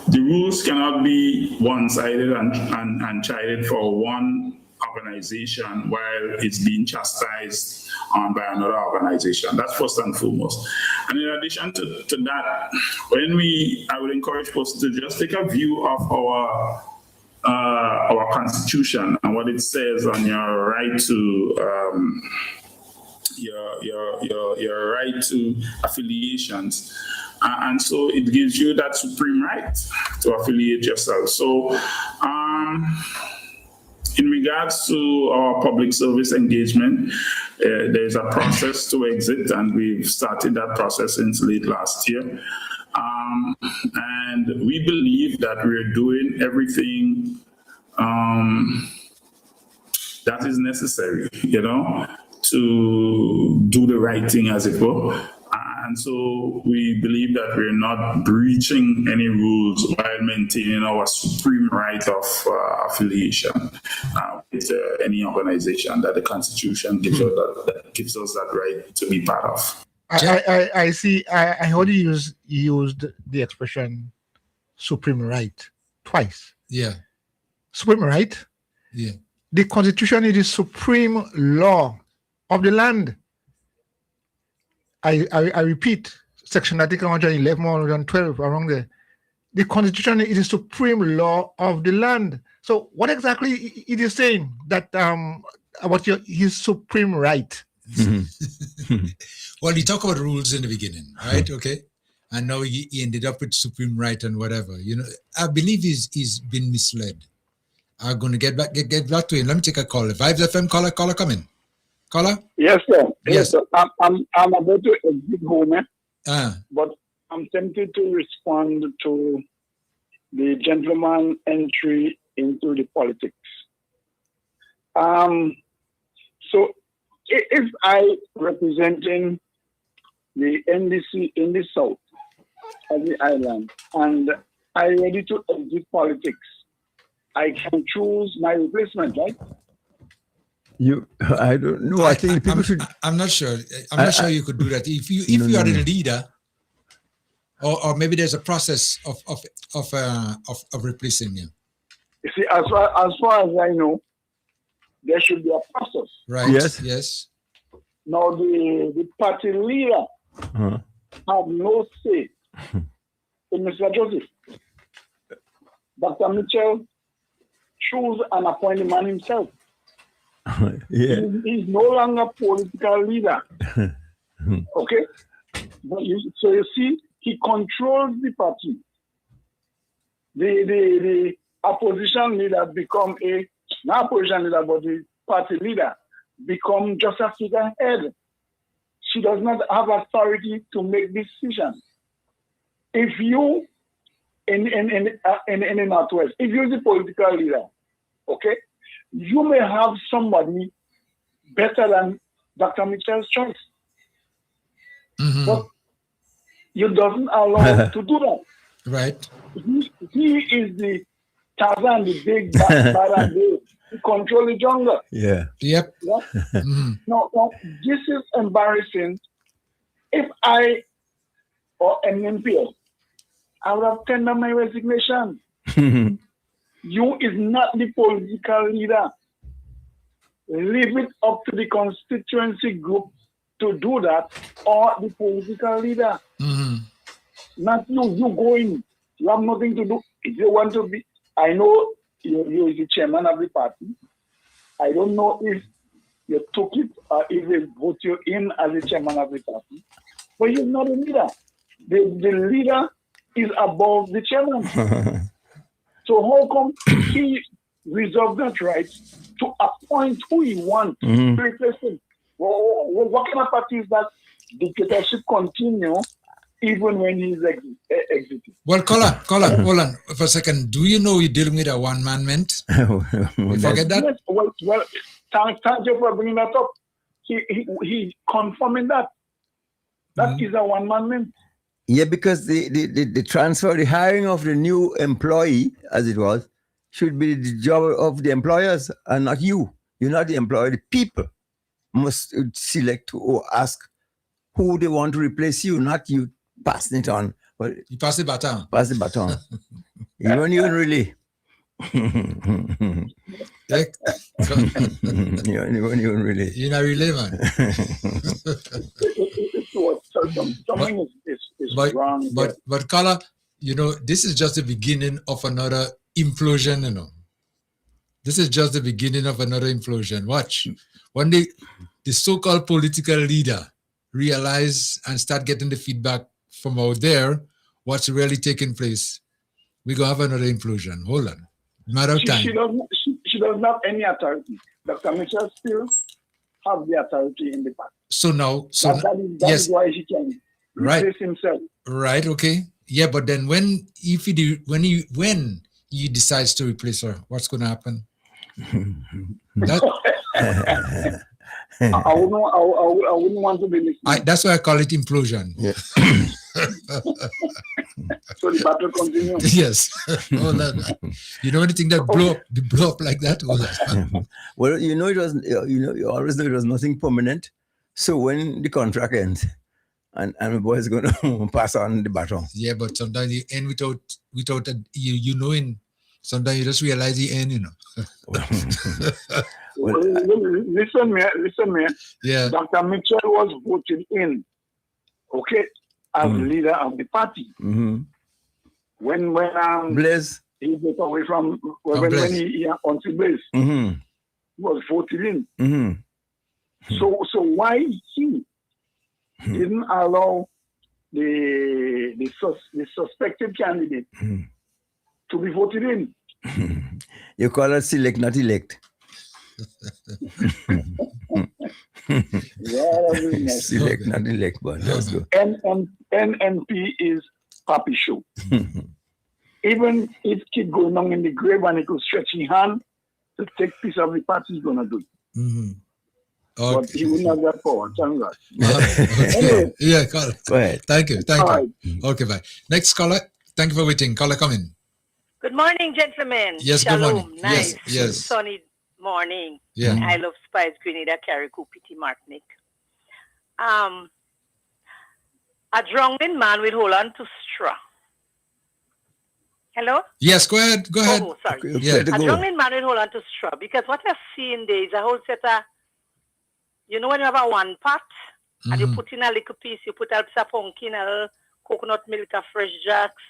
the rules cannot be one-sided and chided for one organization while it's being chastised by another organization. That's first and foremost. And in addition to that, I would encourage folks to just take a view of our Constitution and what it says on your right to your right to affiliations, and so it gives you that supreme right to affiliate yourself. So, in regards to our public service engagement, there's a process to exit, and we've started that process since late last year. And we believe that we're doing everything that is necessary, to do the right thing, as it were. And so we believe that we're not breaching any rules while maintaining our supreme right of affiliation with any organization that the Constitution gives us that right to be part of. I see. I heard you used the expression "supreme right" twice. Yeah. Supreme right. Yeah. The Constitution is the supreme law of the land. I repeat, Section Article 111, 112, around there. The Constitution is the supreme law of the land. So, what exactly it is saying that about his supreme right? Well, he talked about rules in the beginning, right? Okay. And now he ended up with supreme right and whatever. I believe he's been misled. I'm going to get back to him. Let me take a call. Vibes FM caller, come in. Caller? Yes, sir. Yes. Sir. I'm about to exit home, but I'm tempted to respond to the gentleman's entry into the politics. So if I representing the NDC in the south of the island and I ready to exit politics, I can choose my replacement, right? I don't know. I think people should. I'm not sure. I'm not sure you could do that. If you are the leader, or maybe there's a process of replacing you. You see, as far as I know, there should be a process. Right. Yes. Now the party leader have no say in Mr. Joseph. Dr. Mitchell choose and appoint the man himself. Yeah. He's no longer political leader. Okay? But you see, he controls the party. The opposition leader become not opposition leader, but the party leader become just a figurehead. She does not have authority to make decisions. If you, in the Northwest, if you're the political leader, okay, you may have somebody better than Dr. Mitchell's choice. But you doesn't allow him to do that. Right. He is the Tarzan, the big bad and big. He control the jungle. Yeah. Yep. Yeah? No, this is embarrassing. If I or an MPO, I would have tendered my resignation. You is not the political leader. Leave it up to the constituency group to do that, or the political leader. Not you. You go in. You have nothing to do. If you want to be, I know you is the chairman of the party. I don't know if you took it or if they vote you in as the chairman of the party. But you're not a leader. The leader is above the chairman. So how come he reserved that right to appoint who he wants to replace him? What kind of party is that dictatorship continue even when he's exiting? Well, Colin, hold on for a second. Do you know you're dealing with a one-man ment? You forget that? Yes, well, thank you for bringing that up. He confirming that. That is a one-man ment. Yeah, because the transfer, the hiring of the new employee, as it was, should be the job of the employers and not you. You're not the employer. The people must select or ask who they want to replace you, not you passing it on. Well, you pass the baton. Pass the baton. You don't even really. You don't even really. You're not really, man. Something is wrong. But Carla, this is just the beginning of another implosion, This is just the beginning of another implosion. Watch. One day, the so-called political leader realize and start getting the feedback from out there, what's really taking place. We're going to have another implosion. Hold on. Matter of time. She doesn't have any authority. Dr. Mitchell still have the authority in the party. So now, that is why he can replace himself. Right, okay. Yeah, but then when he decides to replace her, what's going to happen? I wouldn't want to be listening. That's why I call it implosion. Yeah. So the battle continues. Yes. You know anything that blow up like that? Well, it was. You always know it was nothing permanent. So when the contract ends, and the boy is going to pass on the baton. Yeah, but sometimes you end without you knowing. Sometimes you just realize the end, Listen, man. Yeah. Dr. Mitchell was voted in, okay, as leader of the party. When Blaise, he got away from when he until Blaise, he was voted in. So why he didn't allow the suspected candidate to be voted in? You call it select, not elect. Select, not elect, but let's go. NNP is Papi Show. Even if keep going on in the grave and he could stretch his hand to take piece of the party, he's gonna do it. Okay. But he will not have that power, thank God. Anyway. Yeah, caller. Go ahead. Thank you. Right. Okay, bye. Next caller. Thank you for waiting. Caller, come in. Good morning, gentlemen. Yes, Shalom. good morning. Nice. Yes. Sunny morning. Yeah. I love Spice, Grenada, Carriacou, Petit Martinique. A drowning man will hold on to straw. Hello? Yes, go ahead. Oh, sorry. Okay, Yeah. A drowning man will hold on to straw because what I've seen there is a whole set of, when you have a one pot and you put in a little piece, you put a piece of pumpkin, a little coconut milk, a fresh jacks,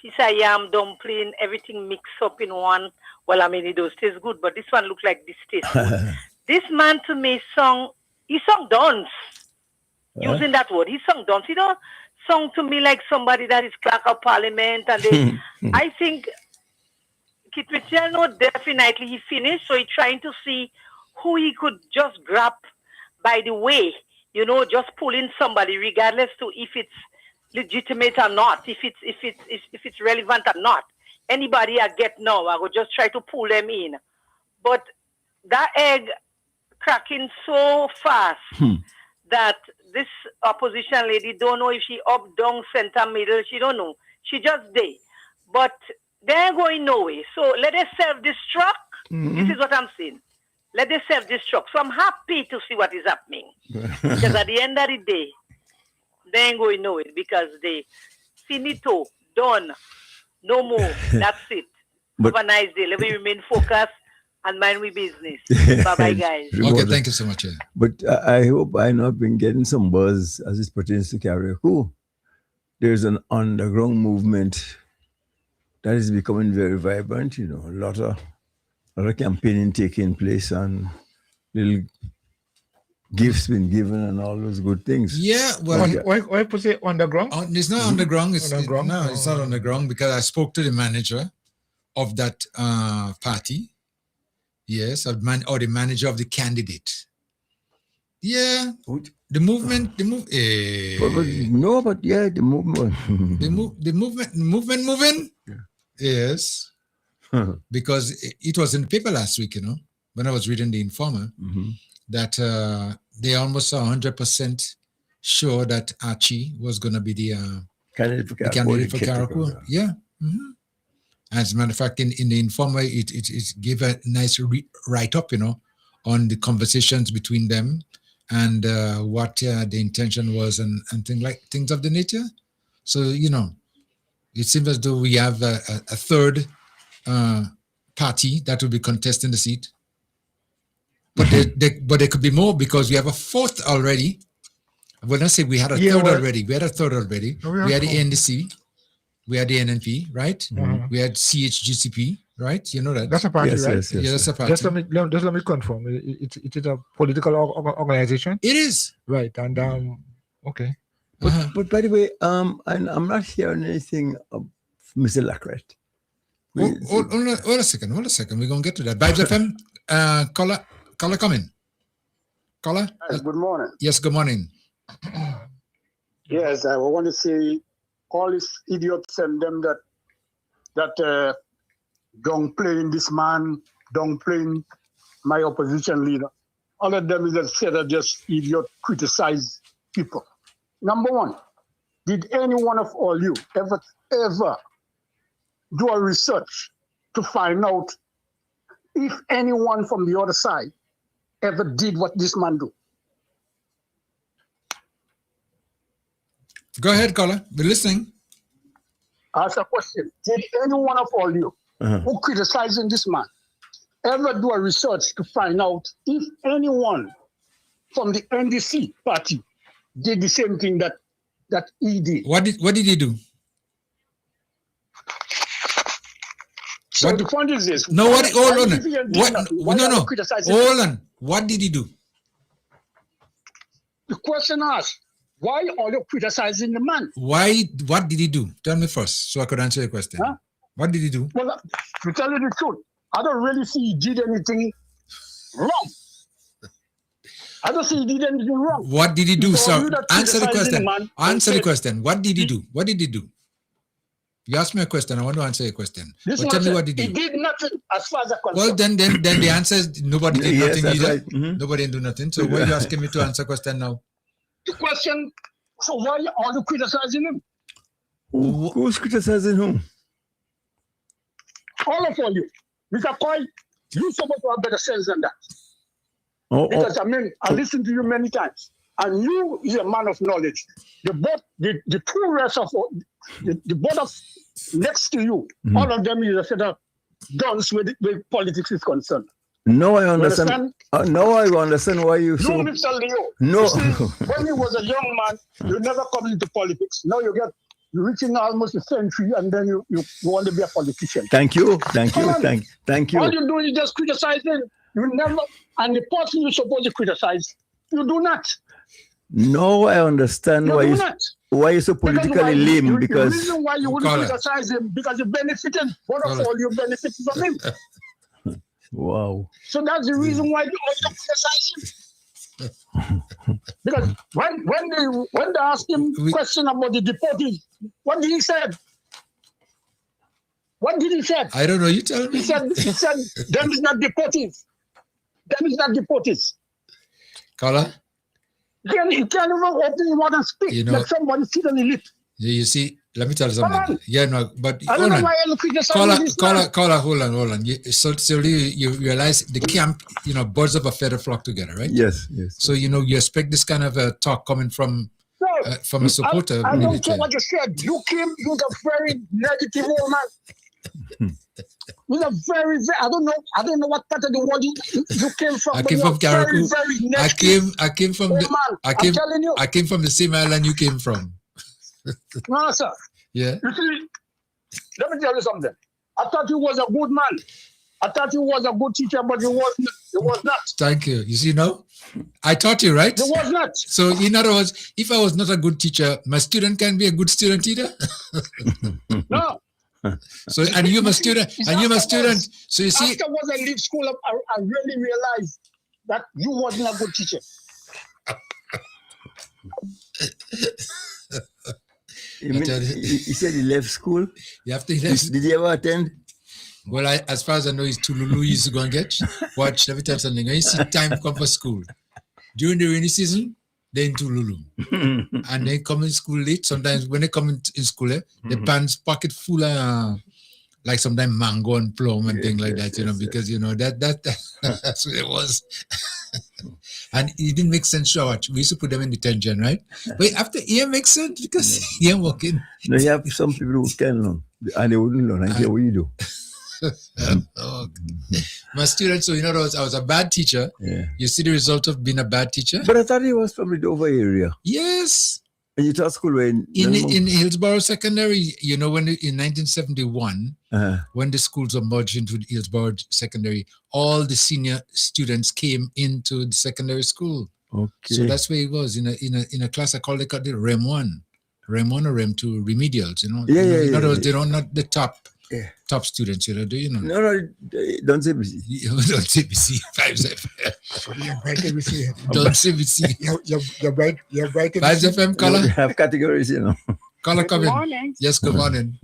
piece of yam, dumpling, everything mixed up in one. Well, it does taste good, but this one looks like this tastes good. This man to me he sung dance. Using that word, he sung dance. Sung to me like somebody that is clerk of parliament. And I think Kit Mitchell, definitely he finished, so he's trying to see who he could just grab by the way, just pulling somebody, regardless to if it's legitimate or not, if it's relevant or not. Anybody I get now, I would just try to pull them in. But that egg cracking so fast that this opposition lady don't know if she up, down, center, middle. She don't know. She just there. But they ain't going nowhere. So let us self-destruct. This is what I'm saying. Let us self-destruct. So I'm happy to see what is happening. Because at the end of the day, they ain't going nowhere because they finito, done, no more. That's it. Have a nice day. Let me remain focused and mind my business. Bye-bye, guys. Okay, thank you so much. But I hope I know I've been getting some buzz as it pertains to Carriacou. There's an underground movement that is becoming very vibrant. A lot of campaigning taking place and little gifts been given and all those good things. Yeah, well, why put it underground? It's not underground. It's underground? No, it's not underground because I spoke to the manager of that party. Yes, or the manager of the candidate. Yeah, the movement. The movement. the movement moving. Yeah. Yes, because it was in the paper last week. When I was reading the Informer, that they almost 100% sure that Archie was going to be the candidate for Carriacou. Yeah. As a matter of fact, in the Informer, it gave a nice write-up, on the conversations between them and what the intention was and things of the nature. So, it seems as though we have a third party that will be contesting the seat. But there could be more because we have a fourth already. When I say we had a third already, we had the NDC. We had the NNP, right? We had CHGCP, right? You know that. That's a party, right? Yes. Yeah, that's a party. Just let me confirm. It is a political organization? It is. Right. And, okay. But by the way, I'm not hearing anything of Mr. Lacret. Hold a second. We're going to get to that. Vibes FM, caller coming. Caller? Yes, good morning. Yes, good morning. Yes, I want to say all these idiots and them that downplaying this man, downplaying my opposition leader. All of them is just idiot criticize people. Number one, did any one of all you ever do a research to find out if anyone from the other side ever did what this man do? Go ahead, caller. We're listening. Ask a question. Did any one of all you who criticizing this man ever do a research to find out if anyone from the NDC party did the same thing that he did? What did he do? So the point is this. No, hold on. What did he do? The question asked, why are you criticizing the man? What did he do? Tell me first so I could answer your question. Huh? What did he do? Well, to tell you the truth, I don't really see he did anything wrong. I don't see he did anything wrong. What did he do, So sir? you that Answer the criticizing question. the man Answer the and question. What did he do? What did he do? You asked me a question. I want to answer your question. This But man tell me said what did he he do? did nothing as far as I'm Well, concerned. then the answer is nobody did Yes, nothing that's either. right. Nobody didn't do nothing. So why are you asking me to answer a question now? The question, so why are you criticizing him? Who's criticizing whom? All of you. Mr. Coy, you're supposed to have better sense than that. Because I listened to you many times. And you is a man of knowledge. The two rest of the board of next to you, all of them is a set of guns where politics is concerned. No, I understand. No, I understand why you so. No, Mr. Leo. No. You see, when you was a young man, you never come into politics. Now you're reaching almost a century, and then you want to be a politician. Thank you. Thank you. All you do is just criticizing. You never, and the person you're supposed to criticize, you do not. No, I understand You why do you not. why you're so politically lame because the reason why you wouldn't criticize him because you benefited. One of all you benefited from him. Wow. So that's the reason why you also criticize him. Because when they asked him question about the deportees, what did he say? What did he say? I don't know. You tell me. He said them is not deportees. Them is not deportees. Caller? He can't even open his mouth and speak. You know, like somebody sit on the lip. You see, let me tell you something. Yeah, no, but I don't know why I'm criticizing this man. Caller, hold on. So you realize the camp, birds of a feather flock together, right? Yes. So, you expect this kind of talk coming from a supporter. I don't care what you said. You was a very negative old man. With a very, I don't know what part of the world you came from. I came from Caracou. I came from I'm telling you. I came from the same island you came from. No, sir. Yeah. You see, let me tell you something. I thought you was a good man. I thought you was a good teacher, but you was not. Thank you. You see, no? I taught you, right? You was not. So, in other words, if I was not a good teacher, my student can be a good student either? No. So, and you're my student, So you see, afterwards I leave school, I really realized that you wasn't a good teacher. He said he left school? You have to left. Did he ever attend? Well, as far as I know, it's Tululu used to go and get. Watch, let me tell you something. When you see time come for school, during the rainy season, they're in Tululu. And they come in school late. Sometimes when they come in school, the pants pocket full of like sometimes mango and plum and things like that, because that's what it was. And it didn't make sense to watch. We used to put them in detention, right? But after it makes sense because you're working. No, you have some people who can learn and they wouldn't learn and hear what you do. My students, so in other words, I was a bad teacher. Yeah. You see the result of being a bad teacher? But I thought he was from the Dover area. Yes. And you taught school in Hillsborough Secondary, when in 1971, when the schools were merged into Hillsborough Secondary, all the senior students came into the secondary school. Okay. So that's where it was in a class I called it REM 1 or REM 2 remedials. In other words, they're not the top students. Do you know? No, don't say BC. Don't say BC. 5FM. Don't say BC. You're right. 5FM, caller. We have categories, Caller, come in. Good morning. Yes, good morning.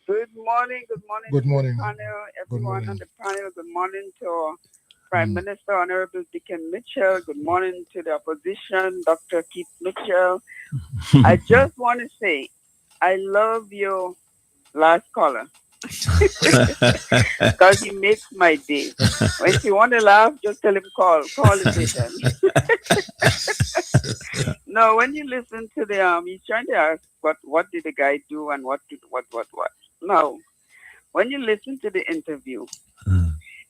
Good morning. Good morning. Panel, everyone on the panel. Good morning to Prime Minister Honorable Dickon Mitchell. Good morning to the opposition, Dr. Keith Mitchell. I just want to say, I love your last caller. Because he makes my day. When you want to laugh, just tell him call the station. No, when you listen to the he's trying to ask what did the guy do and what. No, when you listen to the interview,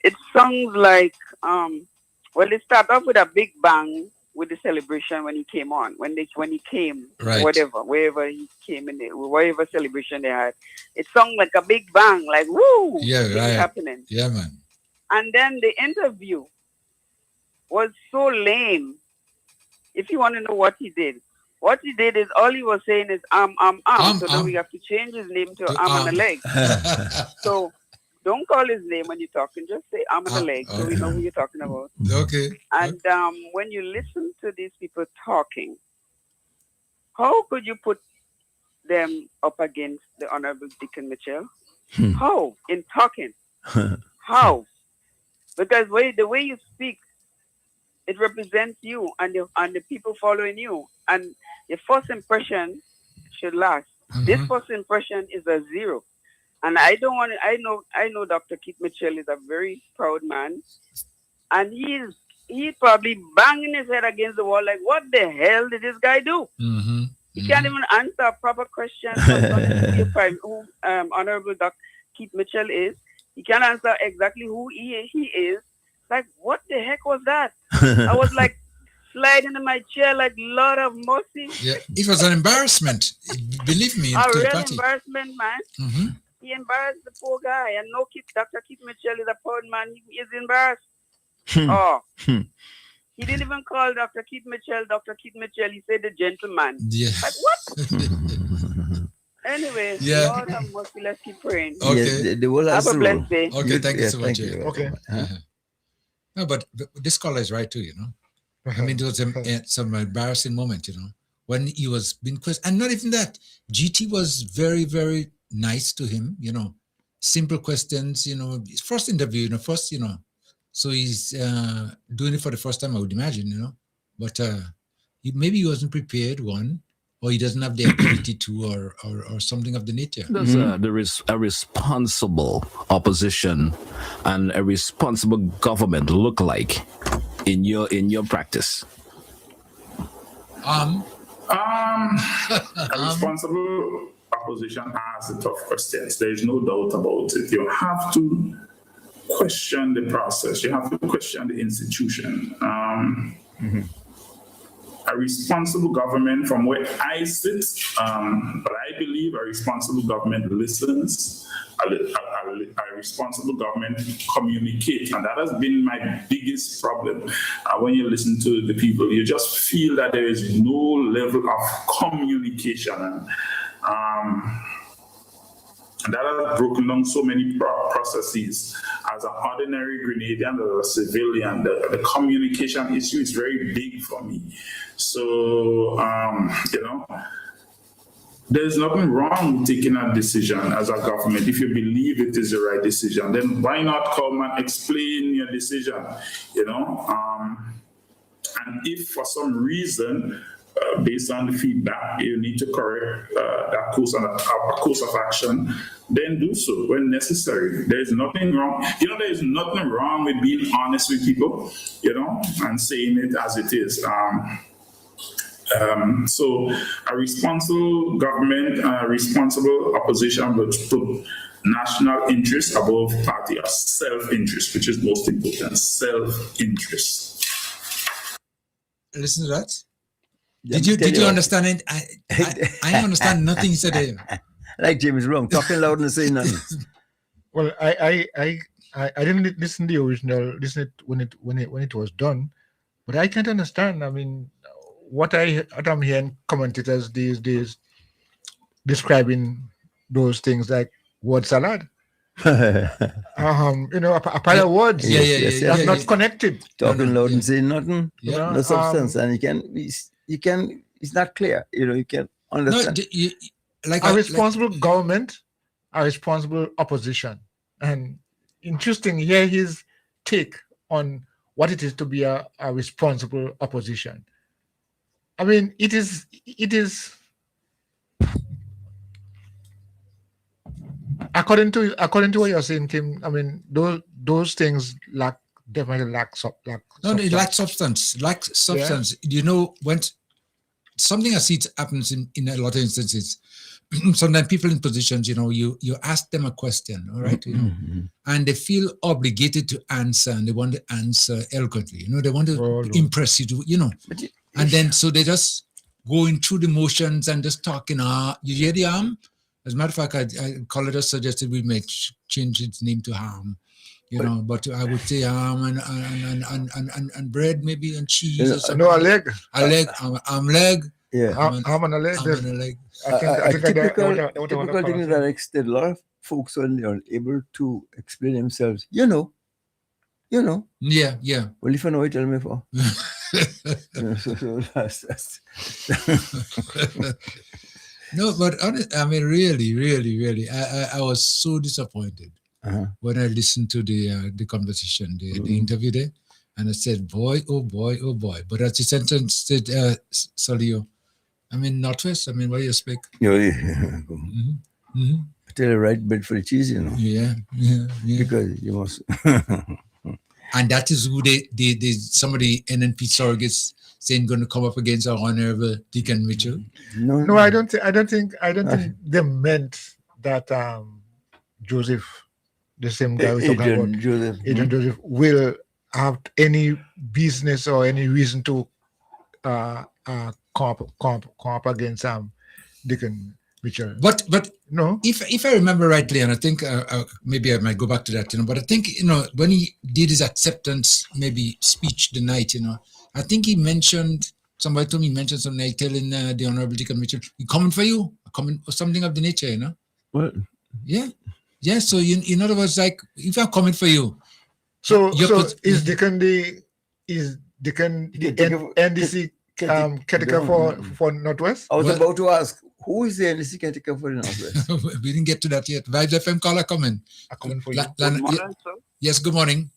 it sounds like it started off with a big bang with the celebration when he came on, when he came, right. wherever he came in, whatever celebration they had, it sounded like a big bang, like woo, right, happening. Yeah, man. And then the interview was so lame. If you want to know what he did is all he was saying is so then we have to change his name to arm and a leg. So don't call his name when you're talking. Just say arm and a leg, so we know who you're talking about. Okay. And when you listen to these people talking, how could you put them up against the Honorable Dickon Mitchell? How? In talking? How? Because the way you speak, it represents you and the people following you. And your first impression should last. This first impression is a zero. And I don't want to, I know Dr. Keith Mitchell is a very proud man. And he's probably banging his head against the wall like, what the hell did this guy do? He can't even answer a proper question who Honorable Dr. Keith Mitchell is. He can't answer exactly who he is. Like, what the heck was that? I was like sliding in my chair like Lord of mercy. Yeah, it was an embarrassment. Believe me. A real embarrassment, man. He embarrassed the poor guy. And no, Dr. Keith Mitchell is a proud man. He is embarrassed. He didn't even call Dr. Keith Mitchell Dr. Keith Mitchell. He said the gentleman. Yeah. Like, what? Anyway, Yeah. Lord have mercy, let's keep praying. Okay. The world has Have a to roll. blessed day. Okay, thank you so much. Thank you. Okay. No, but this caller is right too, I mean, there was some embarrassing moment, when he was being questioned. And not even that. GT was very, very nice to him, simple questions, his first interview, so he's doing it for the first time, I would imagine, but maybe he wasn't prepared, one, or he doesn't have the ability to, or something of the nature. There is a responsible opposition and a responsible government look like in your practice? A responsible opposition asks the tough questions. There is no doubt about it. You have to question the process. You have to question the institution. A responsible government, from where I sit, but I believe a responsible government listens. A responsible government communicates, and that has been my biggest problem. When you listen to the people, you just feel that there is no level of communication. And that has broken down so many processes. As an ordinary Grenadian, as a civilian, the communication issue is very big for me. So, there's nothing wrong with taking a decision as a government. If you believe it is the right decision, then why not come and explain your decision, And if for some reason, based on the feedback, you need to correct that course of action, then do so when necessary. There's nothing wrong. There is nothing wrong with being honest with people, and saying it as it is. So a responsible government, a responsible opposition will put national interest above party or self-interest, which is most important, self-interest. Listen to that. Did you understand it? I understand nothing he said there. Like James Brown, talking loud and saying nothing. Well, I didn't listen to the original, listen it when it was done, but I can't understand. I mean, what I'm hearing commentators these days describing those things like word salad. A pile of words. That's not connected. Talking loud and saying nothing. No substance, and you can. It's not clear. You can understand. A responsible government, a responsible opposition, and interesting. Here his take on what it is to be a responsible opposition. I mean, it is. According to what you're saying, Kim, I mean, those things definitely lack substance. No, it lacks substance. Lacks substance. Yeah. When something I see happens in a lot of instances, sometimes people in positions, you ask them a question, all right, and they feel obligated to answer, and they want to answer eloquently. They want to impress you, and then so they just going through the motions and just talking. You hear the arm? As a matter of fact, Collider suggested we may change its name to ham, but I would say ham and bread maybe and cheese or something. No, a leg. Leg. Yeah. Ham and a leg. Ham and a leg. Typical thing that extent a lot of folks when they're able to explain themselves, Yeah. Well, if I know it, tell me for. No, but I mean, really, I was so disappointed when I listened to the conversation, the interview there, and I said, boy, oh boy. But as the sentence said, Salio, I mean, Northwest, I mean, what do you speak? Tell the right bed for the cheese, Yeah. Because you must. And that is who some of the NNP surrogates saying going to come up against our honorable Deacon Mitchell. No, I don't think they meant that Joseph, the same guy we're talking about, Agent Joseph, will have any business or any reason to come up against Deacon Mitchell. But no, if I remember rightly, and I think maybe I might go back to that, but I think when he did his acceptance maybe speech the night, I think he mentioned Somebody told me mentioned something like telling the honorability commission, coming for you, coming something of the nature, you know. What? Yeah. Yeah. So in other words, like if I'm coming for you. So is Deacon the NDC caretaker for Northwest? I was about to ask, who is the NDC caretaker for the Northwest? We didn't get to that yet. Vibes FM caller coming. Coming for you. Good morning, sir. Yes, good morning.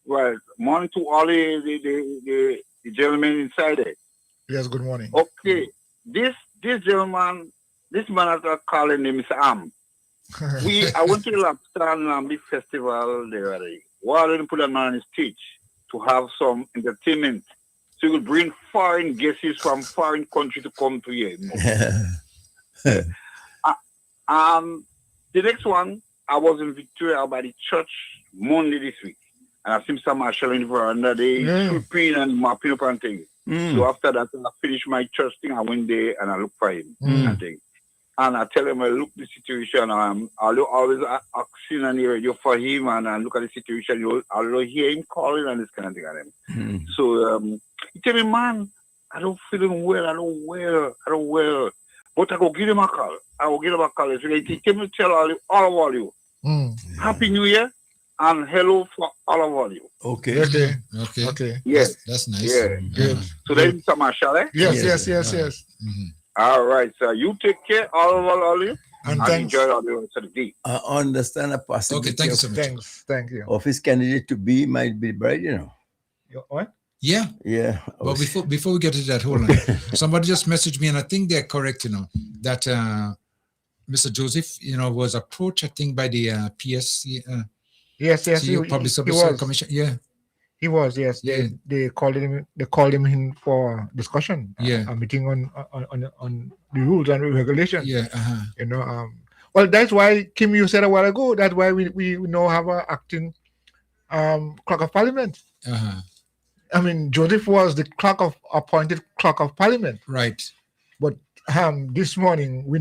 Right. Morning to all the gentlemen inside there. Yes, good morning. Okay. This gentleman, this man that are calling him is Am. I went to the Lapstan big festival there. Why didn't put a man on his stage to have some entertainment? So you could bring foreign guests from foreign country to come to here. The next one, I was in Victoria by the church Monday this week. And I see some marshal in the veranda, they sweeping and mopping up and things. So after that, I finished my church thing. I went there and I looked for him and things. And I tell him, I look the situation. I'll always asking on the radio for him and I look at the situation. I'll hear him calling and this kind of thing at him. So he tell me, man, I don't feel well. I don't well. But I go give him a call. So he tell me tell all of you. Happy New Year and hello for all of you. Okay. Yes. That's nice. Yeah. Good. So there is some marshal, eh? Yes. All right, sir. You take care, all of you, and enjoy all the rest of the day. I understand a possibility. Okay, thank you so much. Thank you. Office candidate to be might be bride, you know. What? Yeah. Yeah. But before we get to that, hold on. Somebody just messaged me, and I think they're correct, you know, that Mr. Joseph, you know, was approached, I think, by the PSC. Yes. Public Service Commission. Yeah. He was, yes. Yeah. They called him in for discussion. Yeah. A meeting on the rules and regulations. Yeah. You know, well, that's why, Kim, you said a while ago, that's why we now have an acting clerk of parliament. I mean, Joseph was the appointed clerk of parliament. Right. But this morning we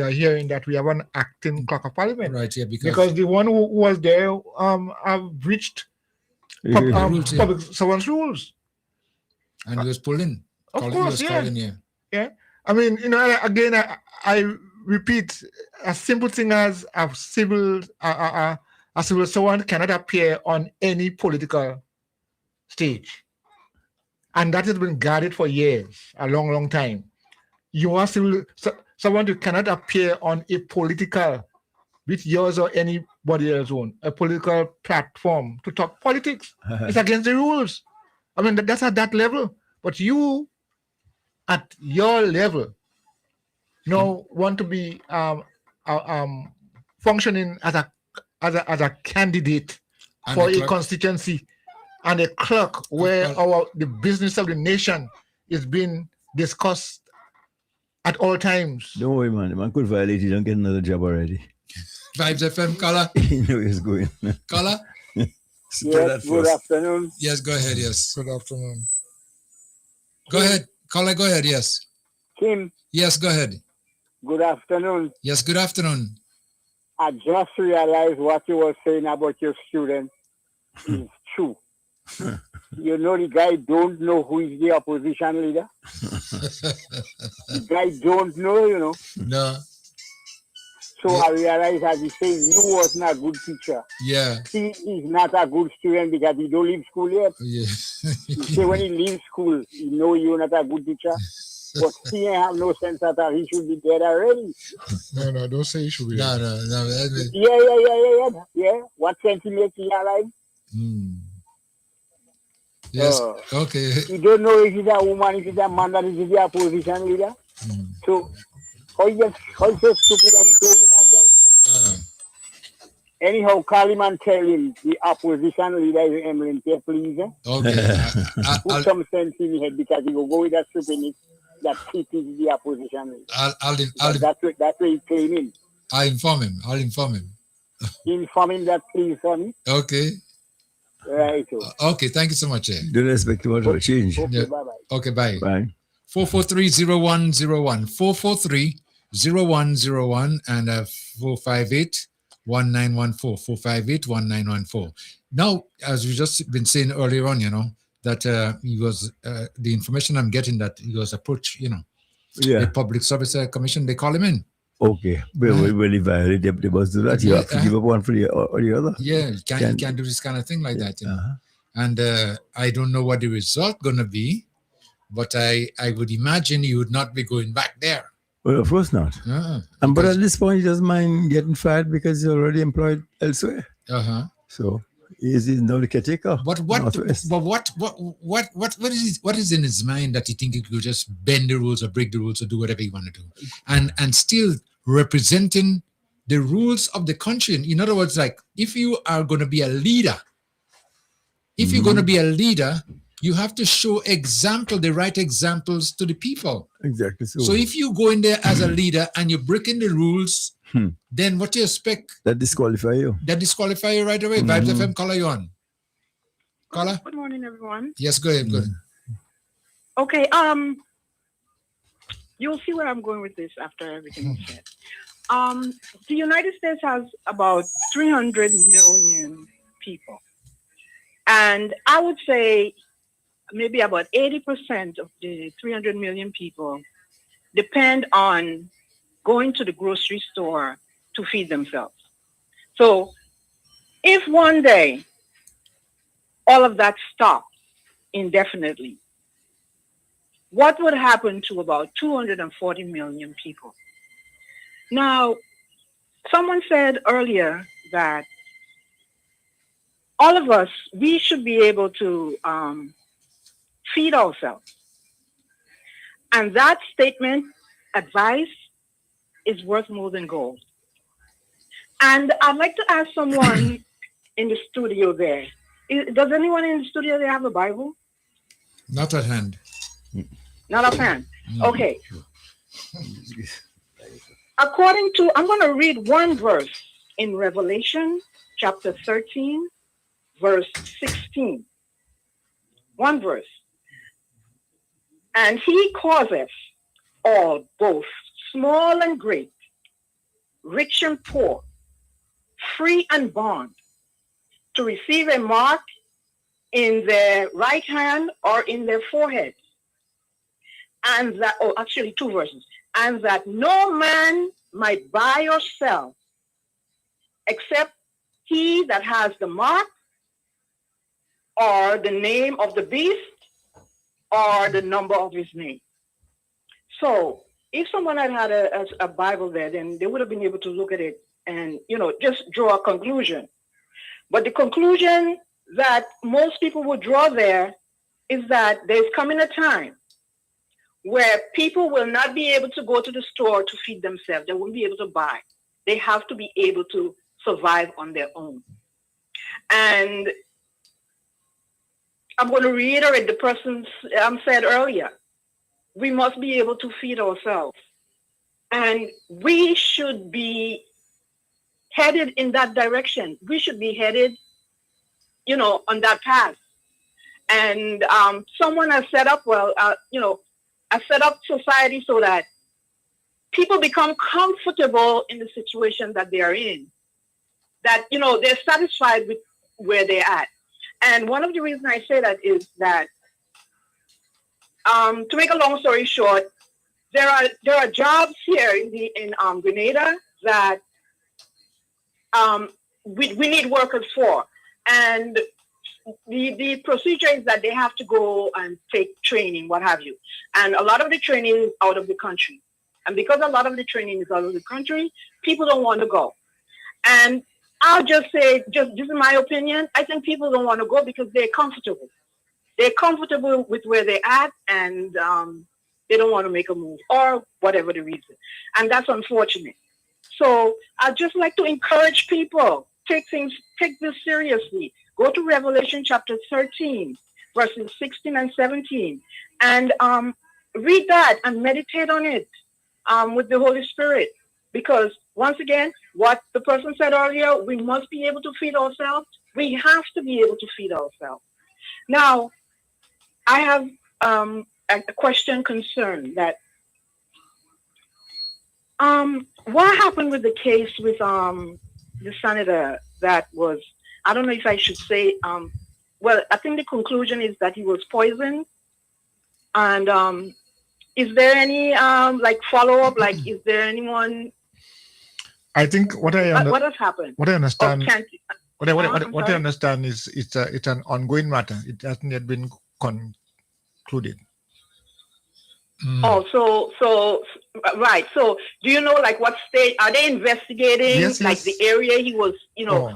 are hearing that we have an acting clerk of parliament. Right, yeah, because the one who was there have breached public servants rules. And he was pulled in. Of course, yeah. Yeah. I mean, you know, again, I repeat, a simple thing as a civil servant cannot appear on any political stage. And that has been guarded for years, a long time. You are someone who cannot appear on a political, with yours or anybody else's own, a political platform to talk politics. It's against the rules. I mean, that's at that level. But you, at your level, now want to be functioning as a candidate and for a constituency and a clerk where the business of the nation is being discussed at all times. Don't worry, man. The man could violate. He don't get another job already. Vibes FM, caller. He know he's going. Caller? Yes, good afternoon. Yes, go ahead, yes. Good afternoon. Go ahead. Caller, go ahead, yes. Kim. Yes, go ahead. Good afternoon. Yes, good afternoon. I just realized what you were saying about your student is true. You know, the guy don't know who is the opposition leader. The guy don't know, you know. No. So I realized, as he says, you was not a good teacher. Yeah. He is not a good student because he don't leave school yet. Yeah. He say when he leaves school, he know you're not a good teacher. But he ain't have no sense at all. He should be dead already. No, don't say he should be dead. No. Yeah. What sense he make he alive? Yes. Okay. You don't know if it's a woman, if it's a man, that is the opposition leader. So how so stupid and so innocent? Anyhow, call him and tell him the opposition leader is Emlyn, please. Okay. Put some sense in his head because he will go with that stupidness that he is the opposition leader. That's where he's claiming. I'll inform him. Inform him that please for me. Okay. Right. Okay, thank you so much. Don't expect much of a change. Okay, bye-bye. Okay, bye. Bye. 443-0101. 443-0101 and 458-1914. 458-1914. Now, as we just been saying earlier on, you know, that he was the information I'm getting that he was approached, Yeah. the Public Service Commission, they call him in. Okay. Well, he violated the must do that. You have to give up one for the other. Yeah, you can't do this kind of thing like that. And I don't know what the result gonna be, but I would imagine he would not be going back there. Well, of course not. But at this point, he doesn't mind getting fired because he's already employed elsewhere. So he's now the caretaker. What is in his mind that he think he could just bend the rules or break the rules or do whatever he want to do, and still representing the rules of the country? In other words, like if you are going to be a leader, you have to show the right examples to the people. Exactly. So if you go in there as a leader and you're breaking the rules, then what do you expect? That disqualify you. That disqualify you right away. Vibes FM, caller you on. Caller? Good morning, everyone. Yes, go ahead. Okay, you'll see where I'm going with this after everything is said. The United States has about 300 million people. And I would say maybe about 80% of the 300 million people depend on going to the grocery store to feed themselves. So if one day all of that stops indefinitely, what would happen to about 240 million people? Now, someone said earlier that all of us, we should be able to feed ourselves. And that statement, advice, is worth more than gold. And I'd like to ask someone in the studio there, does anyone in the studio there have a Bible? Not at hand. Not at hand. Okay. According to, I'm going to read one verse in Revelation chapter 13, verse 16. One verse. And he causeth all, both small and great, rich and poor, free and bond, to receive a mark in their right hand or in their forehead. And that, actually 2 verses. And that no man might buy or sell except he that has the mark or the name of the beast or the number of his name. So if someone had had a Bible there, then they would have been able to look at it and, just draw a conclusion. But the conclusion that most people would draw there is that there's coming a time where people will not be able to go to the store to feed themselves. They won't be able to buy. They have to be able to survive on their own. And I'm going to reiterate the person said earlier. We must be able to feed ourselves. And we should be headed in that direction. We should be headed, on that path. And someone has set up, I set up society so that people become comfortable in the situation that they are in. That, they're satisfied with where they're at. And one of the reasons I say that is that, to make a long story short, there are jobs here in Grenada that we need workers for. And the procedure is that they have to go and take training, what have you. And a lot of the training is out of the country. And because a lot of the training is out of the country, people don't want to go. And I'll just say, this is my opinion, I think people don't want to go because they're comfortable. They're comfortable with where they're at, and they don't want to make a move or whatever the reason. And that's unfortunate. So I'd just like to encourage people, take this seriously. Go to Revelation chapter 13, verses 16 and 17, and read that and meditate on it with the Holy Spirit. Because once again, what the person said earlier, we must be able to feed ourselves. We have to be able to feed ourselves. Now, I have a question concern that what happened with the case with the senator that was, I don't know if I should say, well, I think the conclusion is that he was poisoned. And is there any like follow up? Like, is there anyone? I think what has happened? What I understand. What I sorry? understand is it's an ongoing matter. It hasn't yet been concluded. Oh, so right. So do you know like what stage are they investigating? Yes, like the area he was,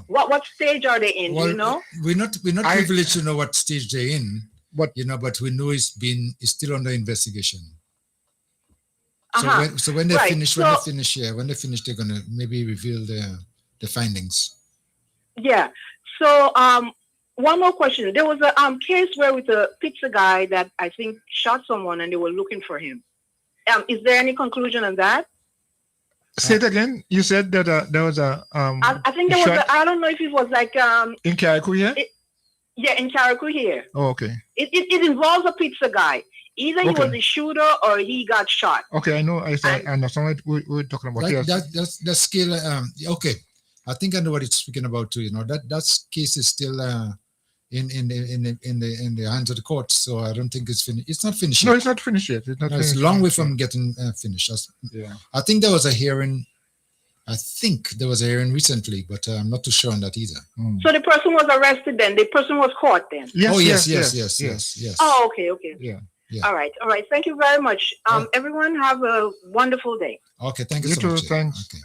what stage are they in? Well, do you know? We're not privileged to know what stage they're in, but we know it's still under investigation. So when they finish, they're gonna maybe reveal the findings. Yeah. So one more question. There was a case where with a pizza guy that I think shot someone and they were looking for him. Is there any conclusion on that? Say it again. You said that there was a I think there was I don't know if it was like in Carriacou here? In Carriacou here. Oh, okay. It involves a pizza guy. Either he was the shooter or he got shot. Okay, I know. I understand what we're talking about. That scale. Okay, I think I know what it's speaking about too. That case is still in the hands of the court. So I don't think it's finished. It's not finished. No, it's not finished yet. It's a long way from getting finished. Yeah. I think there was a hearing. Recently, but I'm not too sure on that either. So the person was arrested then. The person was caught then. Yes. Oh, okay. Yeah. All right. Thank you very much. Everyone have a wonderful day. Okay, thank you so much. Thanks. Okay.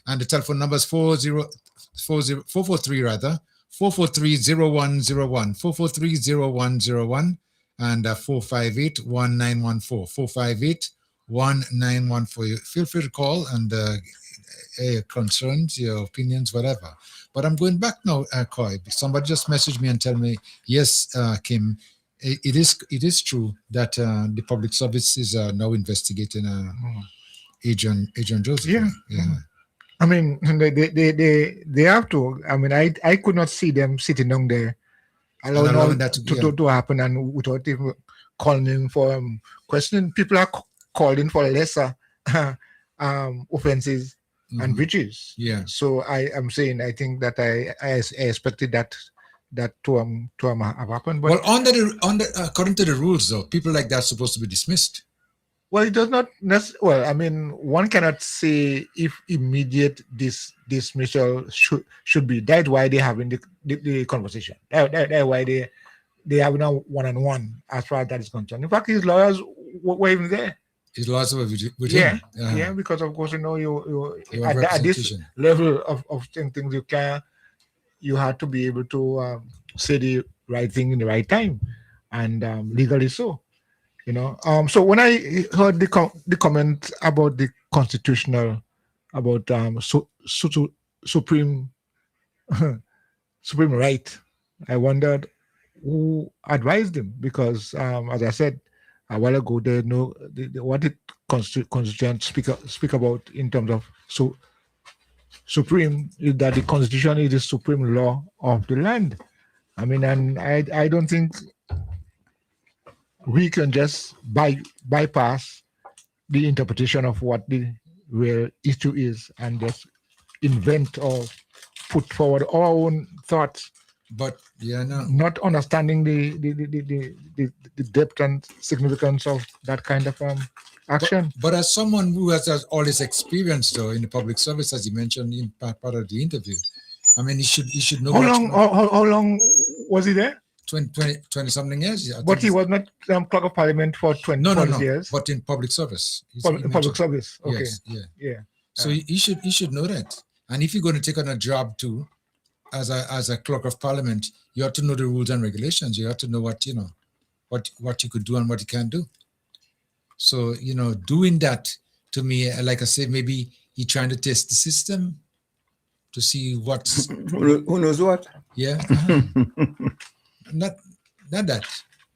And the telephone number is 443 rather 443-0101, 443-0101, and 458-1914, 458-1914. Feel free to call and your concerns, your opinions, whatever. But I'm going back now, Coy. Somebody just messaged me and tell me, yes, Kim, it is true that the public service is now investigating Adrian Joseph. Yeah. I mean, they have to. I mean, I could not see them sitting down there, allowing that to happen, and without even calling in for questioning. People are calling for lesser offenses and breaches. Yeah. So I am saying I think that I expected that to have happened. But according to the rules, though, people like that are supposed to be dismissed. Well, it does not necessarily. Well, I mean, one cannot say if immediate dismissal should be. That's why they're having the conversation. That's why they have now one-on-one as far as that is concerned. In fact, his lawyers were even there. His lawyers were with him. Yeah, because of course you at this level of things you have to be able to say the right thing in the right time, and legally so. So when I heard the comment about the constitutional, about supreme right, I wondered who advised him, because as I said a while ago, they know what the constitution speak about in terms of supreme is that the constitution is the supreme law of the land. I mean, and I don't think we can just bypass the interpretation of what the real issue is and just invent or put forward our own thoughts. But not understanding the depth and significance of that kind of action. But as someone who has all this experience, though, in the public service, as you mentioned in part of the interview, I mean, he should know. How long was he there? 20 something years. But he was not clerk of parliament for 20 years. But in public service. Public service. Okay. Yes, yeah. So he should know that. And if you're going to take on a job too, as a clerk of parliament, you have to know the rules and regulations. You have to know what you could do and what you can't do. So doing that, to me, like I said, maybe he's trying to test the system to see what's who knows what. Yeah. Not that.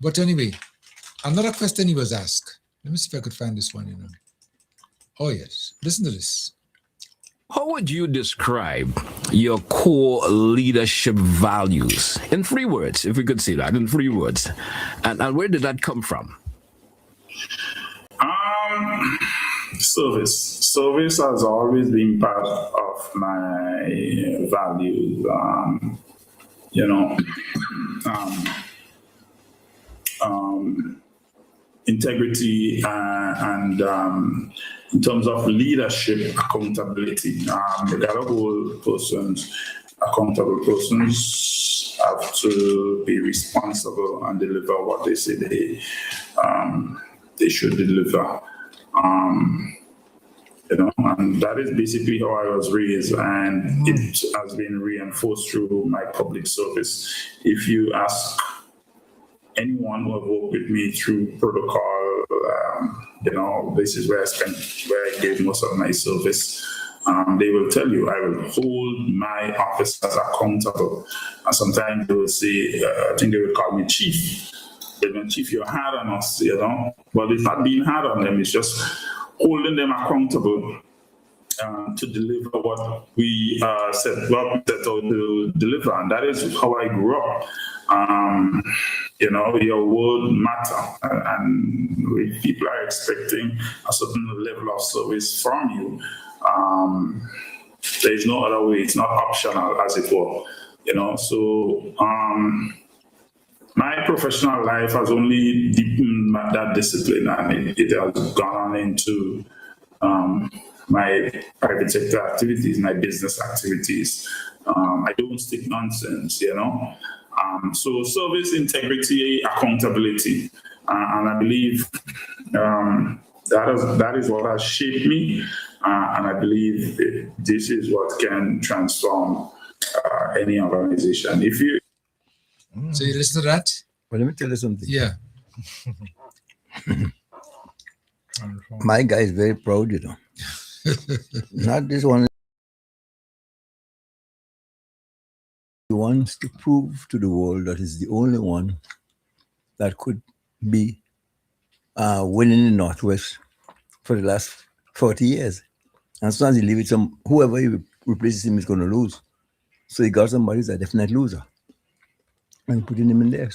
But anyway, another question he was asked. Let me see if I could find this one. Oh yes, listen to this. How would you describe your core leadership values in 3 words, if we could say that in 3 words? And where did that come from? Service has always been part of my values. integrity and in terms of leadership accountability. The whole persons, accountable persons, have to be responsible and deliver what they say they should deliver. And that is basically how I was raised, and it has been reinforced through my public service. If you ask anyone who have worked with me through protocol, this is where I gave most of my service. They will tell you I will hold my officers accountable. And sometimes they will say, I think they will call me chief. Chief, you're hard on us, But it's not being hard on them, it's just holding them accountable to deliver what we set out to deliver. And that is how I grew up. Your word matter, and if people are expecting a certain level of service from you, there is no other way. It's not optional, as it were. So my professional life has only deepened that discipline, and it has gone on into my private sector activities, my business activities. I don't stick nonsense, So service, integrity, accountability, and I believe that is what has shaped me, and I believe this is what can transform any organization. So you listen to that? Well, let me tell you something. Yeah. My guy is very proud, Not this one. He wants to prove to the world that he's the only one that could be winning in the Northwest for the last 40 years. And as soon as he leaves it, whoever he replaces him is going to lose. So he got somebody who's a definite loser and putting him in there.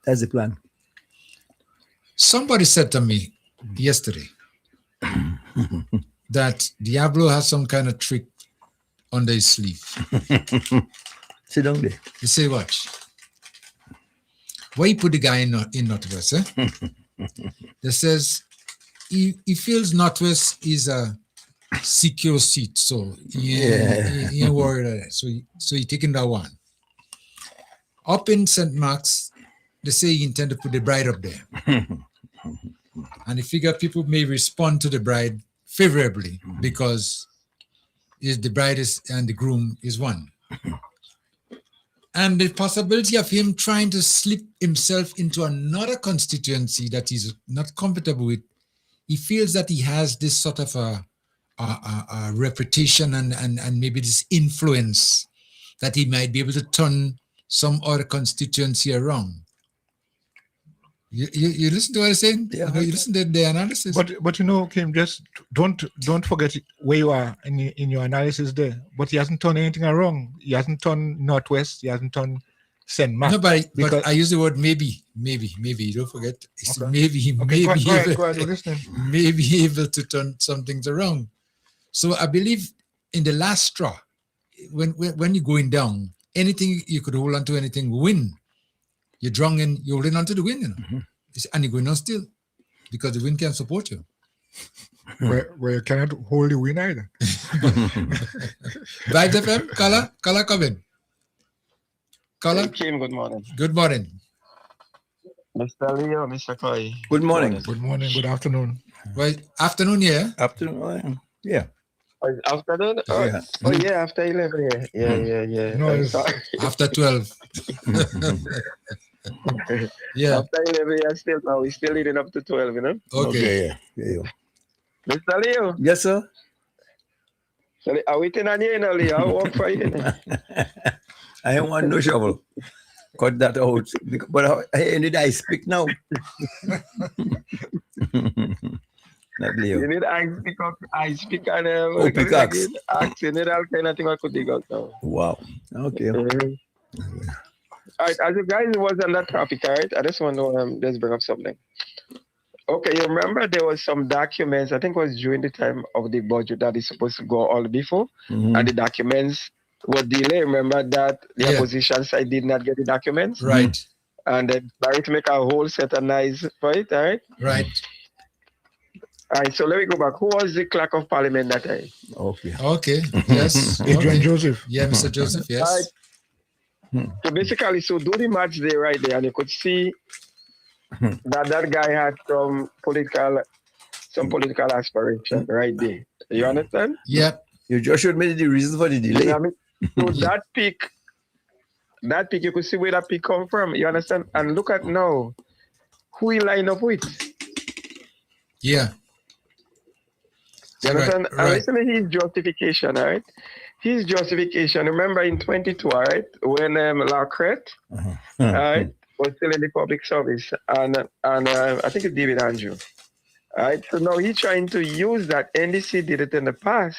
That's the plan. Somebody said to me yesterday that Diablo has some kind of trick under his sleeve. Sit down there. You say, watch. Why you put the guy in Northwest? That says he feels Northwest is a secure seat, so he ain't worried about it. So he taking that one. Up in St. Mark's, they say he intend to put the bride up there. And he figure people may respond to the bride favorably because the bride and the groom is one. And the possibility of him trying to slip himself into another constituency that he's not comfortable with, he feels that he has this sort of a reputation and maybe this influence that he might be able to turn some other constituency around. You listen to what I'm saying? Yeah. You listen to the analysis. But Kim, just don't forget where you are in your analysis there. But he hasn't done anything wrong. He hasn't done Northwest. He hasn't done St. Mark. No, but I use the word maybe. Don't forget. It's Okay. Maybe. Go ahead, listening. Maybe able to turn some things around. So I believe in the last straw, when you're going down, anything you could hold on to, anything win. You're drunk and you're holding on to the wind, and you're going on still because the wind can't support you. Where you cannot hold the wind either. Right, FM? Kala, come in. Kala? Kim, good morning. Good morning. Mr. Leo, Mr. Koi. Good morning. Good morning, good afternoon. Well, afternoon, yeah? Afternoon, yeah. Afternoon? Yeah. Oh, yeah, after 11, yeah. No, I'm it's sorry. After 12. Yeah. After 11, we're still leading up to 12, Okay. Yeah. Mr. Leo. Yes, sir. So are we on you, Leo? I'll work for you. I don't want no shovel. Cut that out. But I need I speak now. Not Leo. You need I speak and pickaxe. You need all kind of thing I could dig out now. Wow. Okay. All right, as you guys was on that topic, all right, I just want to just bring up something. Okay, you remember there was some documents, I think it was during the time of the budget that is supposed to go all before, and the documents was delayed. Remember that the opposition side did not get the documents? Right. And then Barry to make a whole set of nice for it, all right? Right. All right, so let me go back. Who was the clerk of parliament that time? Okay. Okay. Yes. Adrian Joseph. Yeah, Mr. Joseph. Yes. Right. So basically, so do the match there right there, and you could see that guy had some political aspiration right there. You understand? Yep. You just showed me the reason for the delay. You know what I mean? So that peak, you could see where that peak come from. You understand? And look at now who he line up with. Yeah. You understand? Right. And listen to his justification, all right? His justification, remember in 22, all right, when Lacrette, all right, was still in the public service, and I think it's David Andrew. All right, so now he's trying to use that. NDC did it in the past,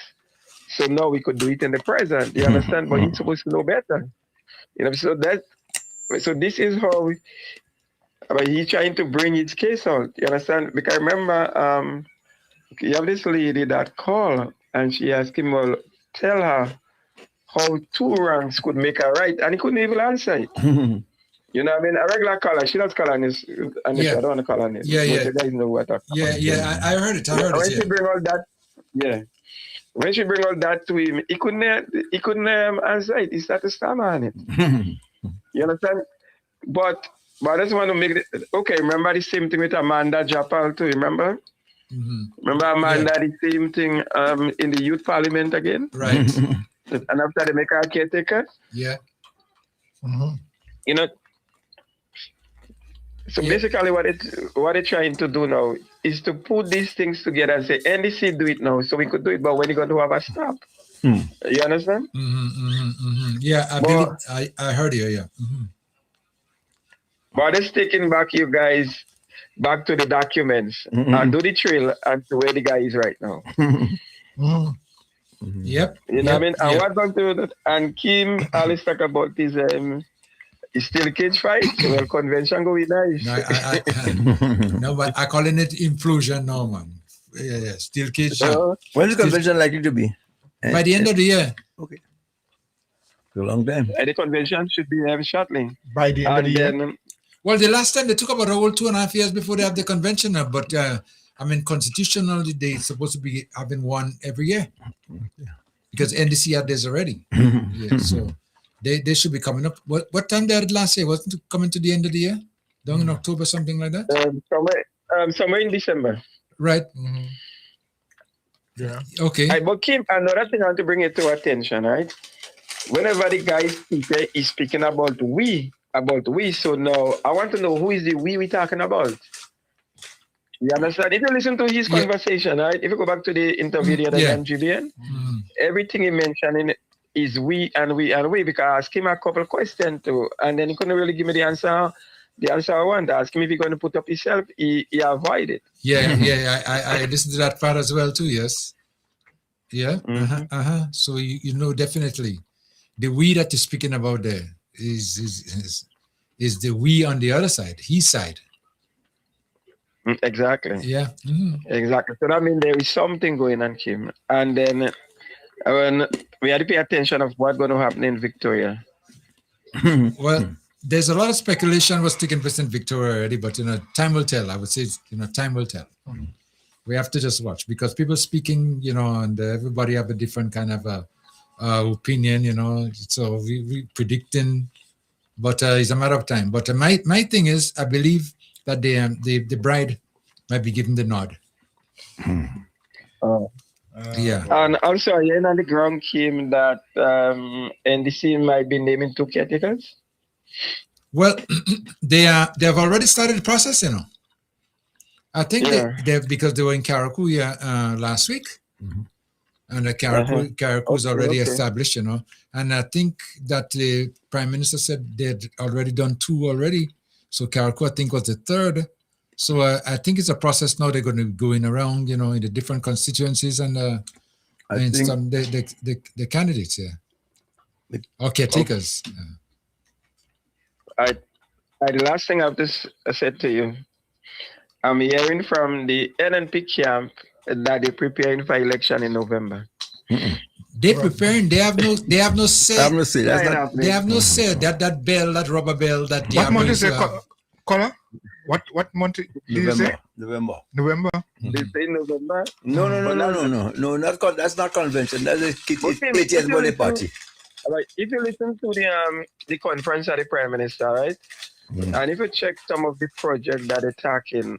so now we could do it in the present. You understand? But he's supposed to know better. You know, so this is how he's trying to bring his case out. You understand? Because remember, you have this lady that called and she asked him, well, tell her how 2 ranks could make her right, and he couldn't even answer it. You know what I mean? A regular caller, she does call on this, and I don't want to call on this. Yeah. You guys know what I I heard it. When she bring all that, when she bring all that to him, he couldn't answer it. He started stammering on it. You understand? But I just want to make it okay. Remember the same thing with Amanda Japal too. Remember? Remember Amanda the same thing in the youth parliament again? Right. And after they make her caretaker? Yeah. You know, so basically what they're trying to do now is to put these things together and say, NDC do it now, so we could do it, but when are you going to have a stop? You understand? Yeah, I heard you, yeah. But it's taking back you guys back to the documents and do the trail and to where the guy is right now. Yep. You know what I mean? And what's going to do that? And Kim always talk about this steel cage fight. Well, convention go with nice. No, but I calling it implosion now, man. Yeah, steel cage. When is convention likely to be? By the end of the year. Okay. A long time. And the convention should be shortly. By the end of the year. Well, the last time they took about a whole 2.5 years before they have the convention, but I mean, constitutionally, they're supposed to be having one every year because NDC had this already. So they should be coming up. What time they had last year? Wasn't it coming to the end of the year? Down in October, something like that? Somewhere in December. Right. Yeah. Okay. Right, but Kim, another thing I want to bring it to attention, right? Whenever the guy is speaking about we, so now I want to know who is the we talking about. You understand? If you listen to his conversation, right? If you go back to the interview the other day on GBN, everything he mentioned is we and we and we, because I asked him a couple of questions too, and then he couldn't really give me the answer. The answer I want. I asked him if he's going to put up himself. He avoided. I listened to that part as well too. Yes. Yeah. So you know definitely the we that you're speaking about there is the we on the other side, his side. Exactly. Yeah. Exactly. So that means there is something going on, Kim. And then when we had to pay attention of what's going to happen in Victoria. Well, there's a lot of speculation what's taking place in Victoria already, but time will tell. I would say, time will tell. We have to just watch because people speaking, and everybody have a different kind of opinion, so we predicting, but it's a matter of time. But my thing is, I believe that the bride might be given the nod. Yeah. And also, are you on the ground, Kim, that NDC might be naming 2 caretakers? Well, they have already started the process, I think they because they were in Karakuya last week, and Karakuya is already established, and I think that the Prime Minister said they'd already done 2 already. So Karakuya, I think, was the 3rd. So I think it's a process now. They're going to be going around, in the different constituencies and some the candidates, or caretakers. The last thing I've just said to you, I'm hearing from the NNP camp that they're preparing for election in November. They preparing. They have no say. They have no say. They have no say. That bell, that rubber bell, that. What month is it? Color? What month did you say? November. They say November. No. That's not convention. That's a 80th birthday party. Right. If you listen to the conference of the Prime Minister, right, and if you check some of the projects that they're talking,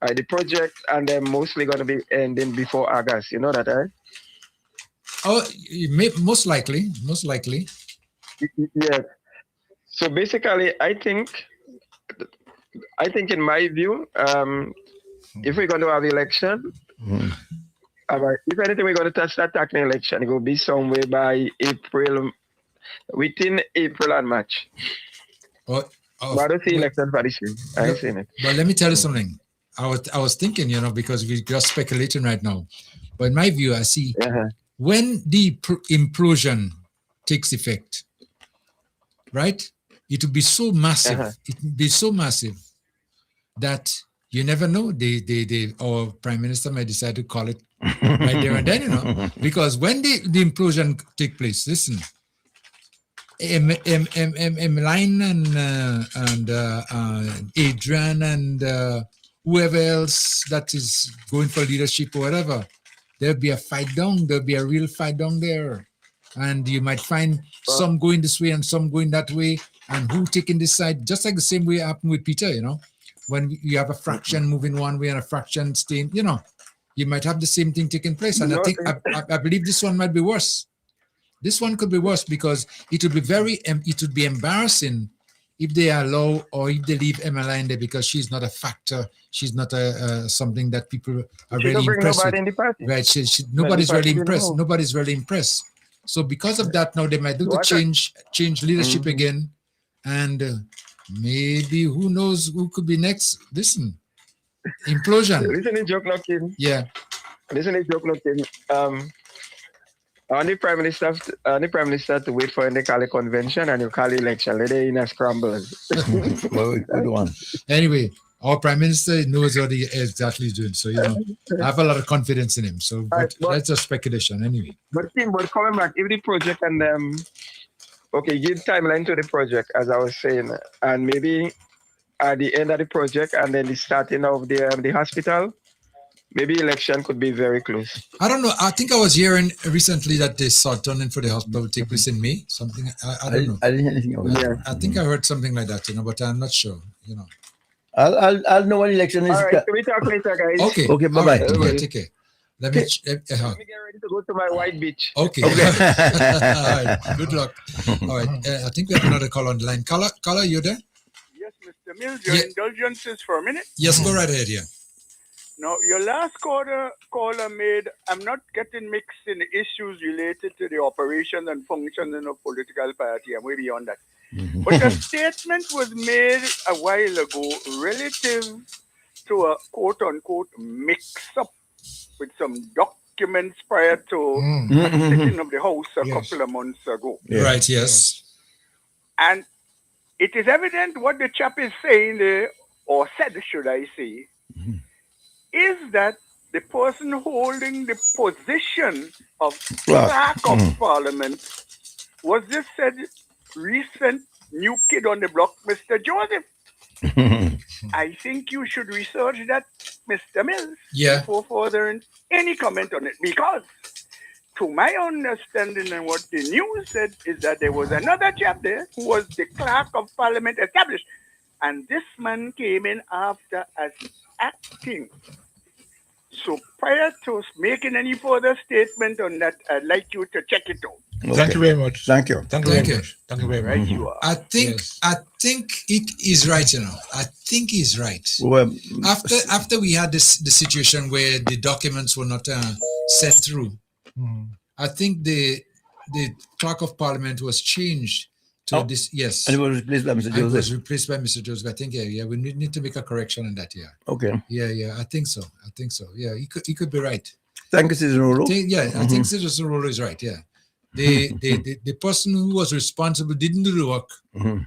the project and they're mostly going to be ending before August. You know that, right? Oh, most likely. Yes. So basically, I think in my view, if we're going to have election, if anything, we're going to start tackling election. It will be somewhere by April, within April and March. But I don't see election for this year. I ain't seen it. But let me tell you something. I was thinking, because we're just speculating right now. But in my view, I see when the implosion takes effect, right? It will be so massive. It will be so massive that you never know. Our Prime Minister may decide to call it right there and then, because when the implosion take place, listen, Emmeline and Adrian and whoever else that is going for leadership or whatever, there'll be a fight down. There'll be a real fight down there. And you might find some going this way and some going that way, and who taking this side, just like the same way it happened with Peter, when you have a fraction moving one way and a fraction staying, you might have the same thing taking place. And I believe this one might be worse. This one could be worse because it would be embarrassing if they allow or if they leave Emmeline there because she's not a factor. She's not something that people are really impressed with. Right? Nobody's really impressed. Nobody's really impressed. So because of that, now they might do the change leadership again, and maybe who knows who could be next. Listen, implosion. Listen to joke knocking. Yeah. Listen to joke knocking. The Prime Minister to wait for the Cali convention and you call election. They're in a scramble. Good one. Anyway, our Prime Minister knows what he exactly is doing. So, I have a lot of confidence in him. So, but that's just speculation anyway. But coming back, if the project and give timeline to the project, as I was saying, and maybe at the end of the project and then the starting of the hospital, maybe election could be very close. I don't know. I think I was hearing recently that they saw turning for the hospital will take place in May. Something I don't know. I didn't hear anything about that. I think I heard something like that, but I'm not sure. I'll know what election is. All right, so we talk later, guys. Okay, bye-bye. Right, take care. Let me get ready to go to my white beach. Okay. All right. Good luck. All right. I think we have another call on the line. Caller, you there? Yes, Mr. Mills, your indulgences for a minute. Yes, go right ahead, yeah. Now, your last caller made, I'm not getting mixed in the issues related to the operation and functioning of political party. I'm way beyond that. But a statement was made a while ago relative to a quote-unquote mix-up with some documents prior to the sitting of the House a couple of months ago. Yeah. Right, yes. And it is evident what the chap is saying there, or said, should I say, is that the person holding the position of clerk of parliament was this said recent new kid on the block, Mr. Joseph. I think you should research that, Mr. Mills, before furthering any comment on it, because to my understanding and what the news said is that there was another chap there who was the clerk of parliament established, and this man came in after as acting. So prior to making any further statement on that, I'd like you to check it out. Okay. Thank you very much. Thank you. Thank you very much. Thank you very much. Right, you are. I think it is right, I think he's right. Well, after we had the situation where the documents were not sent through, I think the clerk of parliament was changed to this. Yes, and it was replaced by Mr. Joseph. It was replaced by Mr. Joseph. I think we need to make a correction on that. Yeah. Okay. Yeah. I think so. Yeah, he could be right. Thank you, Citizen Rolo. I think Citizen Rolo is right. Yeah. The person who was responsible didn't do the work, and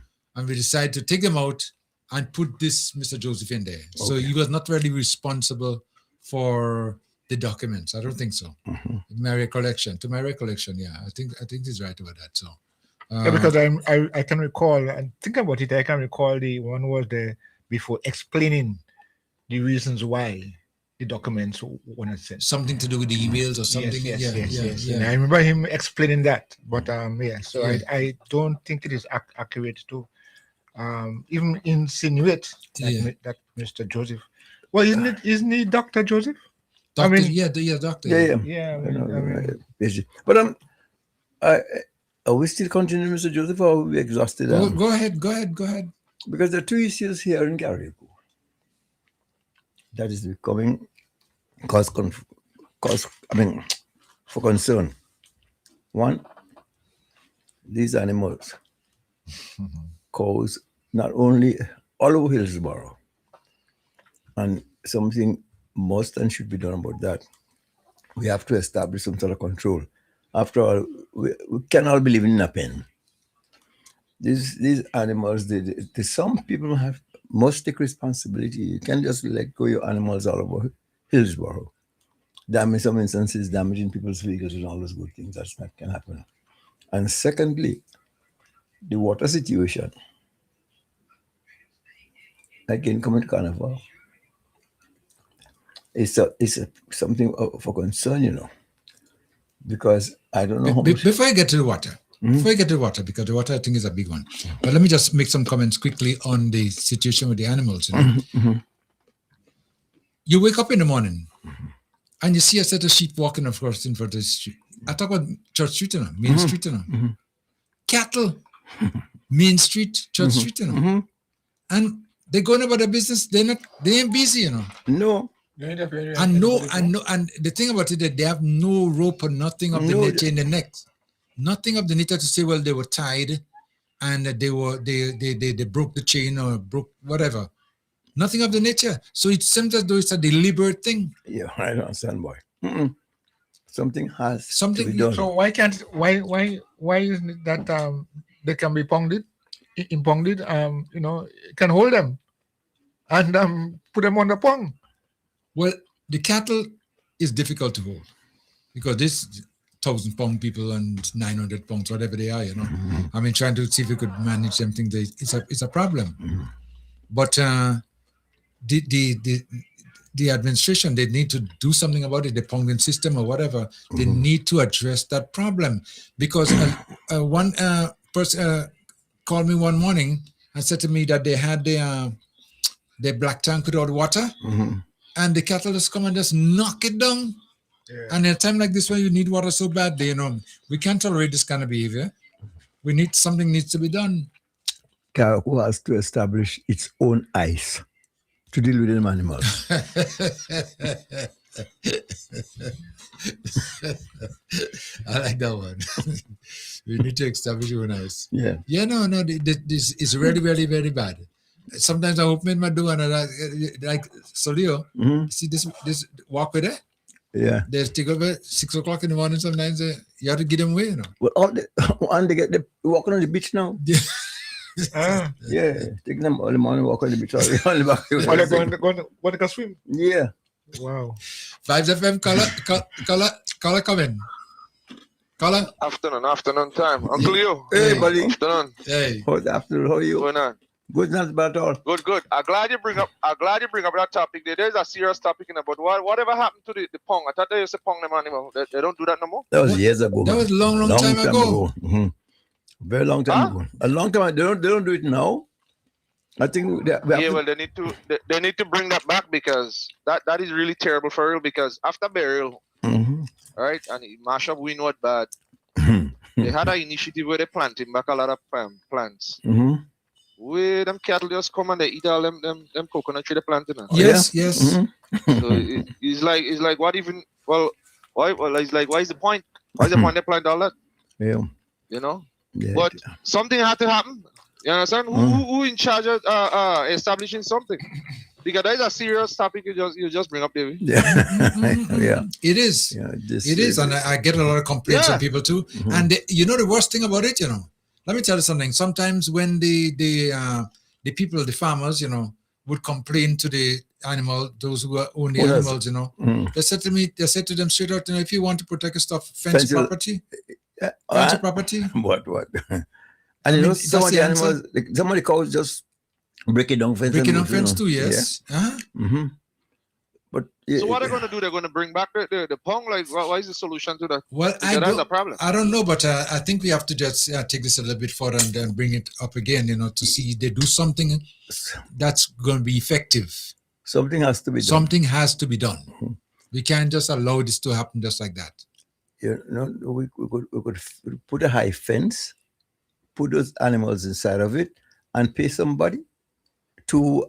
we decided to take them out and put this Mr. Joseph in there. So he was not really responsible for the documents. I don't think so. To my recollection, yeah, I think he's right about that. So, yeah, because I can recall and think about it. I can recall the one was there before explaining the reasons why the documents were not sent. Something to do with the emails or something. Yes. And I remember him explaining that. But so I don't think it is accurate to even insinuate that Mr. Joseph. Well, isn't he Dr. Joseph? Doctor, I mean, doctor. Yeah. I mean, but are we still continuing, Mr. Joseph, or are we exhausted? Go ahead. Because there are two issues here in Carriacou that is becoming cause for concern. One, these animals cause not only all over Hillsborough, and something must and should be done about that. We have to establish some sort of control. After all, we can all be living in a pen. These animals, some people must take responsibility. You can't just let go your animals all over Hillsborough. In some instances, damaging people's vehicles and all those good things. That can happen. And secondly, the water situation. Again, coming to Carnival, it's something for concern, because I don't know. Before I get to the water, because the water I think is a big one. But let me just make some comments quickly on the situation with the animals. You wake up in the morning and you see a set of sheep walking, of course, in front of the street. I talk about Church Street, Main Street, cattle, Main Street, Church Street, and they're going about their business. They ain't busy, No. And the thing about it that they have no rope or nothing of the nature in the neck, nothing of the nature to say, well, they were tied and they broke the chain or broke whatever. Nothing of the nature. So it seems as though it's a deliberate thing. Yeah, I don't understand why. Something has to be done. So why isn't it that they can be impounded? Can hold them and put them on the pong. Well, the cattle is difficult to hold because this 1,000-pound people and 900 pounds, whatever they are, I mean, trying to see if we could manage something, it's a problem. But the administration, they need to do something about it, the pounding system or whatever. They need to address that problem because one person called me one morning and said to me that they had their black tank without water. And the cattle just come and just knock it down. Yeah. And in a time like this where you need water so badly, we can't tolerate this kind of behavior. Something needs to be done. Carriacou has to establish its own ice to deal with them animals. I like that one. We need to establish your own ice. Yeah. Yeah, no, this is really, really, very bad. Sometimes I open my door and I like Solio. See this walkway there? Yeah. They take over 6 o'clock in the morning. Sometimes you have to get them away, Well, they walking on the beach now. Yeah. Yeah, taking them all the morning walk on the beach. They're going to swim. Yeah. Wow. 5FM caller coming. Caller. Afternoon time. Uncle Leo. Hey, buddy. Afternoon. Hey. Good afternoon. How are you? What's going on? Good, not bad at all. Good. I'm glad you bring up that topic. There's a serious topic in about whatever happened to the pong. I thought they used to pong them animal. They don't do that no more. That was years ago. That was long time ago. Very long time ago. A long time. They don't do it now. I think they need to bring that back because that is really terrible for real. Because after burial, right, and it mash up windward bad. They had an initiative where they planting back a lot of plants. Where them cattle just come and they eat all them coconut tree they planted. Yes. So it's like what even why it's like why is the point? Why is the point they plant all that? Yeah. Yeah. But something had to happen. You understand? Who in charge of establishing something? Because that is a serious topic you just bring up, David. Yeah. It is. Yeah, it is, and I get a lot of complaints from people too. And the worst thing about it, let me tell you something. Sometimes when the people, the farmers, would complain to the animal, those who own the Owners. animals, you know. Mm. They said to me, they said to them straight out, you know, if you want to protect your stuff, fence Fence your your- property. Fence your property. What? And I you mean, know, that's some of the the answer. animals, like, some of the cows just break it down fence. Breaking and down move, you fence know. too, yes. Yeah. Mm-hmm. But So what are they going to do? They're going to bring back the pong? Like, what is the solution to that? Well, Because that's a problem. I don't know, but I think we have to just take this a little bit further and then bring it up again, you know, to see they do something that's going to be effective. Something has to be done. Something has to be done. We can't just allow this to happen just like that. You know, we could put a high fence, put those animals inside of it, and pay somebody to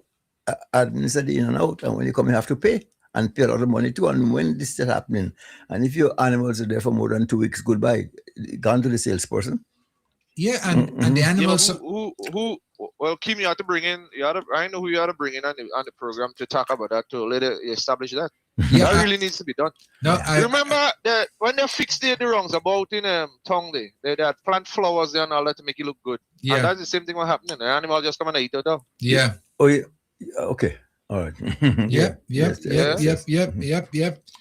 administer the in and out. And when you come, you have to pay and pay a lot of money too. And when this is happening, and if your animals are there for more than 2 weeks, goodbye, gone to the salesperson. Yeah, and the animals. Well, Kim, you have to bring in. I know who you have to bring in on the program to talk about that, to let it establish that. Yeah, that really needs to be done. No, You remember that when they fixed the wrongs about in Tongue Day, they had plant flowers there and all that to make it look good. Yeah. And that's the same thing what happening. The animal just come and eat it up. Yeah. Oh yeah. Okay. All right. Yep. Yes.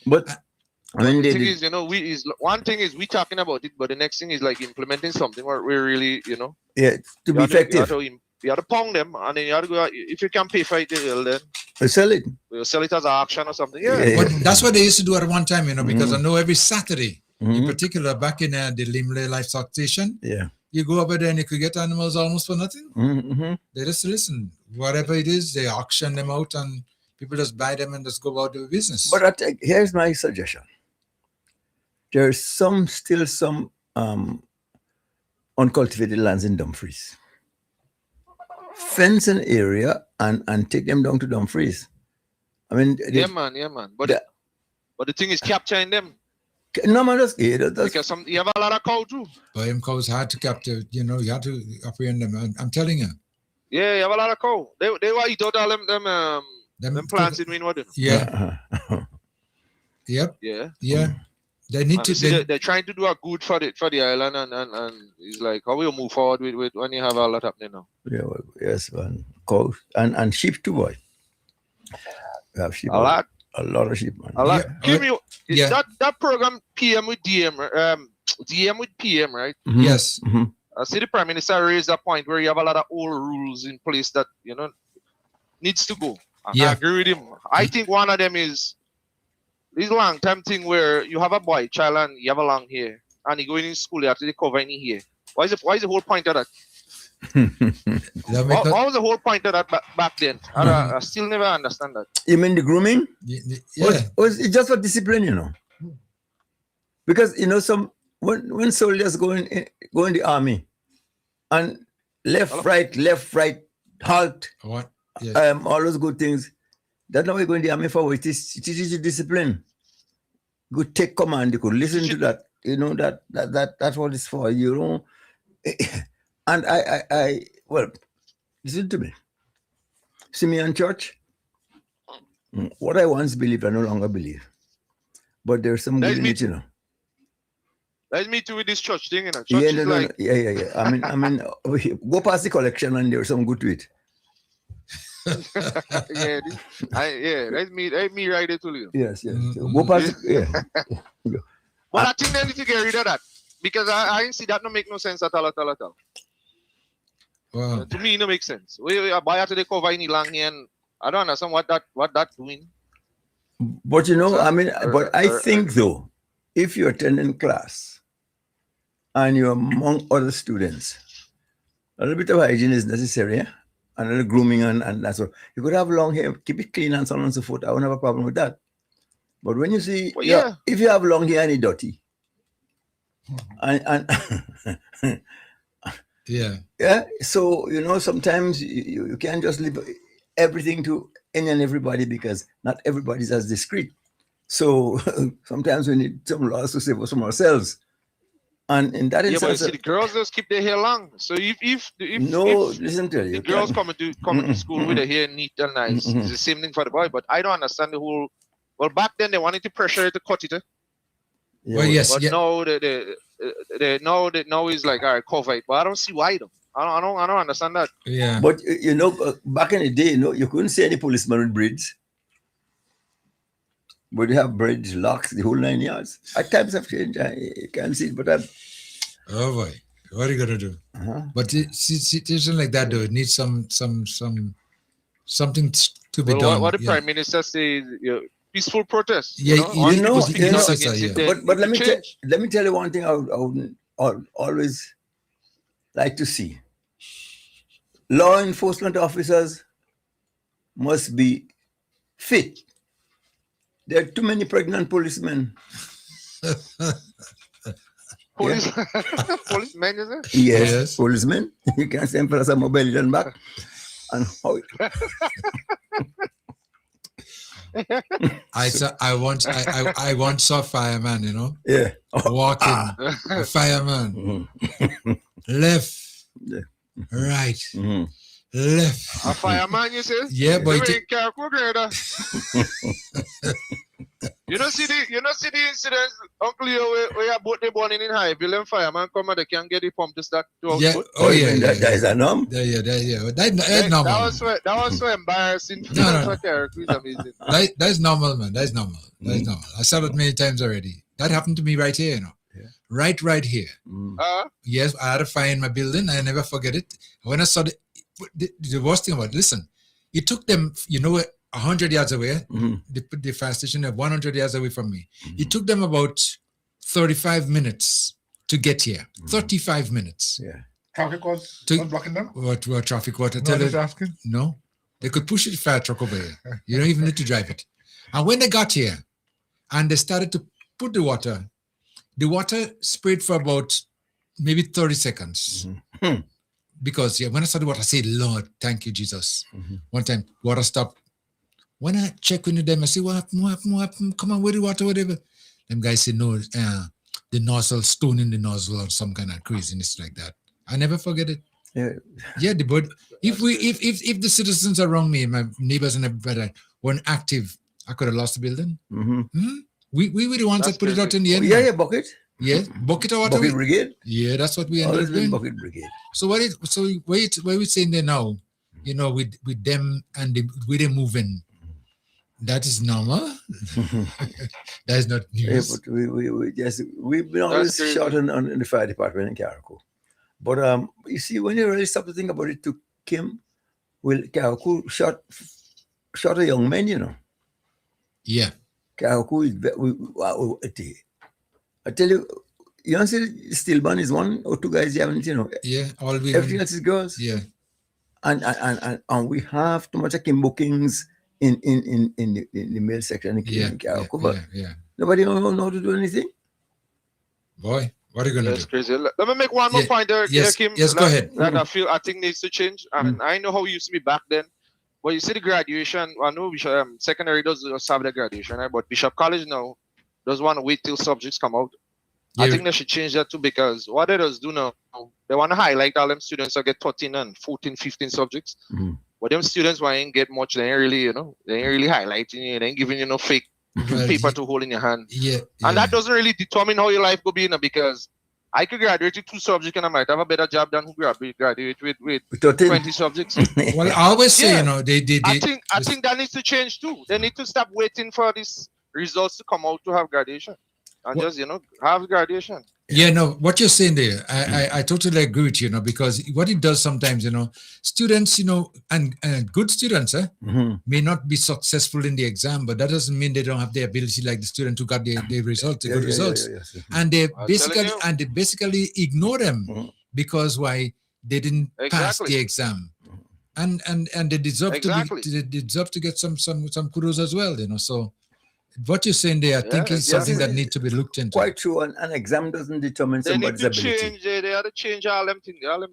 But I mean, the thing is, you know, one thing is we talking about it, but the next thing is like implementing something where we really, you know. Yeah, to be effective. You have to pound them, and then you have to go. If you can pay for it, then we sell it. We'll sell it as an auction or something. Yeah. But that's what they used to do at one time, you know, because Mhm. I know every Saturday, in particular, back in the Limley Livestock Station, Yeah. you go over there and you could get animals almost for nothing. Mm-hmm. They just listen, whatever it is, they auction them out and people just buy them and just go about their business. But here's my suggestion. There's still some uncultivated lands in Dumfries. Fence an area and take them down to Dumfries. I mean, yeah, man. But the thing is capturing them. No man, that's because you have a lot of cow too. But them cows hard to capture, you know, you have to apprehend them. I'm telling you. Yeah, you have a lot of cow. They will eat out all them plants in what? Yeah. Yep. Yeah. Yeah. They need to. They're trying to do a good for the island, and it's like how will you move forward with when you have all that happening now? Yeah, well, yes, man. Cows and sheep too, boy. We have sheep. A lot of sheep, man. A lot. Yeah. That program PM with DM, DM with PM, right? Mhm. Yes. Mm-hmm. I see the Prime Minister raised a point where you have a lot of old rules in place that you know needs to go. I agree with him. I think one of them is this long time thing where you have a boy child and you have a long hair and he going in school after they cover any hair. Why is the whole point of that? What was the whole point of that back then? I still never understand that. You mean the grooming? Yeah. It's just for discipline, you know. Because you know, when soldiers go in the army and left, right, halt, what? All those good things. That's not what we go in the army for. It teaches you discipline. You could take command. You could listen to that. You know that's what it's for. You know, and I well, listen to me. See me in church. What I once believed, I no longer believe. But there's some good in it, you know. That's me too with this church thing, you know. Church is like, Yeah. I mean, go past the collection and there's some good to it. that's me right there to you. Yes. Go past, But I think they need to get rid of that because I see that no make no sense at all. Wow. To me, it no make sense. We buy after they cover any long here, and I don't understand what that doing. But you know, I mean, but I think though, if you're attending class and you're among other students, a little bit of hygiene is necessary, yeah? And a little grooming and that's what. You could have long hair, keep it clean and so on and so forth. I won't have a problem with that. But when you see, if you have long hair and it's dirty, and yeah. So you know, sometimes you can't just leave everything to any and everybody because not everybody's as discreet. So sometimes we need some laws to save us from ourselves. And in that instance, but see, the girls just keep their hair long. So if listen to you. The girls come to school with their hair neat and nice. It's the same thing for the boy. But I don't understand the whole. Well, back then they wanted to pressure it to cut it. Well, yes. But now they know it's like, all right, cover it. But I don't see why though. I don't understand that. Yeah. But you know, back in the day, you know, you couldn't see any policeman with braids. But they have braids, locks, the whole 9 yards. At times have changed. I can't see it, but oh boy, what are you gonna do? But situation like that, though, it needs something to be done. What the Prime Minister says, peaceful protest. Yeah, But let me tell you one thing I would always like to see. Law enforcement officers must be fit. There are too many pregnant policemen. Policemen, is it? Yes, policemen. You can send for some mobile and back. And how I once saw a fireman, you know. Yeah. Walking. A fireman. Left. Right. Left. A fireman, you say? Yeah, but you don't see the incidents, Uncle Leo, where you both they born in high. Villain fireman come and they can get the pump to start to yeah. output. That is a norm. Yeah. That's normal. That was so embarrassing. No. Amazing. That's normal, man. That's normal. I saw it many times already. That happened to me right here, you know. Yeah. Right here. Yes, I had to find my building. I never forget it. When I saw the worst thing about it, listen, it took them, 100 yards away. The fire station, 100 yards away from me. It took them about 35 minutes to get here. 35 minutes. Yeah. Traffic was not blocking them? What traffic was? No, just asking. No. They could push the fire truck over here. You don't even need to drive it. And when they got here and they started to put the water sprayed for about maybe 30 seconds. Because when I saw the water, I said, Lord, thank you, Jesus. One time, water stopped. When I check with them, I say, what happened? Come on, where the water, whatever. Them guys say, no, the nozzle, stone in the nozzle or some kind of craziness like that. I never forget it. Yeah, the bird. If the citizens around me, my neighbors and everybody weren't active, I could have lost the building. We were the ones that put it out in the end. Yeah, bucket. Yeah, bucket of water. Bucket brigade. Yeah, that's what we ended up doing. Bucket brigade. So what we're saying there now, with them and with them moving, that is normal. That is not news. Yeah, but we've been always short on the fire department in Carriacou. But you see, when you really stop to think about it, to Kim, Carriacou shot a young man, Yeah. Carriacou is I tell you, you don't see Stillborn is one or two guys you haven't, Yeah, all women. Everything else is girls. Yeah. And we have too much Kim bookings in the male section in Carriacou. Yeah. Nobody know how to do anything. Boy, what are you gonna do? That's crazy. Let me make one more point there, Kim. Yes, go ahead. That I think needs to change. And I know how it used to be back then. But you see the graduation, I know Bishop secondary does have the graduation, right? But Bishop College now does want to wait till subjects come out. Yeah. I think they should change that too, because what they does do now, they want to highlight all them students that get 13 and 14, 15 subjects. But them students who ain't get much, they ain't really, they ain't really highlighting you, they ain't giving you fake paper to hold in your hand. Yeah. And that doesn't really determine how your life will be, because I could graduate with 2 subjects and I might have a better job than who graduate with 20 subjects. Well, I always say, I think that needs to change too. They need to stop waiting for these results to come out to have graduation. And just, have graduation. Yeah, no, what you're saying there, I totally agree with you, because what it does sometimes, students, and good students may not be successful in the exam, but that doesn't mean they don't have the ability like the student who got the results, the good results. And they basically ignore them because why? They didn't pass the exam. And they deserve to get some kudos as well, So what you're saying there, I think is something that needs to be looked into. Quite true. An exam doesn't determine somebody's ability. They have to change all them things, all them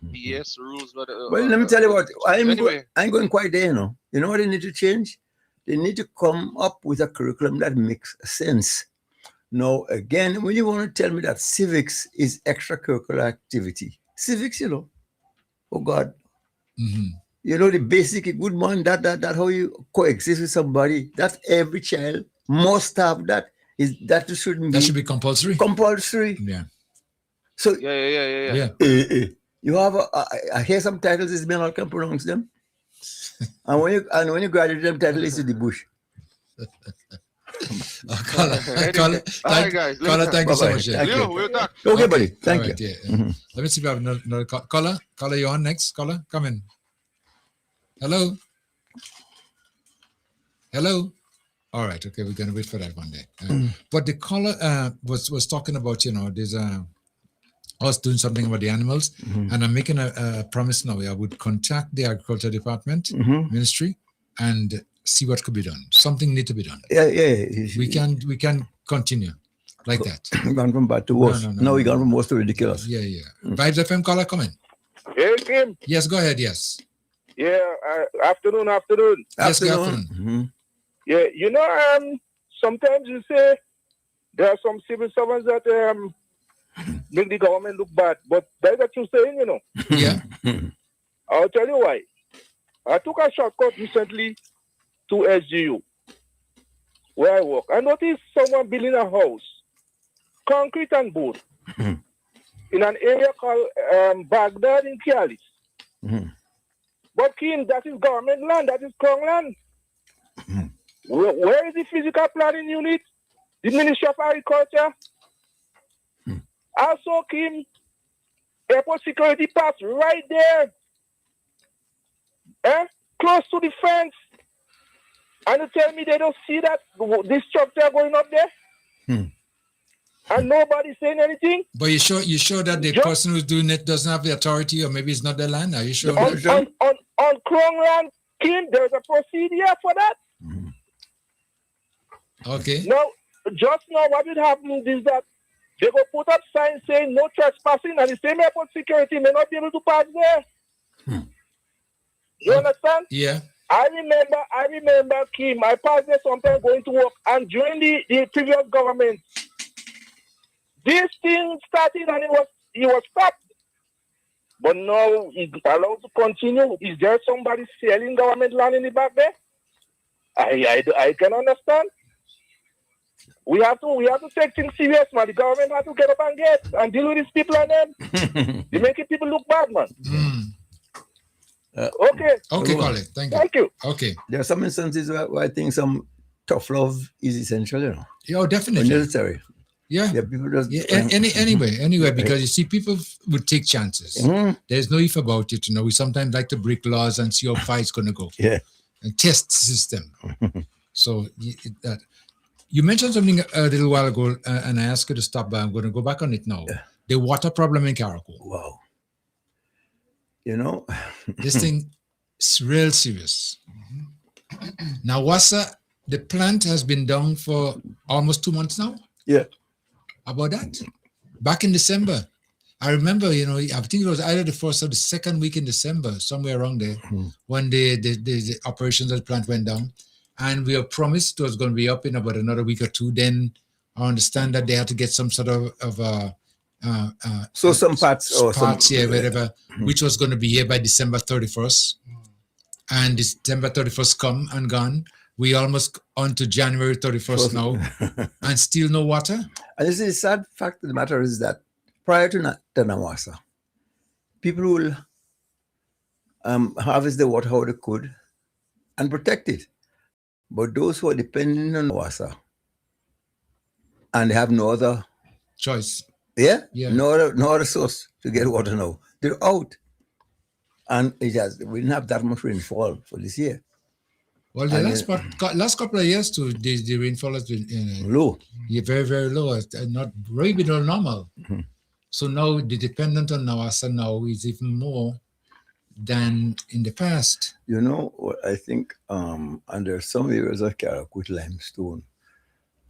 BS rules. But, well, let me tell you what, I'm going quite there, You know what they need to change? They need to come up with a curriculum that makes sense. Now, again, when you want to tell me that civics is extracurricular activity, civics, oh God. The basic good man, that how you coexist with somebody, that every child must have that. That should be compulsory. Compulsory. Yeah. So yeah. You You have I hear some titles this man can pronounce them. and when you graduate them title is to the bush. Caller, thank you so much. Okay, buddy. Thank you. Yeah. Let me see if I have another caller. Caller, you on next? Caller, come in. Hello. Hello. All right. Okay, we're gonna wait for that one day. But the caller was talking about, there's us doing something about the animals, and I'm making a promise now. I would contact the agriculture department, ministry, and see what could be done. Something need to be done. Yeah. We can continue like that. We're gone from bad to worse. No, we're gone from worse to ridiculous. Yeah. Vibes FM caller, come in. Hey, Kim. Yes, go ahead. Yes. Yeah. Afternoon. Yes, good afternoon. Yeah. Sometimes you say there are some civil servants that make the government look bad, but that's what you're saying, Yeah. I'll tell you why. I took a shortcut recently to SGU, where I work. I noticed someone building a house, concrete and board, in an area called Baghdad in Kialis. But Kim, that is government land, that is Crown land. Where is the physical planning unit? The Ministry of Agriculture? Also, Kim, airport security pass right there. Close to the fence. And you tell me they don't see that this structure going up there? And nobody's saying anything? But you sure that the person who's doing it doesn't have the authority, or maybe it's not their land? Are you sure? On Crown land, Kim, there's a procedure for that. Okay. Now, just now what would happen is that they go put up signs saying no trespassing, and the same airport security may not be able to pass there. You understand? Yeah. I remember, Kim, I passed there sometime going to work, and during the previous government, this thing started and it was stopped. But now it's allowed to continue. Is there somebody selling government land in the back there? I can understand. We have to take things serious, man. The government has to get up and deal with these people and them. They're making people look bad, man. Okay, Colin. Thank you. Okay. There are some instances where I think some tough love is essential, Yeah, definitely. Necessary. Yeah. People just anyway, because you see, people would take chances. There's no if about it. We sometimes like to break laws and see how far it's going to go. Yeah. And test the system. So you mentioned something a little while ago, and I asked you to stop by. I'm going to go back on it now. Yeah. The water problem in Carriacou. Wow. This thing is real serious. Now, Wassa, the plant has been down for almost 2 months now. Yeah. About that. Back in December, I remember, I think it was either the first or the second week in December, somewhere around there, when the operations of the plant went down. And we were promised it was going to be up in about another week or two. Then I understand that they had to get some sort of some parts whatever, which was going to be here by December 31st. And December 31st come and gone. We almost on to January 31st now, and still no water. And this is the sad fact of the matter is that prior to Nawasa, people will harvest the water how they could and protect it. But those who are dependent on Nawasa and they have no other choice, no other source to get water now, they're out. And we didn't have that much rainfall for this year. Well, the last couple of years too, the rainfall has been low. Yeah, very, very low. Not very below normal. So now the dependent on Nawasa now is even more than in the past. I think under some areas of Carriacou with limestone,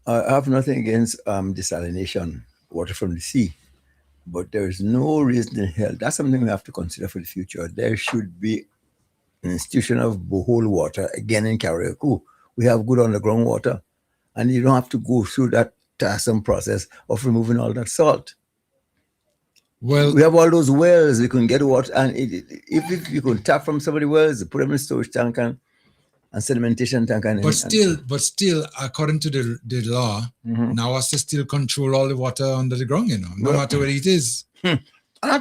I have nothing against desalination, water from the sea, but there is no reason in hell. That's something we have to consider for the future. There should be an institution of borehole water again in Carriacou. We have good underground water, and you don't have to go through that tiresome process of removing all that salt. Well, we have all those wells we can get water, and if you can tap from somebody's wells, put them in storage tank and sedimentation tank. But still, according to the law, Nawasa still control all the water under the ground. No matter where it is. I'm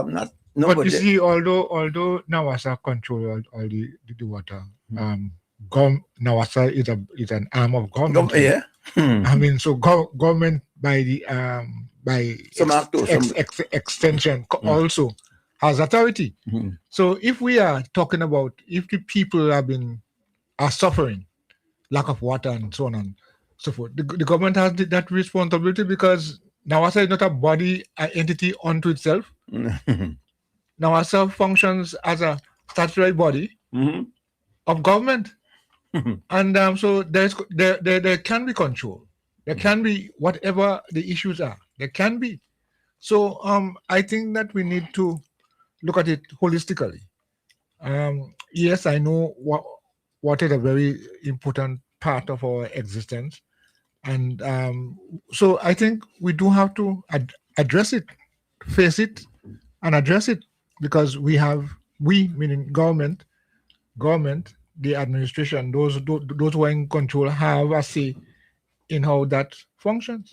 not No, but you see, although Nawasa control all the water, Nawasa is an arm of government. Yeah. I mean, so government by the extension also has authority. So if we are talking about if the people are suffering lack of water and so on and so forth, the government has that responsibility, because Nawasa is not a body, an entity unto itself. Nawasa functions as a statutory body of government. And so there can be control. There can be whatever the issues are. There can be. So I think that we need to look at it holistically. Yes, I know what is a very important part of our existence. And so I think we do have to address it, face it, and address it, because we meaning government, the administration, those who are in control have a say in how that functions.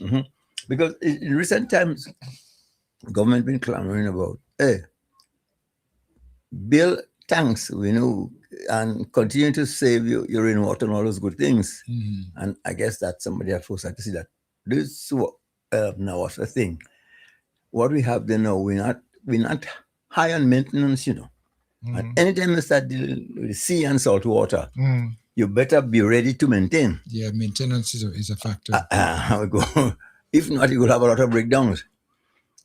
Because in recent times, government been clamoring about, build tanks, and continue to save your rainwater and all those good things. And I guess that somebody at first had to see that this now what's the thing. What we have there now, we're not high on maintenance, And anytime you start dealing with sea and salt water, you better be ready to maintain. Yeah, maintenance is a factor. How we go. If not, you will have a lot of breakdowns.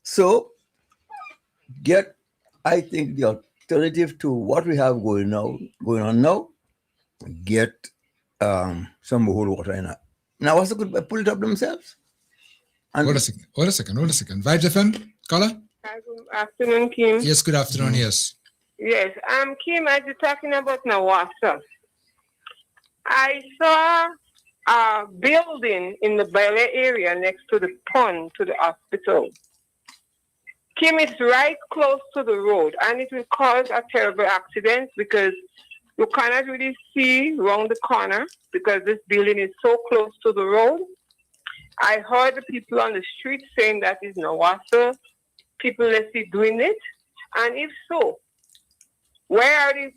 So, I think the alternative to what we have going on now, get some whole water in it. Now, what's the good? Pull it up themselves. Hold a second. Vibes FM, caller? Hi, good afternoon, Kim. Yes, good afternoon, yes. Yes, Kim, as you're talking about Nawasa, I saw a building in the Bele area next to the pond to the hospital. Kim, is right close to the road, and it will cause a terrible accident because you cannot really see around the corner because this building is so close to the road. I heard the people on the street saying that is Nawasa people, let's see, doing it. And if so, where are these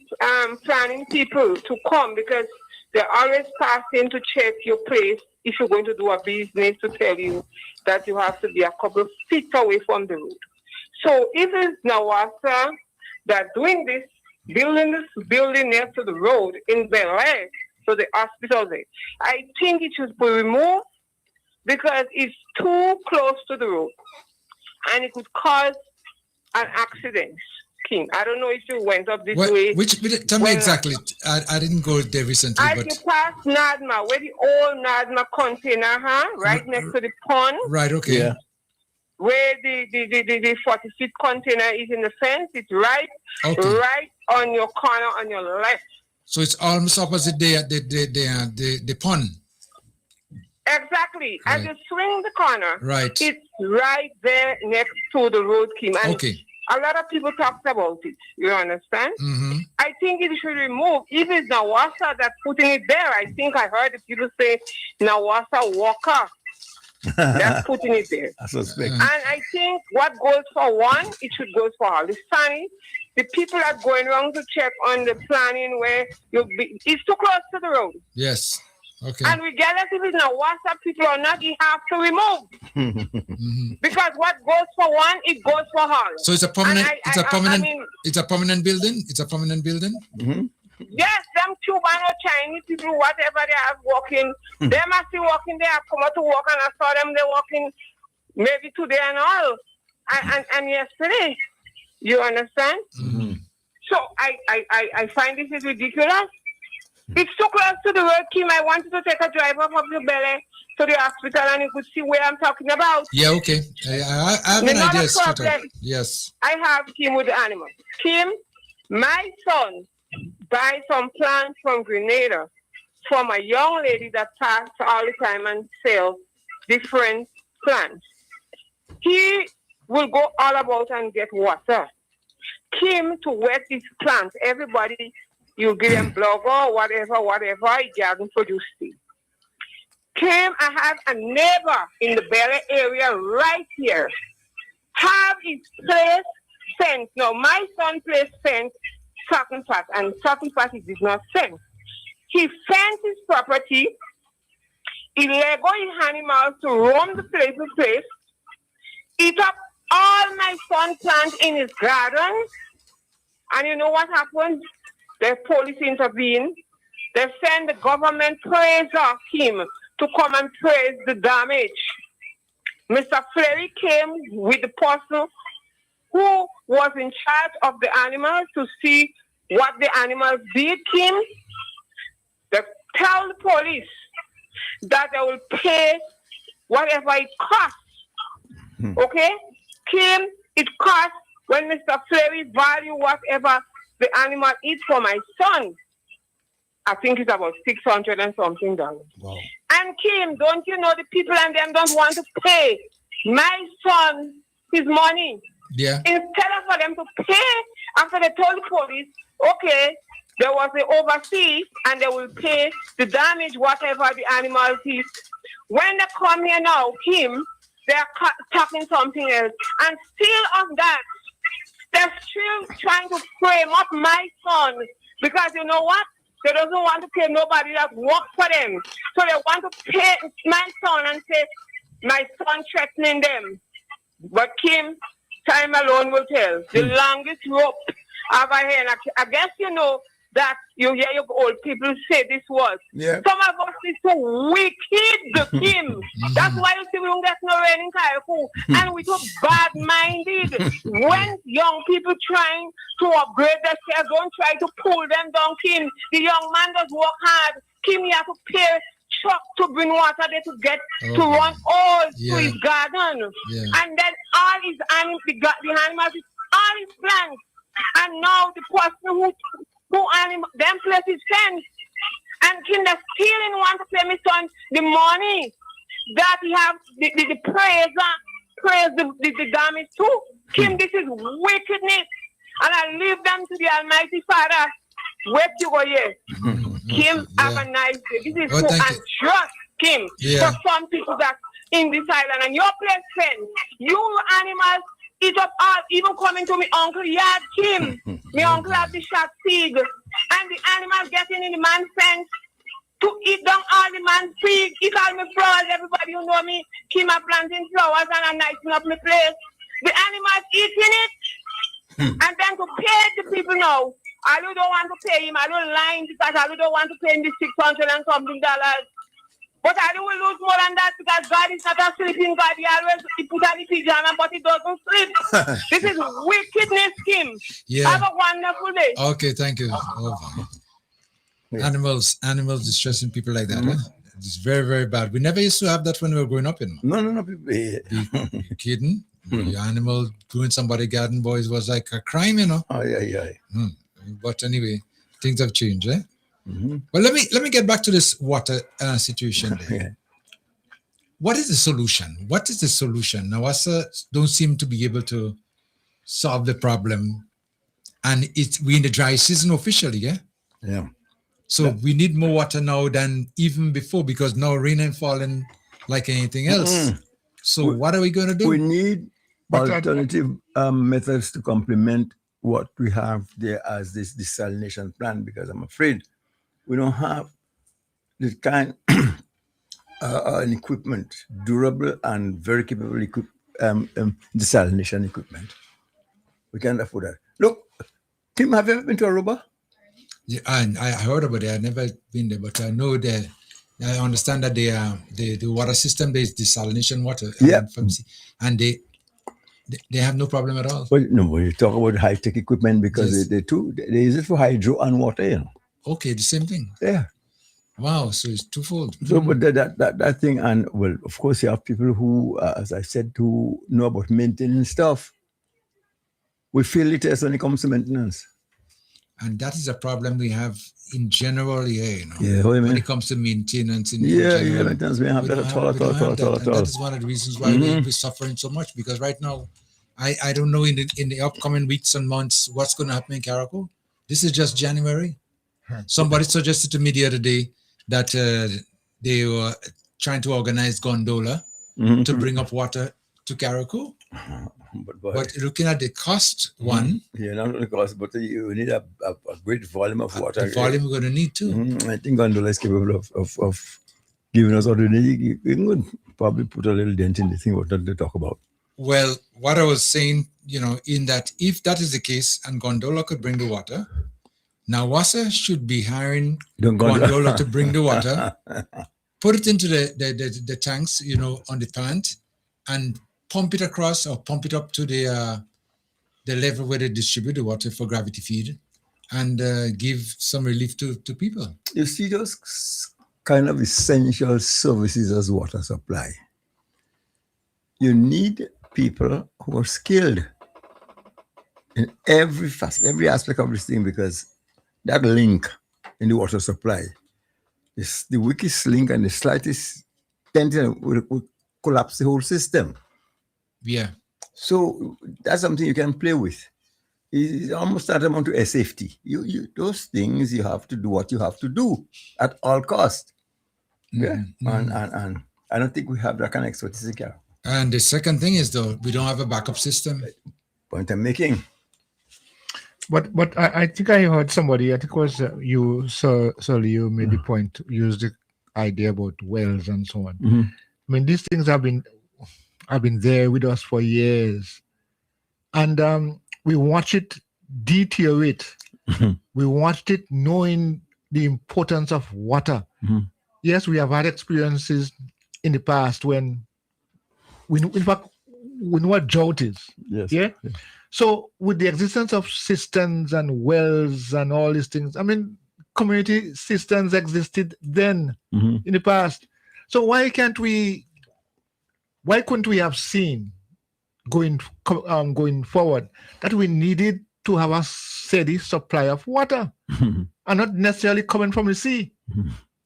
planning people to come? Because they're always passing to check your place if you're going to do a business, to tell you that you have to be a couple of feet away from the road. So if it's Nawasa that doing this, building next to the road in Bel Air, so the hospital there, I think it should be removed because it's too close to the road and it could cause an accident. King, I don't know if you went up this way. Tell me exactly. I didn't go there recently. As you pass Nadma, where the old Nadma container, right next to the pond. Right, okay. Yeah. Where the 40-feet container is in the fence, it's right on your corner on your left. So it's almost opposite the pond. Exactly. Right. As you swing the corner, right, it's right there next to the road, Kim. And okay. A lot of people talked about it. You understand? Mm-hmm. I think it should remove. If it's Nawasa that's putting it there, I think I heard the people say Nawasa Walker that's putting it there. I suspect. And I think what goes for one, it should go for all. The people are going around to check on the planning where it's too close to the road. Yes. Okay. And regardless if it's Nawasa people or not, you have to remove. Mm-hmm. Because what goes for one, it goes for all. So it's a permanent. It's a permanent building. It's a permanent building. Mm-hmm. Yes, them Cuban or Chinese people, whatever they have walking, they must be walking there. I come out to walk and I saw them. They walking maybe today and all, and yesterday. You understand? Mm-hmm. So I find this is ridiculous. It's too close to the road, Kim. I wanted to take a drive up of the Bele to the hospital and you could see where I'm talking about. Yeah, okay. I have an idea. Yes. I have Kim with the animals. Kim, my son buy some plants from Grenada from a young lady that passed all the time and sells different plants. He will go all about and get water. Kim, to wet these plants, everybody, you give them blog or whatever, he can produce it. Kim, I have a neighbor in the Bele area right here. Have his place fence. Now, my son plays fence, certain part, and certain part he did not fence. He fenced his property. He let go his animals to roam the place to place, eat up all my son plants in his garden. And you know what happened? The police intervened. They sent the government praiser of him to come and praise the damage. Mr. Fleury came with the person who was in charge of the animals to see what the animals did, Kim. They tell the police that they will pay whatever it costs. Okay? Kim, it costs when Mr. Fleury value whatever the animal eats for my son. I think it's about $600 and something. Wow. And Kim, don't you know the people and them don't want to pay my son his money? Yeah. Instead of for them to pay, after they told the police, okay, there was an overseas and they will pay the damage, whatever the animals eat. When they come here now, Kim, they're talking something else. And still of that, they're still trying to frame up my son because you know what? They doesn't want to pay nobody that works for them. So they want to pay my son and say, my son threatening them. But Kim, time alone will tell. The longest rope I've ever had. I guess you know that you hear your old people say this was. Yeah. Some of us is so wicked, Kim. That's why you see we don't get no rain in Caribou. And we too bad-minded. When young people trying to upgrade themselves, don't try to pull them down, Kim. The young man does work hard. Kim, you have to pay truck to bring water there to get to run all to his garden. Yeah. And then all his animals, the animals, all his plants. And now the person who animal them places fence. And Kim, they still didn't want to pay me son the money that he have the praise the damage too. Kim, this is wickedness. And I leave them to the Almighty Father. Where you go here? Kim, have a nice day. This is so unjust, Kim, for some people that in this island. And your place fence, you animals eat up all, even coming to me uncle yard, Kim. My uncle have the shot pig. And the animals getting in the man's fence to eat down all the man's pig. Eat all my flowers, everybody you know me. Kim are planting flowers and I'm nicing up my place. The animals eating it. And then to pay the people now. I don't want to pay him. I don't lie because I don't want to pay him the $600 and something. But I will lose more than that because God is not a sleeping God. He always put on the pajama, but he doesn't sleep. This is wickedness, Kim. Yeah. Have a wonderful day. Okay, thank you. Animals distressing people like that. Huh? It's very, very bad. We never used to have that when we were growing up. No. You kidding? The animal doing somebody's garden, boys, was like a crime, you know. But anyway, things have changed, eh? Well, let me get back to this water situation there. What is the solution? What is the solution? Nawasa don't seem to be able to solve the problem, and we're in the dry season officially, yeah. Yeah. So we need more water now than even before because now rain and falling like anything else. So what are we going to do? We need alternative methods to complement what we have there as this desalination plant, because I'm afraid we don't have the kind an equipment, durable and very capable desalination equipment. We can't afford that. Look, Tim, have you ever been to Aruba? Yeah, I heard about it. I've never been there, but I know that I understand that the water system, there's desalination water from sea, and they have no problem at all. Well, no, when you talk about high-tech equipment, because they use it for hydro and water, you know. Okay, the same thing. Yeah. Wow, so it's twofold. So, but that thing, and well, of course, you have people who, as I said, who know about maintaining stuff. We fail it when it comes to maintenance. And that is a problem we have in general, you know. Yeah, when it comes to maintenance. Maintenance, we have that at all. That is one of the reasons why we're suffering so much, because right now, I don't know in the upcoming weeks and months what's going to happen in Caracol. This is just January. Somebody suggested to me the other day that they were trying to organize gondola to bring up water to Caracol. But looking at the cost, one. Yeah, not only cost, but you need a great volume of water. The volume we're going to need too. I think Gondola is capable of giving us what we need. You can probably put a little dent in the thing what they talk about. Well, what I was saying, in that if that is the case and Gondola could bring the water, Nawasa should be hiring Gondola to bring the water, put it into the tanks, on the plant, and pump it across or pump it up to the level where they distribute the water for gravity feed, and give some relief to people. You see those kind of essential services as water supply. You need people who are skilled in every facet, every aspect of this thing, because that link in the water supply is the weakest link, and the slightest dent will collapse the whole system. Yeah. So that's something you can play with. It's almost tantamount to a safety. You those things you have to do what you have to do at all cost. Yeah. And I don't think we have that kind of expertise here. And the second thing is, though, we don't have a backup system. Point I'm making. But I think I heard somebody, I think it was you, Sir Leo, made the point, used the idea about wells and so on. Mm-hmm. I mean, these things have been there with us for years. And we watch it deteriorate. Mm-hmm. We watched it knowing the importance of water. Mm-hmm. Yes, we have had experiences in the past when in fact, we know what drought is. Yes. Yeah. So with the existence of cisterns and wells and all these things, I mean, community cisterns existed then in the past. So why couldn't we have seen going forward that we needed to have a steady supply of water and not necessarily coming from the sea?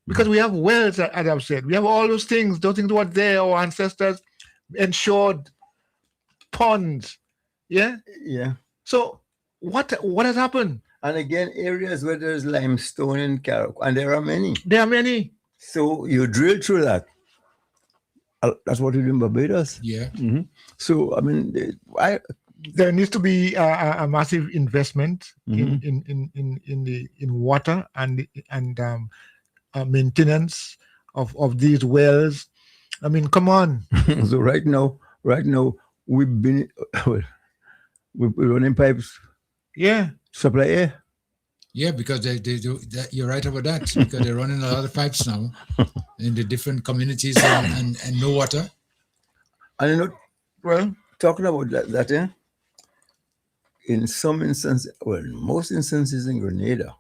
Because we have wells, as I've said, we have all those things were there, our ancestors ensured ponds. Yeah. Yeah. So what has happened? And again, areas where there's limestone and Carrick, and there are many. There are many. So you drill through that. That's what we do in Barbados. Yeah. Mm-hmm. So I mean, there needs to be a massive investment in water and maintenance of these wells. I mean, come on. So right now we've been we're running pipes. Yeah. Supply air. Yeah, because they do that. You're right about that, because they're running a lot of pipes now in the different communities and no water. And well, talking about that, in some instances, well, most instances in Grenada,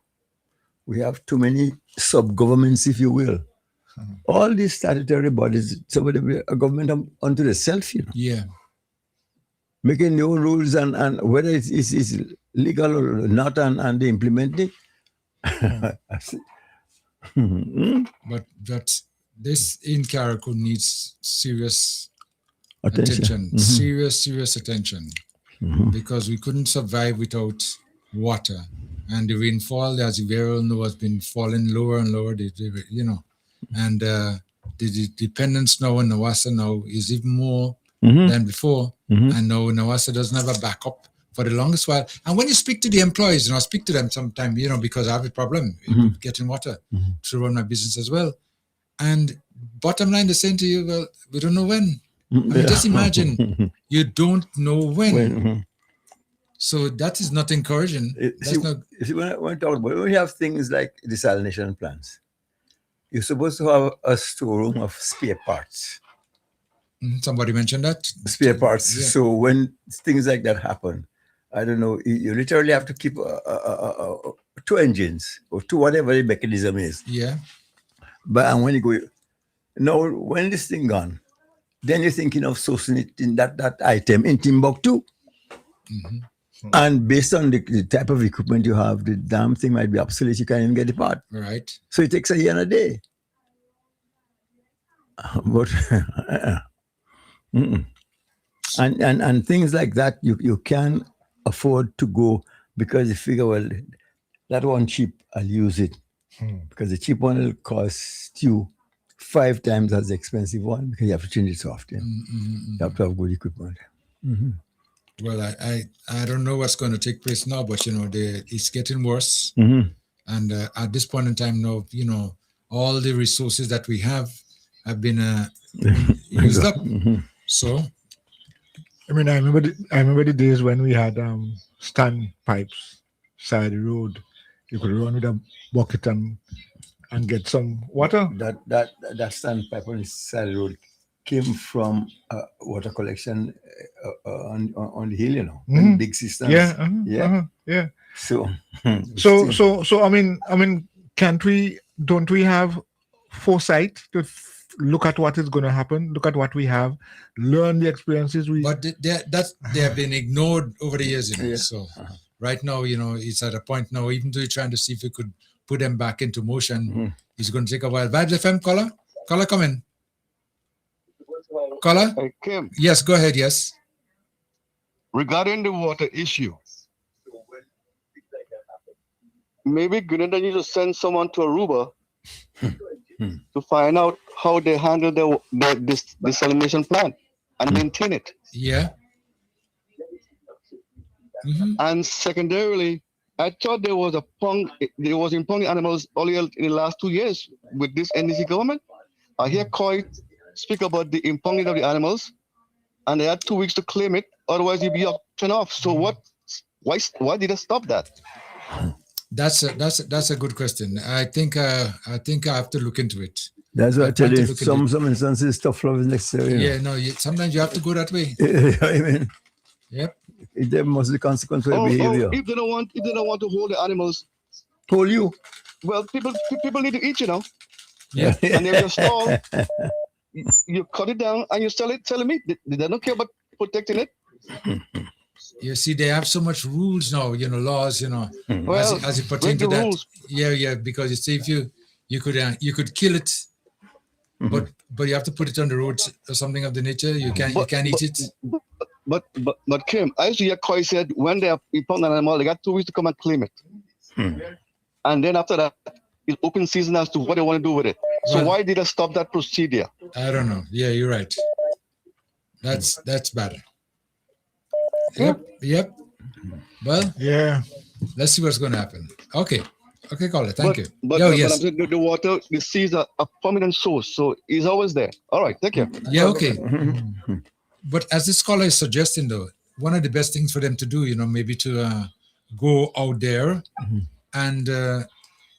we have too many sub-governments, if you will. All these statutory bodies, somebody a government unto themselves, Yeah. Making new rules and whether it's legal or not, and they implement it. But this in Carrick needs serious attention. Serious attention, because we couldn't survive without water, and the rainfall, as we all know, has been falling lower and lower. And the dependence now on Nawasa now is even more than before. And now Nawasa doesn't have a backup for the longest while. And when you speak to the employees, I speak to them sometime, because I have a problem getting water to run my business as well. And bottom line, they're saying to you, well, we don't know when. I mean, just imagine, you don't know when. So that is not encouraging. When we have things like desalination plants, you're supposed to have a storeroom of spare parts. Somebody mentioned that. Spare parts. Yeah. So when things like that happen, I don't know, you literally have to keep 2 engines or 2 whatever the mechanism is. Yeah. And when you go, now when this thing gone, then you're thinking of sourcing it in that item in Timbuktu. And based on the type of equipment you have, the damn thing might be obsolete. You can't even get the part. Right. So it takes a year and a day. But and things like that, you can afford to go, because you figure, well, that one cheap, I'll use it. Because the cheap one will cost you 5 times as the expensive one, because you have to change it so often. You have to have good equipment. Well, I don't know what's going to take place now, but it's getting worse. And at this point in time now, all the resources that we have been used up. So, I mean, I remember the days when we had stand pipes side the road. You could run with a bucket and get some water. That stand pipe on the side of the road came from water collection on the hill, in big systems. Yeah. So, I mean, don't we have foresight to look at what is going to happen, look at what we have, learn the experiences we. But they have been ignored over the years, So right now, it's at a point now. Even though you're trying to see if we could put them back into motion, it's going to take a while. Vibes FM, caller, come in. Caller? Kim. Yes, go ahead. Yes. Regarding the water issue, maybe Grenada needs to send someone to Aruba to find out how they handle the desalination plant and maintain it. Yeah. And secondarily, I thought there was impounding animals only in the last 2 years with this NDC government. I hear Coy speak about the impounding of the animals, and they had 2 weeks to claim it, otherwise you'd be auctioned off. So why did they stop that? That's a good question. I think I have to look into it. That's what I tell you. Some instances, tough love is necessary. Yeah, sometimes you have to go that way. I mean, yep. There must be consequence for behavior. If they don't want to hold the animals, hold you. Well, people need to eat, Yeah. And if you stall, you cut it down and you sell it meat. They don't care about protecting it. You see, they have so much rules now, laws, Well, as it pertains to that. Rules. Yeah, because you see, if you could kill it, but you have to put it on the road or something of the nature. You can't eat it. But Kim, I used to hear Coy said when they impound an animal, they got 2 weeks to come and claim it. And then after that, it's open season as to what they want to do with it. So why did they stop that procedure? I don't know. Yeah, you're right. That's bad. Yep. Well, yeah. Let's see what's going to happen. Okay, caller. Thank you. But yes. I'm saying the water, the seas are a prominent source, so it's always there. All right, thank you. Yeah, okay. But as this caller is suggesting, though, one of the best things for them to do, maybe to go out there and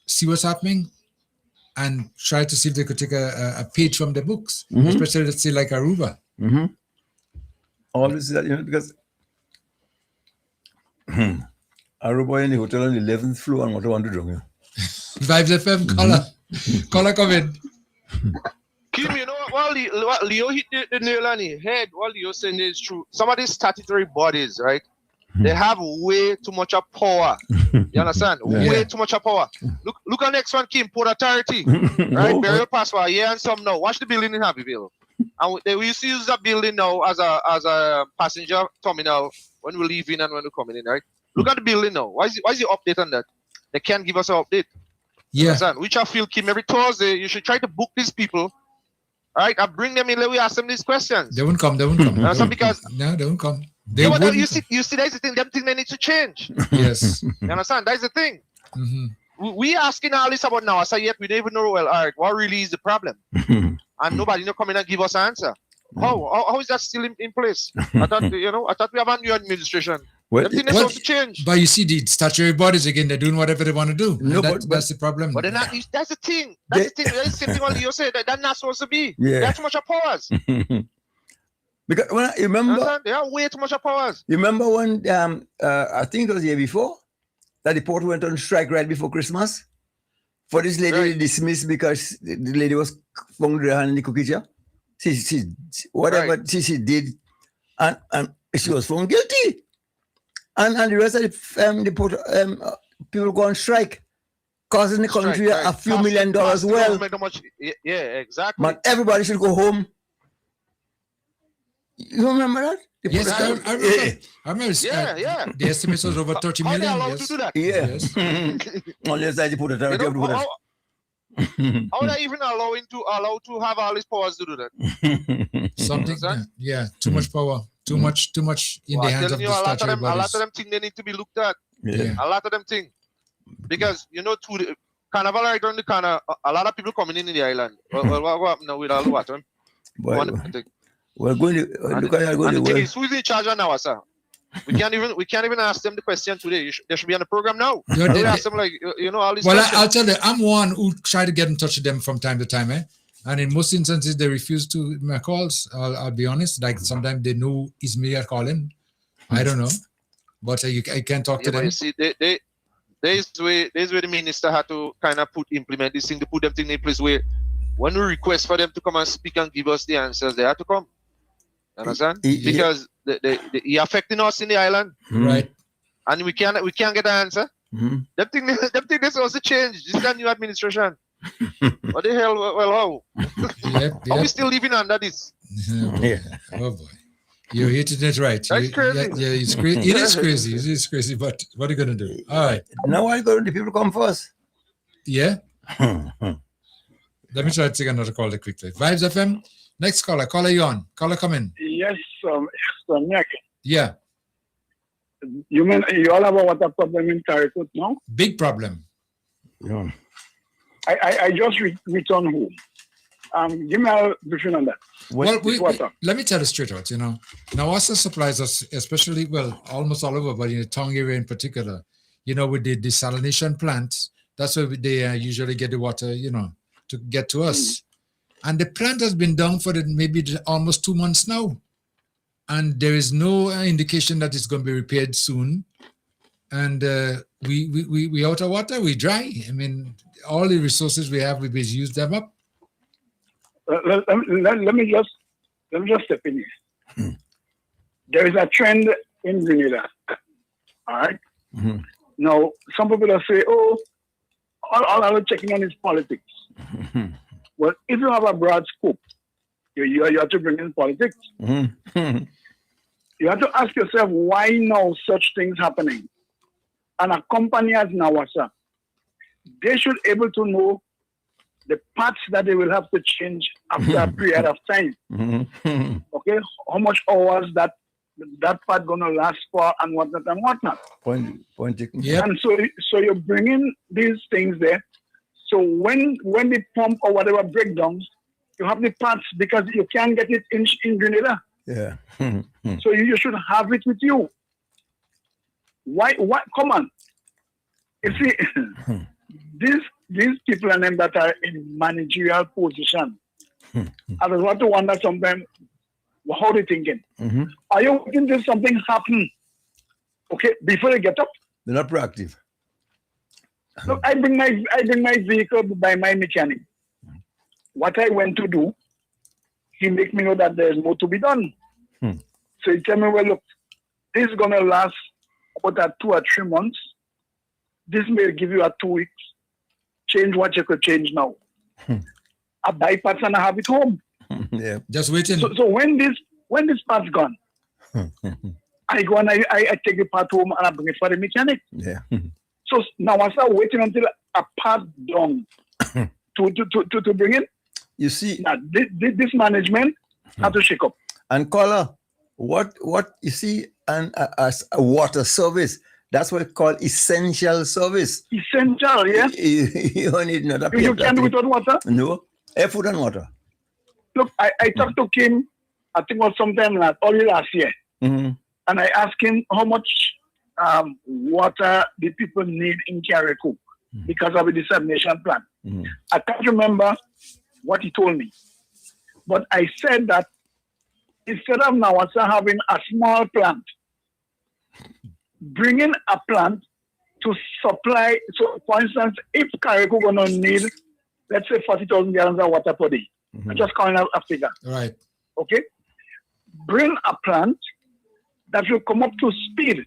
see what's happening and try to see if they could take a page from the books, especially, let's say, like Aruba. All this is that, because Aruba in the hotel on the 11th floor and what I want to do. Vibes FM, caller, come in. Kim, what Leo hit the nail on the head, what Leo saying is true. Some of these statutory bodies, right? They have way too much of power. You understand? Yeah. Way too much of power. Look at the next one, Kim, Port Authority. Right? Burial pass for a year and some now. Watch the building in Happyville. And we used to use that building now as a passenger terminal when we're leaving and when we're coming in, right? Look at the building now. Why is the update on that? They can't give us an update. Yeah. Understand? Which I feel, Kim, every Thursday, you should try to book these people. All right, I bring them in. Let me ask them these questions. They won't come. Because no, they won't come. You see, that's the thing. Them thing they need to change. Yes. You understand? That's the thing. We asking all this about now. So yet we don't even know. Well, all right, what really is the problem? And nobody come in and give us an answer. How is that still in place? I thought we have a new administration. Everything is supposed to change. But you see, the statutory bodies again, they're doing whatever they want to do. No, that's the problem. But they're not. That's the thing. That's the same thing what Leo said. That's not supposed to be. Yeah. They have too much of powers. Because when you remember, they have way too much of powers. You remember when I think it was the year before that the port went on strike right before Christmas for this lady dismissed because the lady was found with her hand in the cookie jar. She she did, and she was found guilty. And the rest of the port people go on strike, costing the country a few $1 million well. Yeah, exactly. But everybody should go home. You remember that? Yes, I remember. Yeah. The estimate was over 30 million. How are they allowed to do that? Yeah. Yes. Unless I put it out. How are they even allowed to have all these powers to do that? Something. Yeah, too much power. Too much in the hands of the statutory a lot bodies. of them things they need to be looked at. Yeah. A lot of them things. Because, Carnival right around the corner, a lot of people coming in the island. Well, what happened now with all the water? We're going to look at And the thing is, who's in charge of now, sir? We can't even ask them the question today. They should be on the program now. We ask them all these questions. I'll tell you, I'm one who try to get in touch with them from time to time, and in most instances they refuse to my calls. I'll be honest. Like sometimes they know it's me I call him. I don't know, but I can't talk to them. You see, there's where the minister had to kind of implement this thing to put them thing in place where when we request for them to come and speak and give us the answers, they have to come. Understand? Because he affecting us in the island, right? And we can't get an answer. Them thing is supposed to change. This is a new administration. What the hell? Well, how? Are we still living under this? Oh boy, you're hitting it right. That's crazy. Yeah, it's crazy. It is crazy. It is crazy. But what are you gonna do? All right. Now I go to the people come first. Yeah. Let me try to take another call quickly. Vibes FM. Next caller. Caller, you on? Caller, come in. Yes, Nick. Yeah. You mean you all have a water problem in Carrickwood now? Big problem. Yeah. I just returned home. Give me a briefing on that. Well, let me tell you straight out. Nawasa supplies us, especially, almost all over, but in the Tong area in particular. With the desalination plants, that's where they usually get the water, to get to us. And the plant has been down for maybe almost 2 months now. And there is no indication that it's going to be repaired soon. And we out of water, we dry. I mean, all the resources we have, we use them up. Let me just step in here. There is a trend in Grenada. All right. Now, some people will say, "Oh, all I'm checking on is politics." Well, if you have a broad scope, you have to bring in politics. You have to ask yourself, why now such things happening? And a company as Nawasa, they should be able to know the parts that they will have to change after a period of time. Okay, how much hours that part gonna last for, and whatnot. Yep. And so you bring in these things there. So when the pump or whatever breakdowns, you have the parts because you can't get it in Grenada. Yeah. So you should have it with you. Why? Come on. You see, these people and them that are in managerial position, I was want to wonder sometimes, how they thinking? Are you waiting till something happen? Okay, before they get up. They're not proactive. Look, I bring my vehicle by my mechanic. What I went to do, he make me know that there's more to be done. So he tell me, well, look, this is gonna last about 2 or 3 months. This may give you 2 weeks. Change what you could change now. I buy parts and I have it home. Yeah. Just waiting. So when this part's gone, I go and I take the part home and I bring it for the mechanic. Yeah. So now I start waiting until a part done to bring in. You see, now, this management have to shake up. And caller, what you see, and as a water service, that's what it's called essential service. Essential, yes. You don't need another. You can't do without water. No, food and water. Look, I talked to Kim. I think it was sometime early last year, and I asked him how much water the people need in Carriacou because of the desalination plant. I can't remember what he told me, but I said that instead of Nawasa having a small plant, bring in a plant to supply. So, for instance, if Carriacou gonna need, let's say, 40,000 gallons of water per day, I'm just calling out a figure. Right. Okay. Bring a plant that will come up to speed.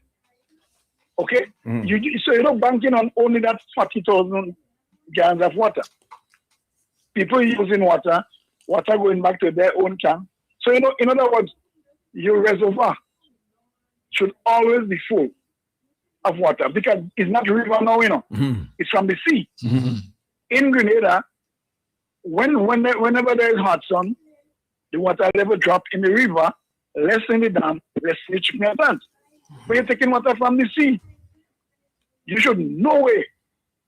Okay. So you're not banking on only that 40,000 gallons of water. People using water going back to their own tank. So in other words, your reservoir should always be full of water because it's not river now, it's from the sea. In Grenada, whenever there is hot sun, the water level drop in the river less in the dam, less in the treatment plant. When you're taking water from the sea, you should no way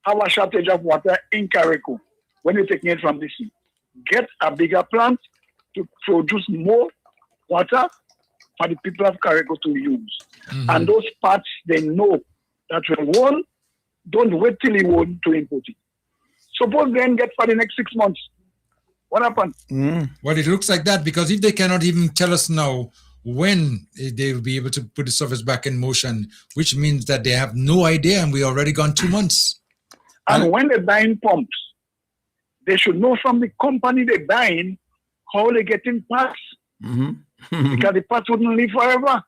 have a shortage of water in Carriacou when you're taking it from the sea. Get a bigger plant to produce more water for the people of Carriacou to use. And those parts, they know that when one, don't wait till he won't to import it. Suppose then get for the next 6 months. What happened? Well, it looks like that, because if they cannot even tell us now when they will be able to put the service back in motion, which means that they have no idea, and we already gone 2 months. And when they're buying pumps, they should know from the company they're buying how they're getting parts. Because the parts wouldn't live forever.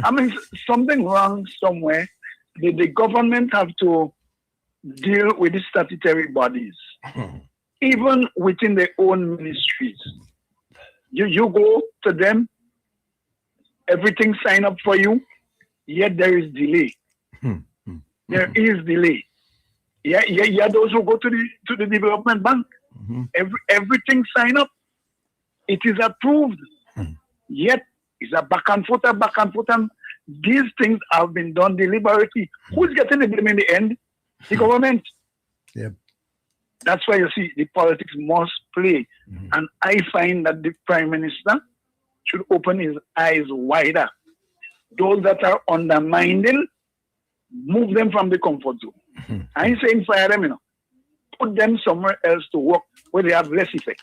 I mean, something wrong somewhere. The government have to deal with the statutory bodies, even within their own ministries. You go to them, everything sign up for you, yet there is delay. There is delay. Yeah, those who go to the development bank, everything sign up, it is approved. Yet it's a back and forth, and these things have been done deliberately. Who's getting the blame in the end? The government. Yep. That's why you see the politics must play. And I find that the Prime Minister should open his eyes wider. Those that are undermining, move them from the comfort zone. I ain't saying fire them, Put them somewhere else to work where they have less effect.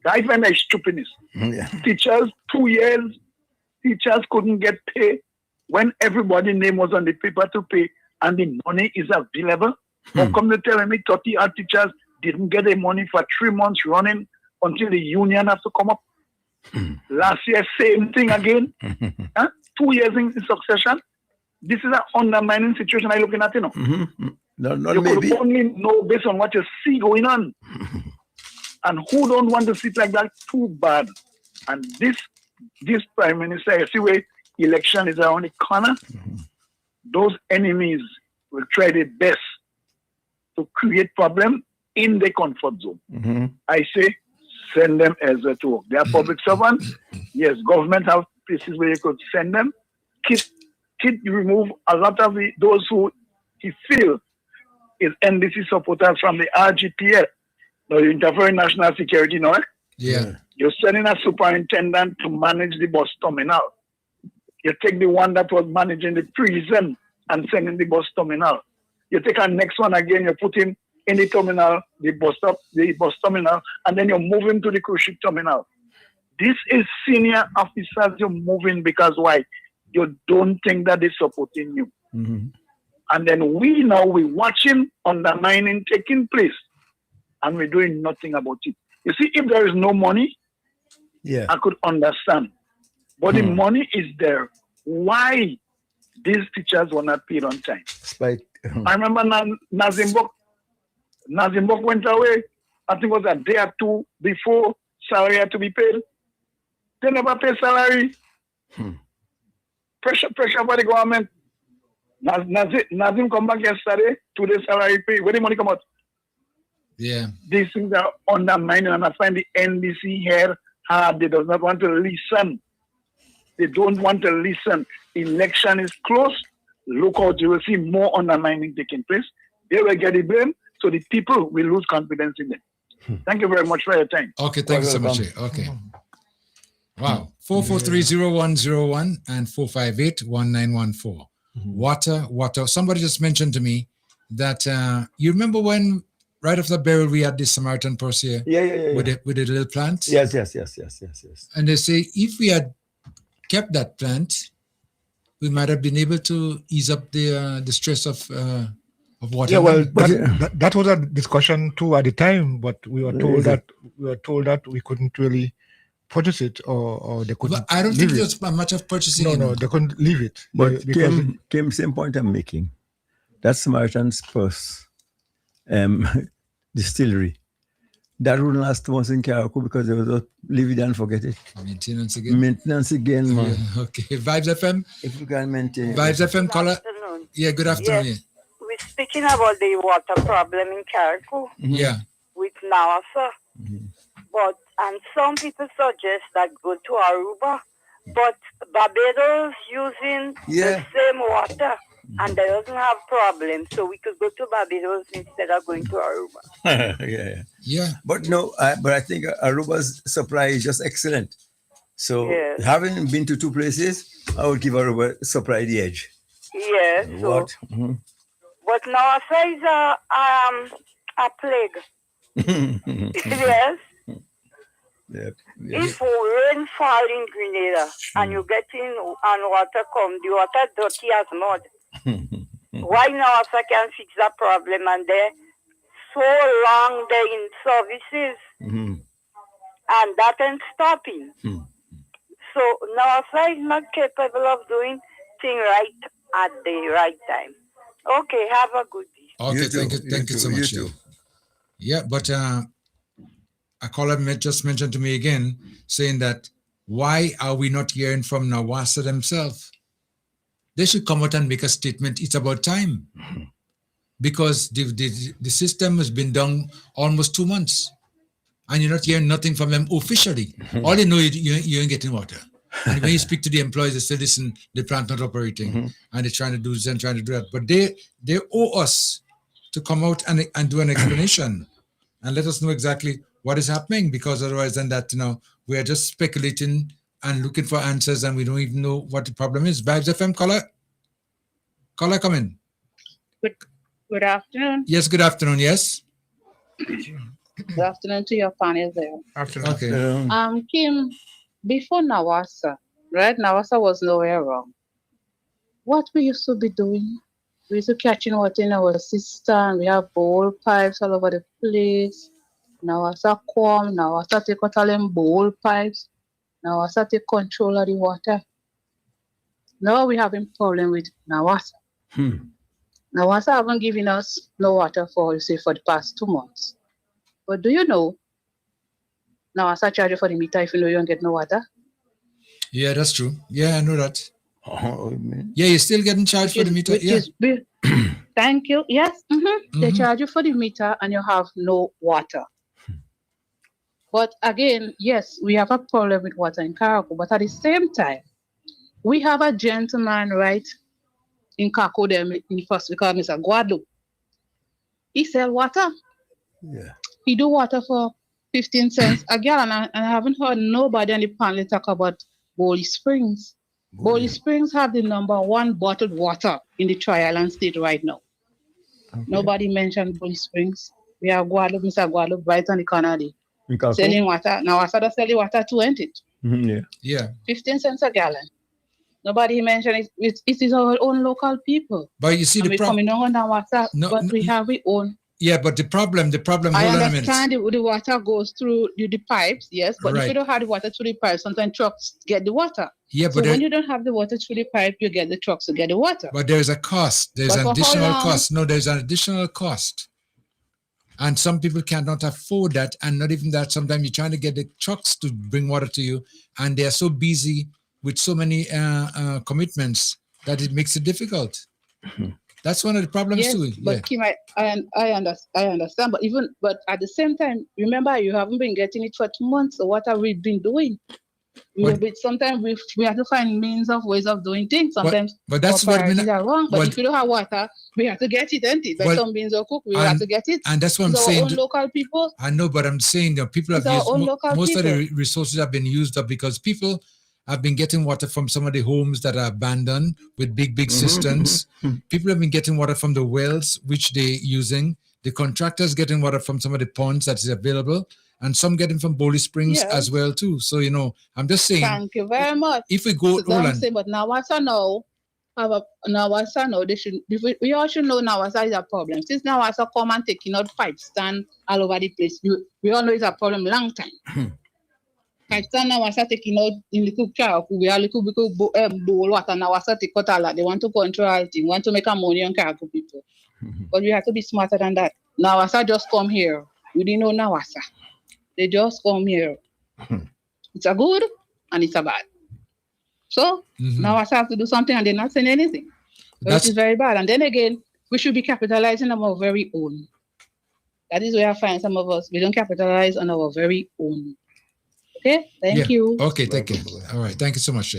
I find that stupidness. Teachers, 2 years, teachers couldn't get pay when everybody's name was on the paper to pay and the money is available. How come they telling me 30 art teachers didn't get the money for 3 months running until the union has to come up? Last year, same thing again. 2 years in succession. This is an undermining situation I'm looking at, you could only know based on what you see going on. And who don't want to sit like that? Too bad. And this Prime Minister, you see where election is around the corner, those enemies will try their best to create problem in the comfort zone. I say, send them elsewhere to work. They are public servants. Yes, government have places where you could send them. Kid remove a lot of those who he feel is NDC supporters from the RGPL. Now you interfere in national security, no? Yeah. You're sending a superintendent to manage the bus terminal. You take the one that was managing the prison and send in the bus terminal. You take a next one again, you put him in the terminal, the bus terminal, and then you move him to the cruise ship terminal. This is senior officers you're moving because why? You don't think that they're supporting you. And then we watch him undermining taking place, and we're doing nothing about it. You see, if there is no money, I could understand. But the money is there. Why these teachers were not paid on time? I remember Nazimbok went away, I think it was a day or two before salary had to be paid. They never pay salary. Pressure by the government. Nazim come back yesterday, 2 days salary pay. Where the money come out? Yeah. These things are undermining, and I find the NDC here hard. They do not want to listen. They don't want to listen. Election is close. Look out, you will see more undermining taking place. They will get the blame, so the people will lose confidence in them. Thank you very much for your time. Okay, thank you so much. Okay. Wow. 4430101 and 4581914. Water. Somebody just mentioned to me that you remember when right after the burial we had this Samaritan purse here? Yeah. With the little plant? Yes. And they say if we had kept that plant, we might have been able to ease up the stress of water. Yeah, well, that was a discussion too at the time, but we were told that we couldn't really purchase it, or they couldn't. But I don't think there's much of purchasing. No, they couldn't leave it. But came same point I'm making. That's Samaritan's Purse distillery. That wouldn't last once in Carriacou because they would leave it and forget it. Maintenance again, man. Yeah, okay. Vibes FM. If you can maintain. Vibes FM caller. Yeah, good afternoon. Yes. We're speaking about the water problem in Carriacou. Yeah. With NAWASA. But And some people suggest that go to Aruba, but Barbados using the same water and they doesn't have problems. So we could go to Barbados instead of going to Aruba. Yeah. But no, but I think Aruba's supply is just excellent. So having been to two places, I would give Aruba supply the edge. Yes. What? So, but now is a plague. Yes. Yep. If rain fall in Grenada and you get in and water come, the water dirty as mud. Why now I can fix that problem and they're so long they're in services and that ain't stopping. So now is not capable of doing things right at the right time. Okay, have a good day. Okay, thank you so much. Yeah, but a caller just mentioned to me again, saying that why are we not hearing from Nawasa themselves? They should come out and make a statement. It's about time. Because the system has been done almost 2 months. And you're not hearing nothing from them officially. All they know you ain't getting water. And when you speak to the employees, they say, listen, the plant not operating. And they're trying to do this and trying to do that. But they owe us to come out and do an explanation. And let us know exactly what is happening, because otherwise than that, we are just speculating and looking for answers and we don't even know what the problem is. Vibes FM, caller, come in. Good afternoon. Yes, good afternoon, yes. Good afternoon to your panel there. Afternoon. Okay. Kim, before Nawasa, right? Nawasa was nowhere wrong. What we used to be doing, we used to catching water in our cistern. We have bowl pipes all over the place. Nawasa come, Nawasa take out all them bowl pipes. Nawasa take control of the water. Now we having problem with Nawasa. Nawasa haven't given us no water for the past 2 months. But do you know, Nawasa charge you for the meter if you know you don't get no water? Yeah, that's true. Yeah, I know that. Yeah, you're still getting charged for the meter. Thank you. Yes. They charge you for the meter and you have no water. But again, yes, we have a problem with water in Carriacou. But at the same time, we have a gentleman, right, in Carriacou there in first, we call Mr. Guadeloupe. He sell water. Yeah. He do water for 15 cents a gallon, and I haven't heard nobody on the panel talk about Bowley Springs. Bowley Springs have the #1 bottled water in the Tri-Island state right now. Okay. Nobody mentioned Bowley Springs. We have Guadeloupe, Mr. Guadeloupe, right on the corner there. Selling water. Now I started selling water too, ain't it? Yeah. 15 cents a gallon. Nobody mentioned it. It is our own local people. But you see the problem. We're coming on water, but we have our own. Yeah, but the problem. I understand the water goes through the pipes, yes, but if you don't have the water through the pipes, sometimes trucks get the water. Yeah, but so when you don't have the water through the pipe, you get the trucks to get the water. But there's a cost. There's an additional cost. No, there's an additional cost. And some people cannot afford that. And not even that, sometimes you're trying to get the trucks to bring water to you. And they are so busy with so many commitments that it makes it difficult. That's one of the problems too. But Kim, I understand. But at the same time, remember, you haven't been getting it for 2 months. So what have we been doing? Sometimes we have to find ways of doing things. Sometimes but that's what are wrong. But if you don't have water, we have to get it, ain't it? Like some beans are cooked, we have to get it. And that's what I'm saying. Our own local people. I know, but I'm saying that people have used most of the resources have been used up because people have been getting water from some of the homes that are abandoned with big cisterns. People have been getting water from the wells, which they're using. The contractors getting water from some of the ponds that is available. And some getting from Bowley Springs as well too. So, I'm just saying. Thank you very much. If we go, but Nawasa now, we all should know Nawasa is a problem. Since Nawasa come and taking out pipe stand all over the place, we all know it's a problem long time. Pipe stand Nawasa taking out in little Carriacou, we are little bowl water Nawasa take out all that. They want to control everything, want to make a money on Carriacou people. But we have to be smarter than that. Nawasa just come here. We didn't know Nawasa. They just come here. It's a good and it's a bad. So now I have to do something and they're not saying anything. Which is very bad. And then again, we should be capitalizing on our very own. That is where I find some of us, we don't capitalize on our very own. Okay, thank you. Okay, thank you. All right, thank you so much.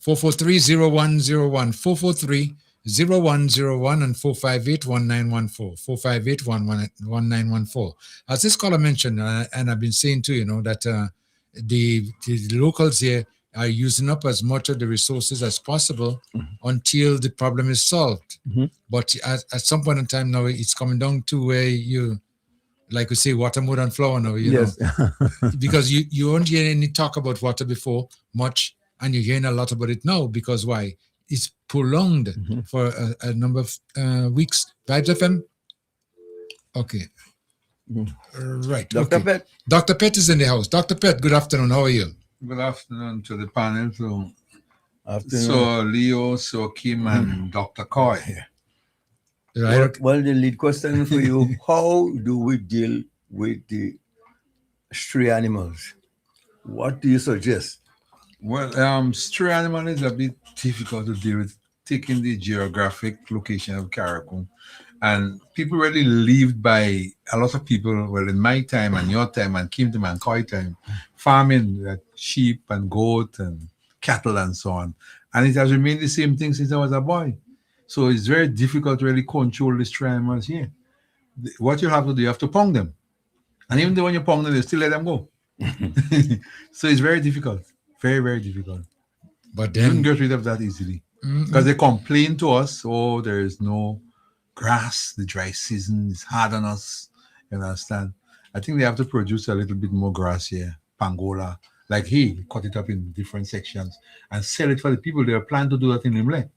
443-0101, 443-0101 and 458-1914, 458-1914. As this caller mentioned, and I've been saying too, that the locals here are using up as much of the resources as possible until the problem is solved. But at some point in time now, it's coming down to where you, like we say, water more than flour now, you know, because you won't hear any talk about water before much, and you're hearing a lot about it now because why? It's prolonged for a number of weeks. Vibes FM? Okay. Right. Dr. Okay. Pett. Dr. Pett is in the house. Dr. Pett, good afternoon. How are you? Good afternoon to the panel. Afternoon. So Leo, so Kim, and Dr. Coy. Well, the lead question for you, how do we deal with the stray animals? What do you suggest? Well, stray animal is a bit difficult to deal with, taking the geographic location of Caracol. And people really lived by, a lot of people, well, in my time and your time and Kim time and Koi time, farming sheep and goat and cattle and so on. And it has remained the same thing since I was a boy. So it's very difficult to really control the stray animals here. What you have to do, you have to pong them. And even though when you pong them, you still let them go. So it's very difficult. Very, very difficult. But you then can get rid of that easily. Because they complain to us, oh, there is no grass, the dry season is hard on us. You understand? I think they have to produce a little bit more grass here, pangola. Like cut it up in different sections and sell it for the people. They are planning to do that in Limble,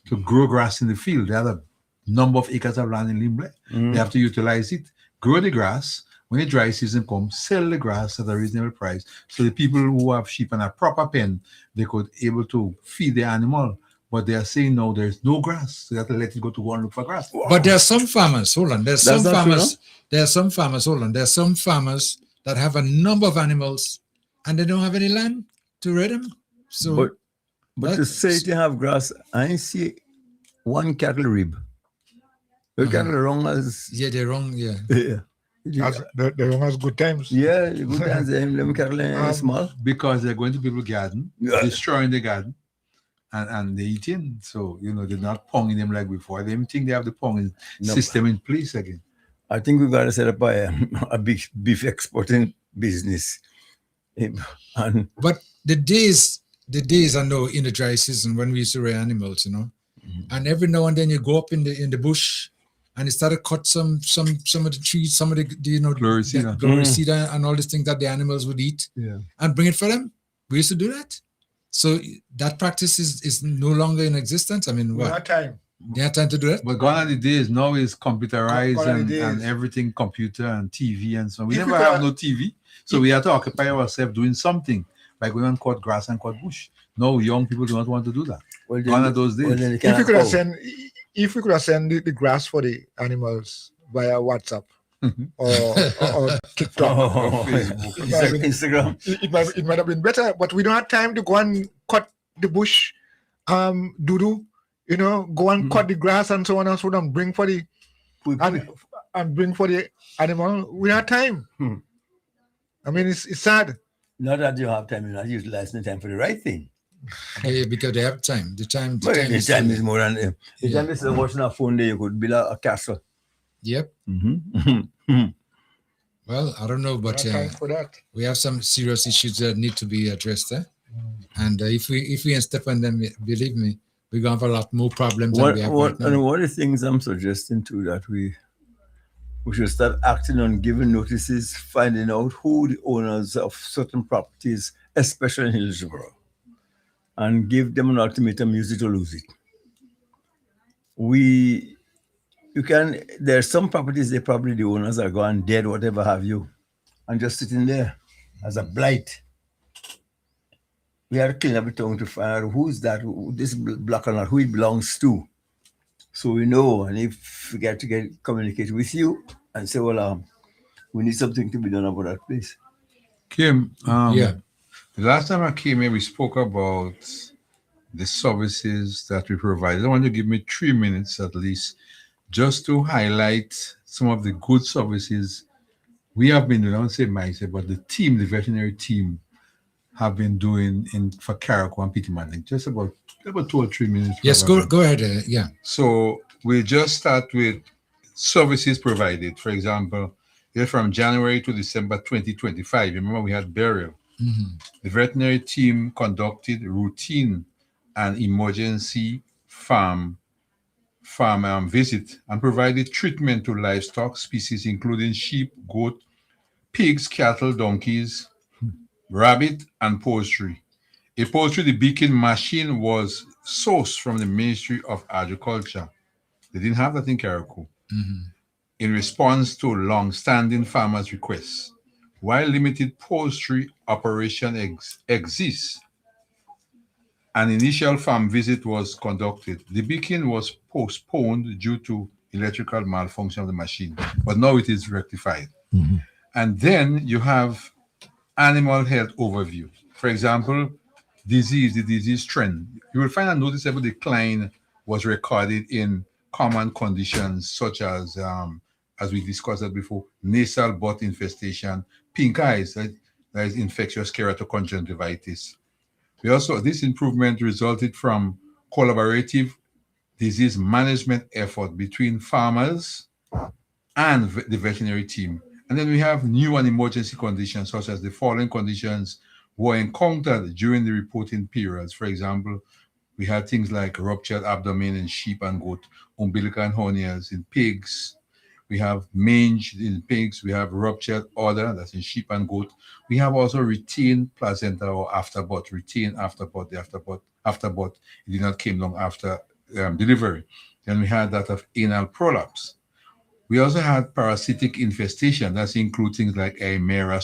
to grow grass in the field. They have a number of acres of land in Limble. They have to utilize it, grow the grass. When the dry season comes, sell the grass at a reasonable price. So the people who have sheep and a proper pen, they could able to feed the animal. But they are saying no, there's no grass. So they have to let it go to and look for grass. But there are some farmers, hold on. There's some farmers that have a number of animals and they don't have any land to rear them. So but to say to have grass, I see one cattle rib. The cattle wrong as they're wrong, yeah. They're wrong as good times. Yeah, good times. Them cattle small. Because they're going to people's garden, destroying the garden. And they eating, so they're not ponging them like before. They think they have the ponging system in place again. I think we've got to set up a big beef exporting business. But the days I know in the dry season when we used to rear animals, and every now and then you go up in the bush and you start to cut some of the trees, some of the Gloricida and all these things that the animals would eat, and bring it for them. We used to do that. So that practice is no longer in existence. I mean, what? Not time. They have time to do it. But gone are the days. Now is computerized and everything, computer and TV and so on. We never have no TV. So we have to occupy ourselves doing something by going and cut grass and cut bush. No, young people do not want to do that. Gone are those days. If we could have sent the grass for the animals via WhatsApp. or TikTok or Facebook, Instagram. It might have been better, but we don't have time to go and cut the bush, go and cut the grass and so on and so on, bring for the and bring for the animal. We don't have time. I mean, it's sad. Not that you have time, you're not utilizing the time for the right thing. Yeah, because they have time. The time is more than the time is watching a phone there, you could build a castle. Yep. Well, I don't know, but we have some serious issues that need to be addressed. And if we step on them, believe me, we're going to have a lot more problems than we have right now. And one of the things I'm suggesting too, that we should start acting on giving notices, finding out who the owners of certain properties, especially in Hillsborough, and give them an ultimatum, use it or lose it. There are some properties, the owners are gone dead, whatever have you, and just sitting there as a blight. We have to clean up the town to find out who's that, this block or not, who it belongs to. So we know, and if we get to communicate with you and say, well, we need something to be done about that place. Kim, the last time I came here, we spoke about the services that we provide. I want you to give me 3 minutes at least, just to highlight some of the good services we have been doing. I don't say myself, but the team, the veterinary team, have been doing for Carriacou and Peter Manning. Just about 2 or 3 minutes. Yes, go ahead. Yeah. So we'll just start with services provided. For example, from January to December 2025, remember we had burial. The veterinary team conducted routine and emergency farm visit and provided treatment to livestock species including sheep, goat, pigs, cattle, donkeys, rabbit, and poultry. A poultry debeaking machine was sourced from the Ministry of Agriculture. They didn't have that in Carriacou. In response to long-standing farmers' requests. While limited poultry operation exists, an initial farm visit was conducted. The beacon was postponed due to electrical malfunction of the machine, but now it is rectified. And then you have animal health overview. For example, the disease trend. You will find a noticeable decline was recorded in common conditions such as we discussed that before, nasal bot infestation, pink eyes, that is infectious keratoconjunctivitis. This improvement resulted from collaborative disease management effort between farmers and the veterinary team. And then we have new and emergency conditions, such as the following conditions were encountered during the reporting periods. For example, we had things like ruptured abdomen in sheep and goat, umbilical hernias in pigs. We have mange in pigs. We have ruptured udder, that's in sheep and goat. We have also retained placenta or afterbirth, retained afterbirth. The afterbirth, it did not come long after delivery. Then we had that of anal prolapse. We also had parasitic infestation. That includes things like Aemera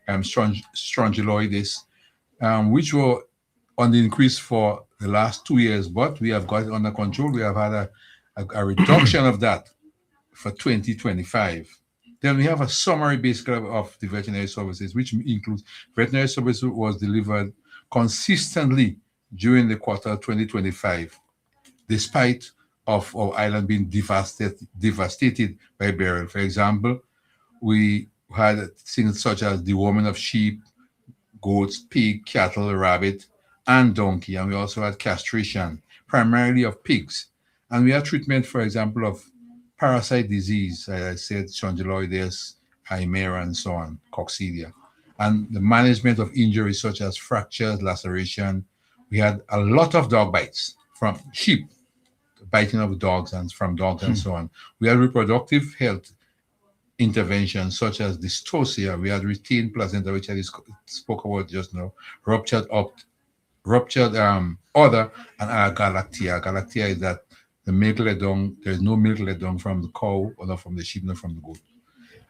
strongyloides, which were on the increase for the last 2 years, but we have got it under control. We have had a reduction of that for 2025. Then we have a summary basically of the veterinary services, which includes veterinary services was delivered consistently during the quarter of 2025, despite of our island being devastated by burial. For example, we had things such as deworming of sheep, goats, pig, cattle, rabbit, and donkey. And we also had castration, primarily of pigs. And we had treatment, for example, of parasite disease, as I said, strongyloides, Aemera, and so on, coccidia. And the management of injuries such as fractures, laceration. We had a lot of dog bites from sheep, biting of dogs and from dogs and so on. We had reproductive health interventions such as dystocia. We had retained placenta, which I spoke about just now, ruptured udder, and galactia. Galactia is that the milk let down, there's no milk let down from the cow or not from the sheep, not from the goat.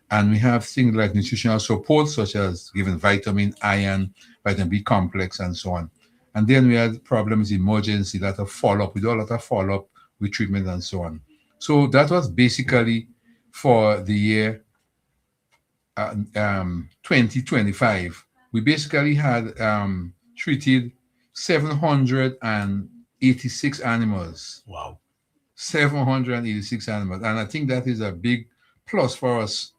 And we have things like nutritional support, such as giving vitamin, iron, vitamin B complex, and so on. And then we had problems, emergency, that of follow-up. We do a lot of follow-up with treatment and so on. So that was basically for the year 2025. We basically had treated 786 animals. Wow. 786 animals. And I think that is a big plus for us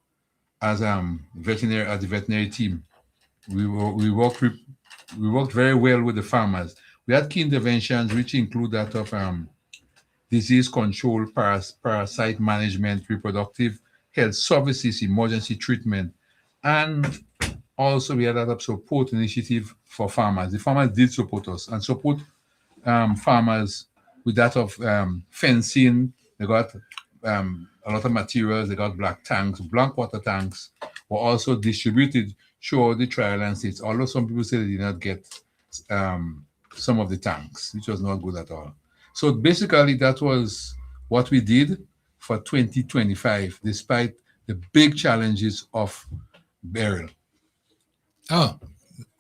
as the veterinary team. We worked very well with the farmers. We had key interventions which include that of disease control, parasite management, reproductive health services, emergency treatment, and also we had that support initiative for farmers. The farmers did support us and support farmers with that of fencing. They got a lot of materials. They got black water tanks were also distributed throughout the trial and states, although some people say they did not get some of the tanks, which was not good at all. So basically that was what we did for 2025, despite the big challenges of burial. Oh,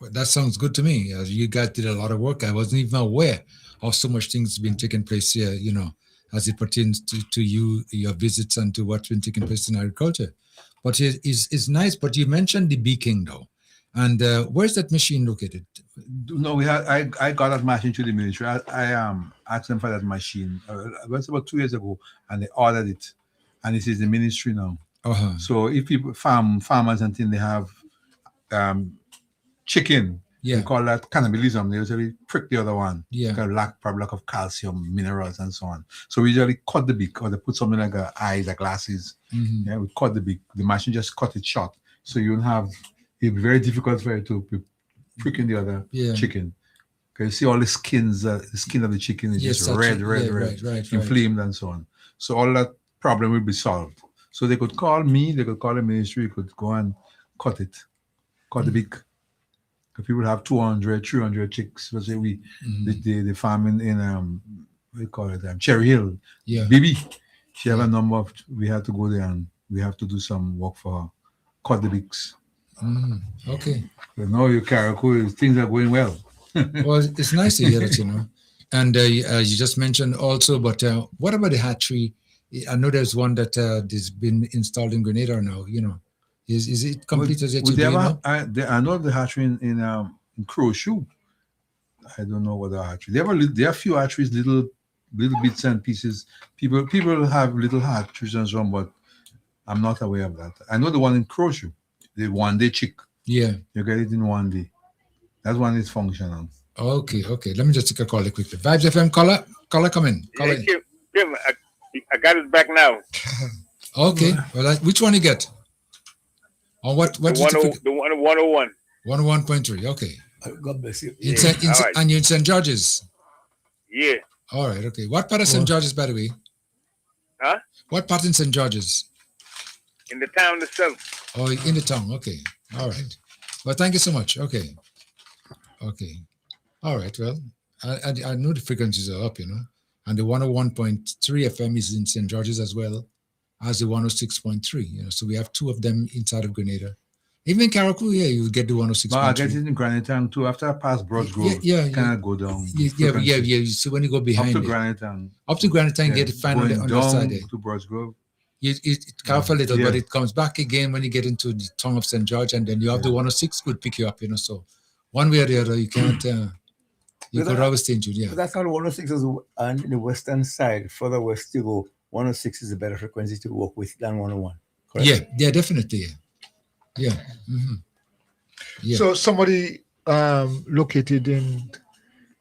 that sounds good to me. You guys did a lot of work. I wasn't even aware of so much things being taking place here, as it pertains to you, your visits, and to what's been taking place in agriculture. But it's nice. But you mentioned the beaking, though. And where's that machine located? No, I got that machine to the military. I asked them for that machine. It was about 2 years ago, and they ordered it. And it is the ministry now. Uh-huh. So if people farmers and things, they have chicken, They call that cannibalism. They usually prick the other one. Yeah. Probably lack of calcium, minerals, and so on. So we usually cut the beak, or they put something like eyes, like glasses. Mm-hmm. Yeah, we cut the beak. The machine just cut it short. So you don't have, it'll be very difficult for it to be pricking the other chicken. Because you see all the skins, the skin of the chicken is just red, inflamed and so on. So all that problem will be solved. So they could call me, they could call the ministry, could go and cut it, cut the beak. Because people have 200, 300 chicks. Let's say the farm in what do you call it, Cherry Hill. Yeah. Bibi, she have a number of, we had to go there and we have to do some work for her, cut the beaks. Okay. So now you Caracou, things are going well. Well, it's nice to hear that, And you just mentioned also, but what about the hatchery? I know there's one that has been installed in Grenada now, Is it complete as yet? I know of the hatchery in Crowshoe. I don't know what the hatchery. There are a few hatcheries, little bits and pieces. People have little hatcheries and so on, but I'm not aware of that. I know the one in Crowshoe, the 1 day chick. Yeah. You get it in 1 day. That one is functional. Okay. Let me just take a call quickly. Vibes FM caller, come in. Kim, I got it back now. Okay. Well, which one you get? On what? The 101. 101.3. Okay. God bless you. And you're in St. George's? Yeah. All right. Okay. What part of St. George's, by the way? Huh? What part in St. George's? In the town itself. Oh, in the town. Okay. All right. Well, thank you so much. Okay. All right. Well, I know the frequencies are up, and the 101.3 FM is in St. George's as well as the 106.3. So we have two of them inside of Grenada. Even in Caracou, you get the 106.3. I get it in Granite Town too. After I pass Broad Grove, kind of go down. Yeah. So when you go behind up to Granite Town, get it final on the side there. To Broad Grove. It carve a little, but it comes back again when you get into the tongue of St. George, and then you have the 106 could pick you up, So one way or the other, you can't. You could always change it, But that's how 106 is on the western side. Further west you go, 106 is a better frequency to work with than 101. Correct? Yeah, definitely. Yeah. Mm-hmm. Yeah. So somebody located in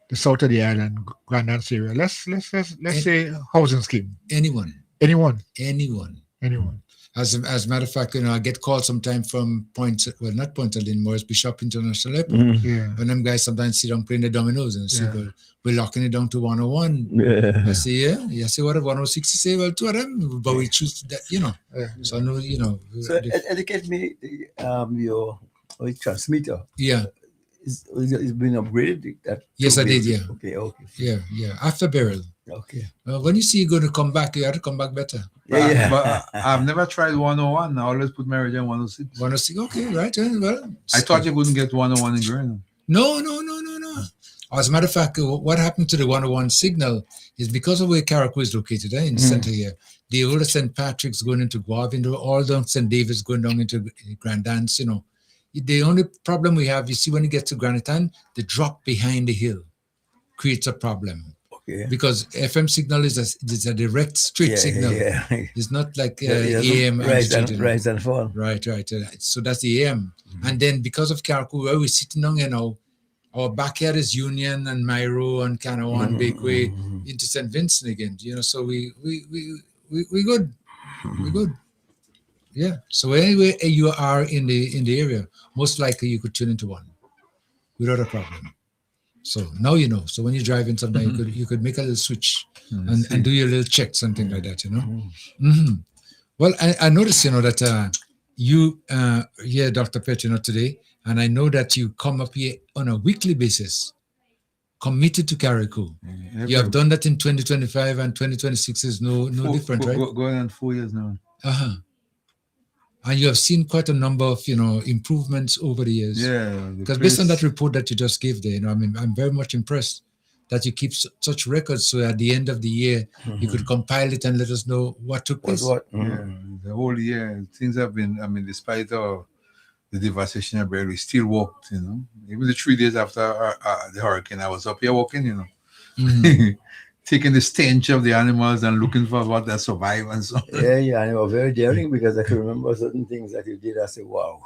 the south of the island, Grand Anse area. Let's say housing scheme. Anyone. As a matter of fact, I get calls sometimes from not Point anymore, it's Bishop International Airport. Yeah. When them guys sometimes sit down playing the dominoes and say, well, we're locking it down to 101. Yeah. I say, yeah. I say, what if 106? You say, well, two of them, but we choose that, Yeah. So I know, So educate me, your transmitter. Yeah. It's been upgraded. Yes, I did, yeah. Okay. Yeah. After burial. Okay. When you see you're going to come back, you have to come back better. Yeah. But I've never tried 101. I always put my radio on 106. 106, okay, right. Well, I thought you couldn't get 101 in Grenada. No. As a matter of fact, what happened to the 101 signal is because of where Caracou is located, in the center here. The older St. Patrick's going into Guave, all down St. David's going down into Grand Anse, The only problem we have, you see, when you get to Granitan, the drop behind the hill creates a problem. Okay. Because FM signal is a direct straight signal. Yeah. It's not like AM. Rise and fall. Right. So that's the AM. And then because of Caracou, where we're sitting on, our backyard is Union and Myro and Canawan, Bakeway into St. Vincent again. So we good. We're good. Yeah. So anyway, you are in the area, most likely you could tune into one without a problem. So now you know. So when you're driving, sometimes you could make a little switch and do your little check, something like that. Well, I noticed, that you here, Dr. Pett, today, and I know that you come up here on a weekly basis, committed to Caracou. You have done that in 2025, and 2026 is no different, right? Going on 4 years now. And you have seen quite a number of, improvements over the years. Yeah. Because based on that report that you just gave there, I'm very much impressed that you keep such records. So at the end of the year, you could compile it and let us know what took place. Yeah, the whole year, things have been, despite the devastation of Barry, we still walked, Even the 3 days after the hurricane, I was up here walking, taking the stench of the animals and looking for what they survive and so on. Yeah, and you were very daring because I can remember certain things that you did. I said, wow.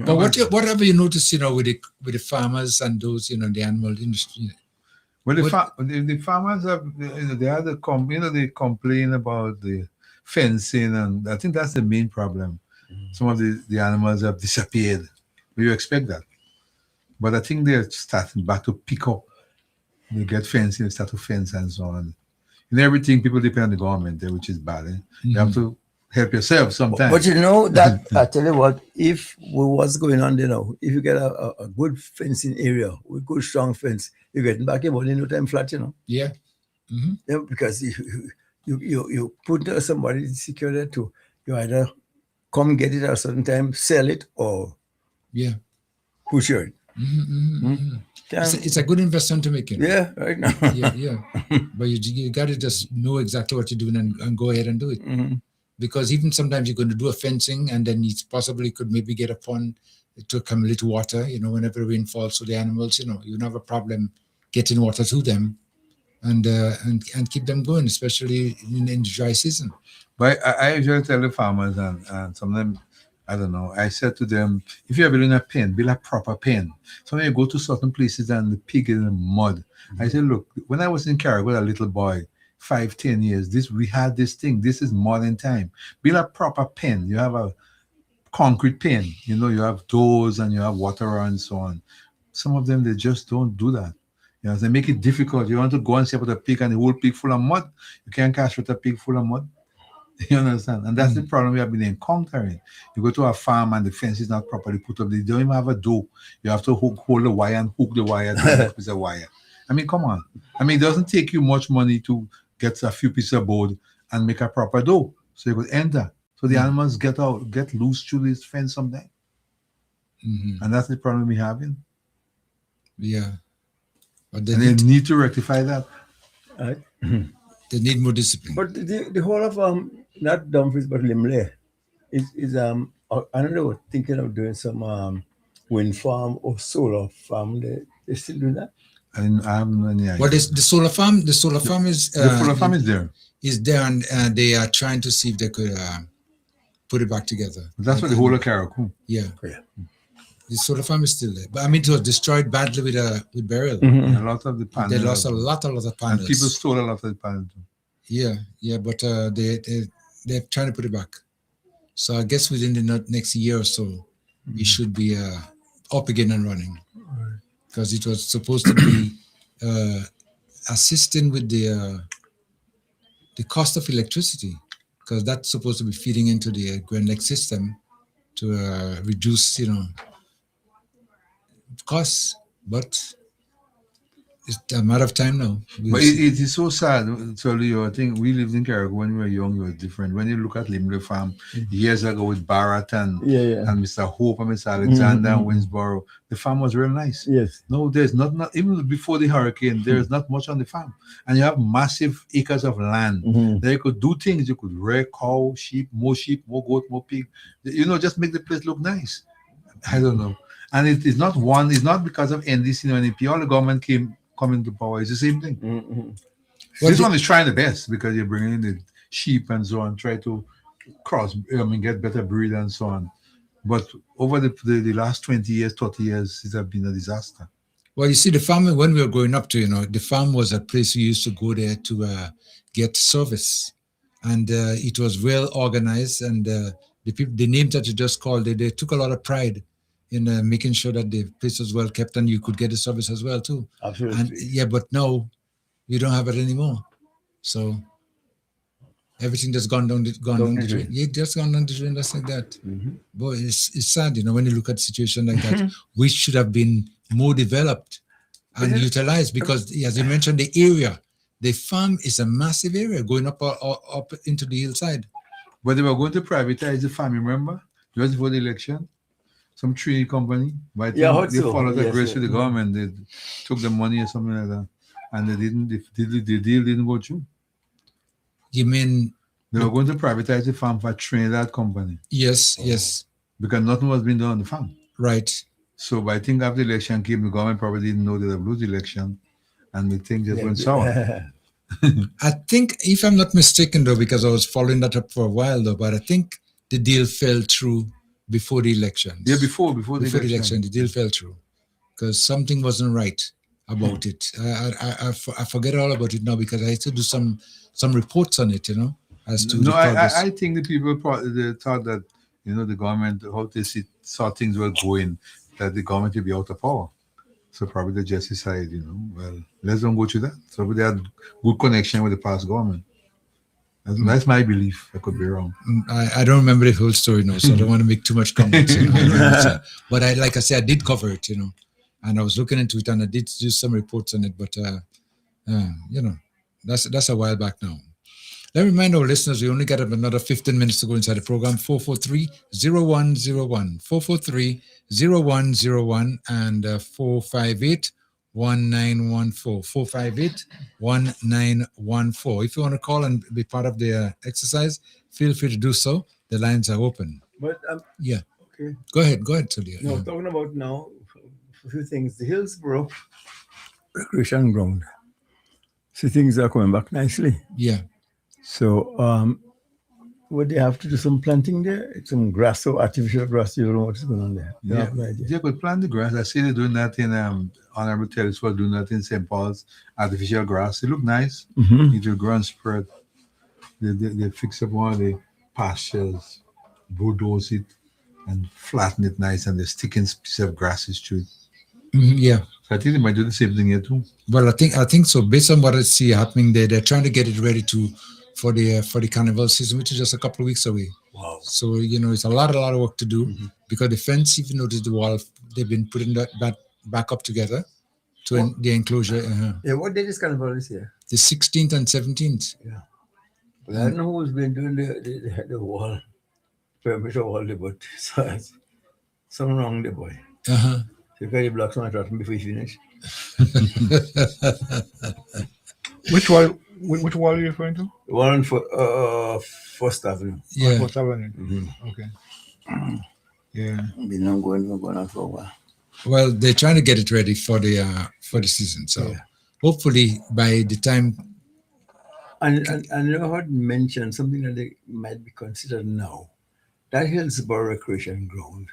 But what have you noticed, with the farmers and those, the animal industry? Well, the farmers have, they have they complain about the fencing, and I think that's the main problem. Some of the animals have disappeared. You expect that, but I think they're starting back to pick up. They get fencing, they start to fence and so on. In everything, people depend on the government, which is bad. You have to help yourself sometimes. But that I tell you what, if what's going on there now, if you get a good fencing area with good strong fence, you're getting back your money in no time flat, Yeah. Mm-hmm. Yeah, because you put somebody secure there too. You either come get it at a certain time, sell it, or push it. It's a good investment to make. Yeah, right now. yeah. But you got to just know exactly what you're doing and go ahead and do it. Because even sometimes you're going to do a fencing and then you possibly could maybe get a pond to come a little water, whenever rain falls, so the animals, you don't have a problem getting water to them and keep them going, especially in the dry season. But I usually tell the farmers and some of them, I don't know, I said to them, if you're building a pen, build a proper pen. So when you go to certain places and the pig is in the mud, I said, look, when I was in Carrick with a little boy, 5-10 years, we had this thing. This is modern time. Build a proper pen. You have a concrete pen. You have doors and you have water and so on. Some of them, they just don't do that. They make it difficult. You want to go and see about a pig and the whole pig full of mud. You can't catch with a pig full of mud. You understand? And that's the problem we have been encountering. You go to a farm and the fence is not properly put up. They don't even have a door. You have to hold the wire and hook the wire to the wire. I mean, come on. I mean, it doesn't take you much money to get a few pieces of board and make a proper door so you could enter. So the animals get loose through this fence sometime. And that's the problem we're having. Yeah. But they need to rectify that. They need more discipline. But the whole of not Dumfries but Limley is I don't know, thinking of doing some wind farm or solar farm. They still do that? I have no idea. Well, the solar farm is the solar farm is there. Is there, and they are trying to see if they could put it back together. That's what the whole of Carrick. Yeah. The solar farm is still there, but I mean, it was destroyed badly with burial. A lot of the panels. They lost a lot of panels. And people stole a lot of the panels. Yeah, but they're trying to put it back. So I guess within the next year or so, it should be up again and running. Because it was supposed to be assisting with the cost of electricity, because that's supposed to be feeding into the Grand Lake system to reduce, costs. But it's a matter of time now. But it is so sad. So I think we lived in Carrick when we were young. It was different. When you look at Limley Farm years ago with Barrett and Mr. Hope and Mr. Alexander and Winsboro, the farm was real nice. Yes. No, there's not even before the hurricane, there's not much on the farm. And you have massive acres of land. There you could do things. You could rear cow, sheep, more goat, more pig. Just make the place look nice. I don't know. And it's not because of NDC or NEP. All the government come into power. It's the same thing. This one is trying the best because you're bringing in the sheep and so on, try to get better breed and so on. But over the last 20 years, 30 years, it has been a disaster. Well, you see, the farm, when we were growing up the farm was a place we used to go there to get service. And it was well organized. And the names that you just called, they took a lot of pride in making sure that the place was well kept and you could get the service as well too. Absolutely. And but now you don't have it anymore. So everything just gone down the drain. Yeah, just gone down the drain, just like that. Boy, it's sad, when you look at a situation like that, which should have been more developed and utilized, because as you mentioned, the farm is a massive area going up into the hillside. But they were going to privatize the farm, remember? Just before the election. Some tree company, but they followed the grace with the government. They took the money or something like that, and the deal didn't go through. You mean they were going to privatize the farm for Trinidad company? Yes. Because nothing was being done on the farm. Right. So, I think after the election came, the government probably didn't know they would lose the election, and the thing just went sour. I think, if I'm not mistaken, though, because I was following that up for a while, though, but I think the deal fell through before the elections. Yeah, before the election, the deal fell through because something wasn't right about it. I forget all about it now because I had to do some reports on it, as to the progress. I think the people they thought that the government, how they saw things were going, that the government would be out of power. So probably they just decided, well, let's don't go to that. So they had good connection with the past government. That's my belief. I could be wrong. I don't remember the whole story now, so I don't want to make too much comments. But like I said, I did cover it, and I was looking into it, and I did do some reports on it. But that's a while back now. Let me remind our listeners, we only got another 15 minutes to go inside the program. 443-0101, 443-0101, and 458-1914, 458-1914. If you want to call and be part of the exercise, feel free to do so. The lines are open. But yeah. Okay. Go ahead, Talia. No, talking about now a few things. The Hillsborough recreation ground. So things are coming back nicely. Yeah. So would they have to do some planting there? Some grass or artificial grass? You don't know what's going on there. Yeah, they could plant the grass. I see they're doing that in Honorable Telescope, doing that in St. Paul's, artificial grass. It look nice. It will grow and spread. They fix up one of the pastures, bulldoze it, and flatten it nice, and they stick in pieces of grasses to it. Yeah. So I think they might do the same thing here too. Well, I think so. Based on what I see happening there, they're trying to get it ready for the carnival season, which is just a couple of weeks away. Wow. So it's a lot of work to do because the fence, if you notice the wall, they've been putting that back up together to the enclosure. Yeah, what date is carnival this year? The 16th and 17th. Yeah. Well, I don't know who's been doing the wall, perimeter wall, but something wrong there, boy. So you got the blocks on the before you finish. Which wall are you referring to? The one for First Avenue. Yeah. First Avenue. Okay. Yeah. Been on going on for a while. Well, they're trying to get it ready for the season. So hopefully by the time. And I heard mentioned something that they might be considered now. That Hillsborough Recreation Ground.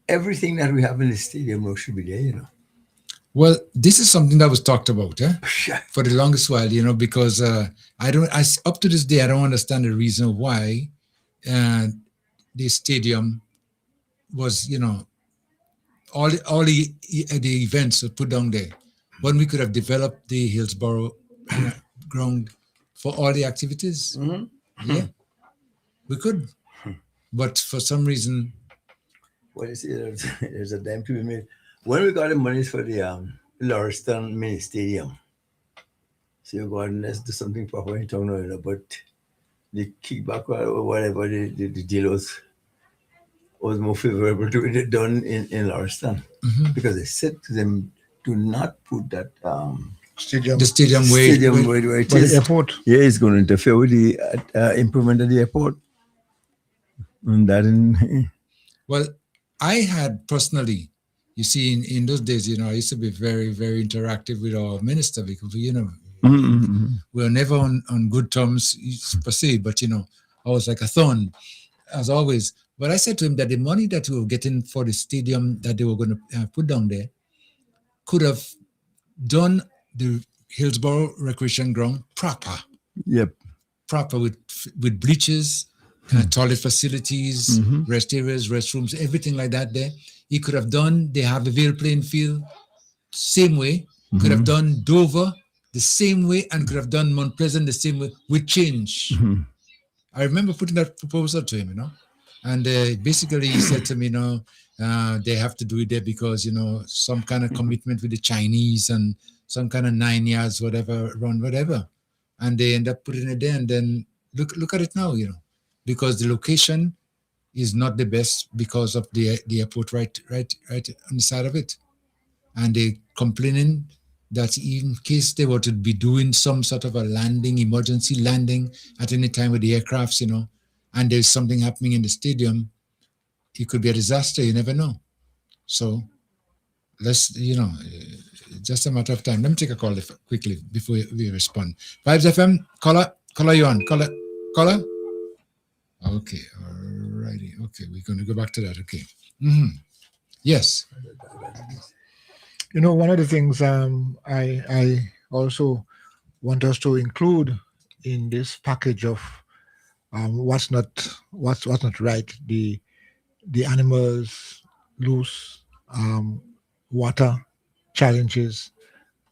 Everything that we have in the stadium should be there, Well, this is something that was talked about, for the longest while, because up to this day, I don't understand the reason why the stadium was, all the events were put down there. When we could have developed the Hillsborough ground for all the activities. Yeah, we could. But for some reason. Well, you see, there's a dime to be made. When we got the money for the Lauriston mini stadium, so you go and let's do something proper in town, but the kickback or whatever the deal was more favorable to it done in Lauriston because they said to them, do not put that stadium. The stadium where it is. The airport. Yeah, it's going to interfere with the improvement of the airport. And that well, I had personally, you see, in those days, I used to be very, very interactive with our minister because, we were never on good terms per se, but, I was like a thorn, as always. But I said to him that the money that we were getting for the stadium that they were going to put down there could have done the Hillsborough Recreation Ground proper. Yep. Proper with bleachers, toilet facilities, rest areas, restrooms, everything like that there. He could have done, they have a Vale playing field, same way. Could have done Dover the same way and could have done Mount Pleasant the same way with change. I remember putting that proposal to him, and basically he said to me, they have to do it there because, some kind of commitment with the Chinese and some kind of 9 yards, whatever, run, whatever. And they end up putting it there and then look at it now, because the location is not the best because of the airport right on the side of it. And they complaining that in case they were to be doing some sort of a emergency landing at any time with the aircrafts, and there's something happening in the stadium, it could be a disaster. You never know. So let's, just a matter of time. Let me take a call quickly before we respond. Vibes FM, caller, you on. Caller. Okay, alrighty. Okay, we're going to go back to that. Okay. Mm-hmm. Yes. You know, one of the things I also want us to include in this package of what's not right, the animals loose, water challenges,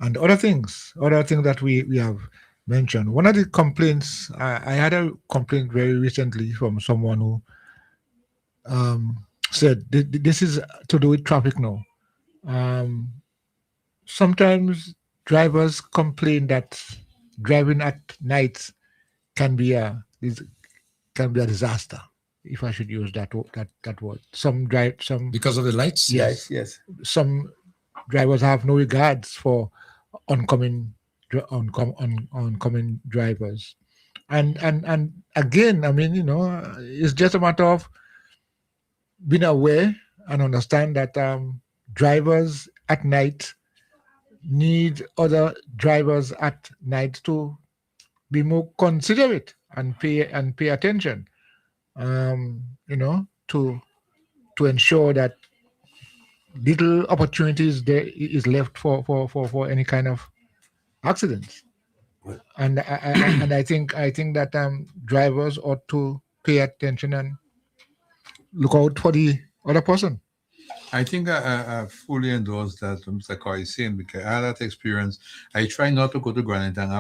and other things that we have mentioned. One of the complaints, I had a complaint very recently from someone who said this is to do with traffic now. Sometimes drivers complain that driving at night can be a disaster, if I should use that word. Some because of the lights. Yes, yes. Some drivers have no regards for oncoming drivers, and again, I mean, it's just a matter of being aware and understand that drivers at night need other drivers at night to be more considerate and pay attention, to ensure that little opportunities there is left for any kind of accidents. And I think that drivers ought to pay attention and look out for the other person. I think I fully endorse that Mr. Koi is saying, because I had that experience. I try not to go to Granite and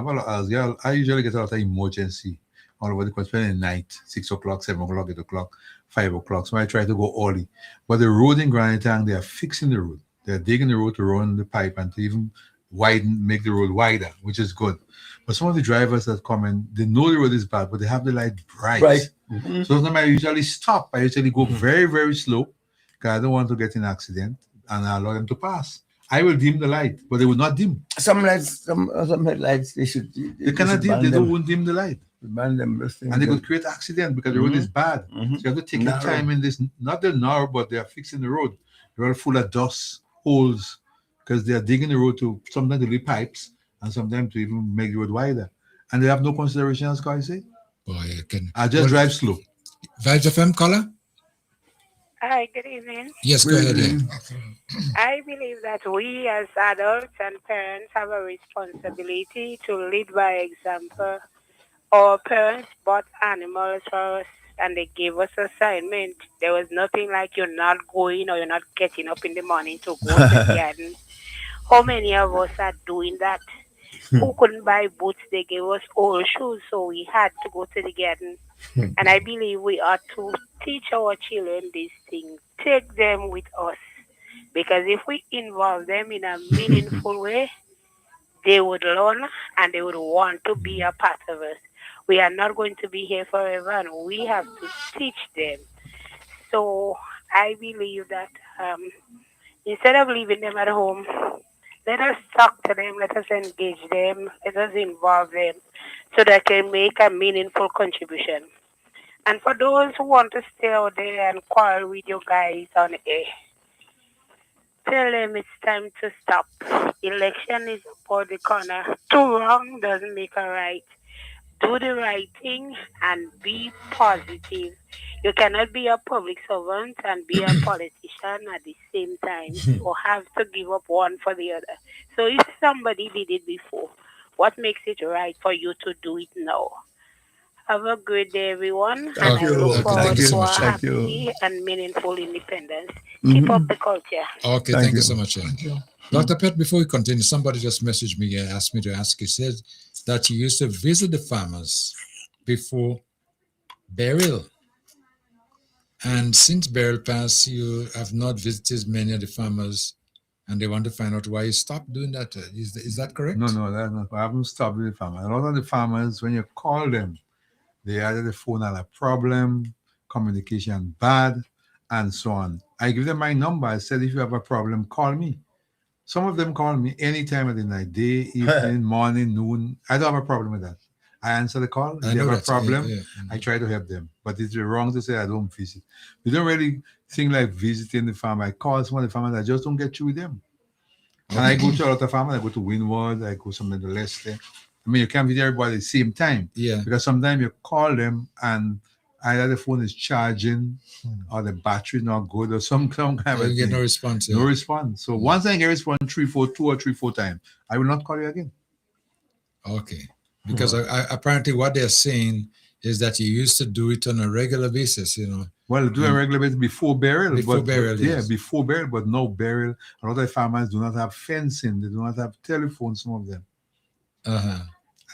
I usually get a lot of emergency all over the country at night, 6 o'clock, 7 o'clock, 8 o'clock, 5 o'clock. So I try to go early. But the road in Granite, they are fixing the road. They're digging the road to run the pipe and to even make the road wider, which is good. But some of the drivers that come in, they know the road is bad, but they have the light bright. Mm-hmm. So sometimes I usually stop. I usually go very, very slow, because I don't want to get in an accident, and I allow them to pass. I will dim the light, but they will not dim. Some lights, some lights, they cannot dim. They don't dim the light. Ban them, and they could create accident because the road is bad. So you have to take your time in this. Not the narrow, but they are fixing the road. They're all full of dust, holes, because they are digging the road to sometimes to leave pipes and sometimes to even make the road wider. And they have no consideration, as I say. Boy, I just drive slow. Vibes FM caller? Hi, good evening. Yes, go ahead. Yeah. I believe that we as adults and parents have a responsibility to lead by example. Our parents bought animals for us and they gave us assignment. There was nothing like you're not going or you're not getting up in the morning to go to the garden. How many of us are doing that? Who couldn't buy boots? They gave us old shoes, so we had to go to the garden. And I believe we ought to teach our children these things. Take them with us. Because if we involve them in a meaningful way, they would learn and they would want to be a part of us. We are not going to be here forever, and we have to teach them. So I believe that instead of leaving them at home, let us talk to them, let us engage them, let us involve them so that they can make a meaningful contribution. And for those who want to stay out there and quarrel with you guys on air, tell them it's time to stop. Election is about the corner. Too wrong doesn't make a right. Do the right thing and be positive. You cannot be a public servant and be a politician at the same time. You have to give up one for the other. So if somebody did it before, what makes it right for you to do it now? Have a great day, everyone. Thank you. I look forward Thank you. to a Thank happy and meaningful independence. Keep up the culture. Okay, thank you so much. Dr. Pet, before we continue, somebody just messaged me and asked me to ask. He said that you used to visit the farmers before burial. And since burial passed, you have not visited many of the farmers, and they want to find out why you stopped doing that. Is that correct? No, that's not. I haven't stopped with the farmers. A lot of the farmers, when you call them, they either the phone had a problem, communication bad, and so on. I give them my number. I said, if you have a problem, call me. Some of them call me any time of the night, day, evening, morning, noon. I don't have a problem with that. I answer the call. If they have a problem, I try to help them. But it's wrong to say I don't visit. We don't really think like visiting the farm. I call some of the farmers, I just don't get through with them. And I go to a lot of farmers. I go to Windward. I go somewhere to Leicester. I mean, you can't visit everybody at the same time. Yeah. Because sometimes you call them and either the phone is charging or the battery not good or some kind of You get thing. no response. No response. So once I get response 2 or 3, 4 times, I will not call you again. Okay. Because apparently what they're saying is that you used to do it on a regular basis, Well, do a regular basis before burial. Before burial, yes. Yeah, before burial, but no burial. A lot of farmers do not have fencing. They do not have telephones, some of them. Uh-huh.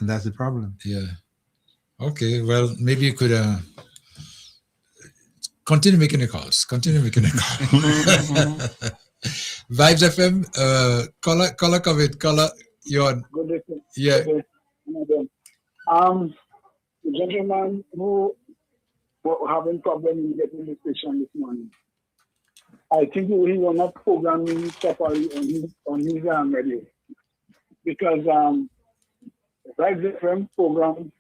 And that's the problem. Yeah. Okay, well, maybe you could continue making the calls. Vibes FM, caller COVID, caller, you're on. Good day. Yeah. Good day. The gentleman who were having problem in getting the station this morning, I think he was not programming properly on his radio, because Vibes FM program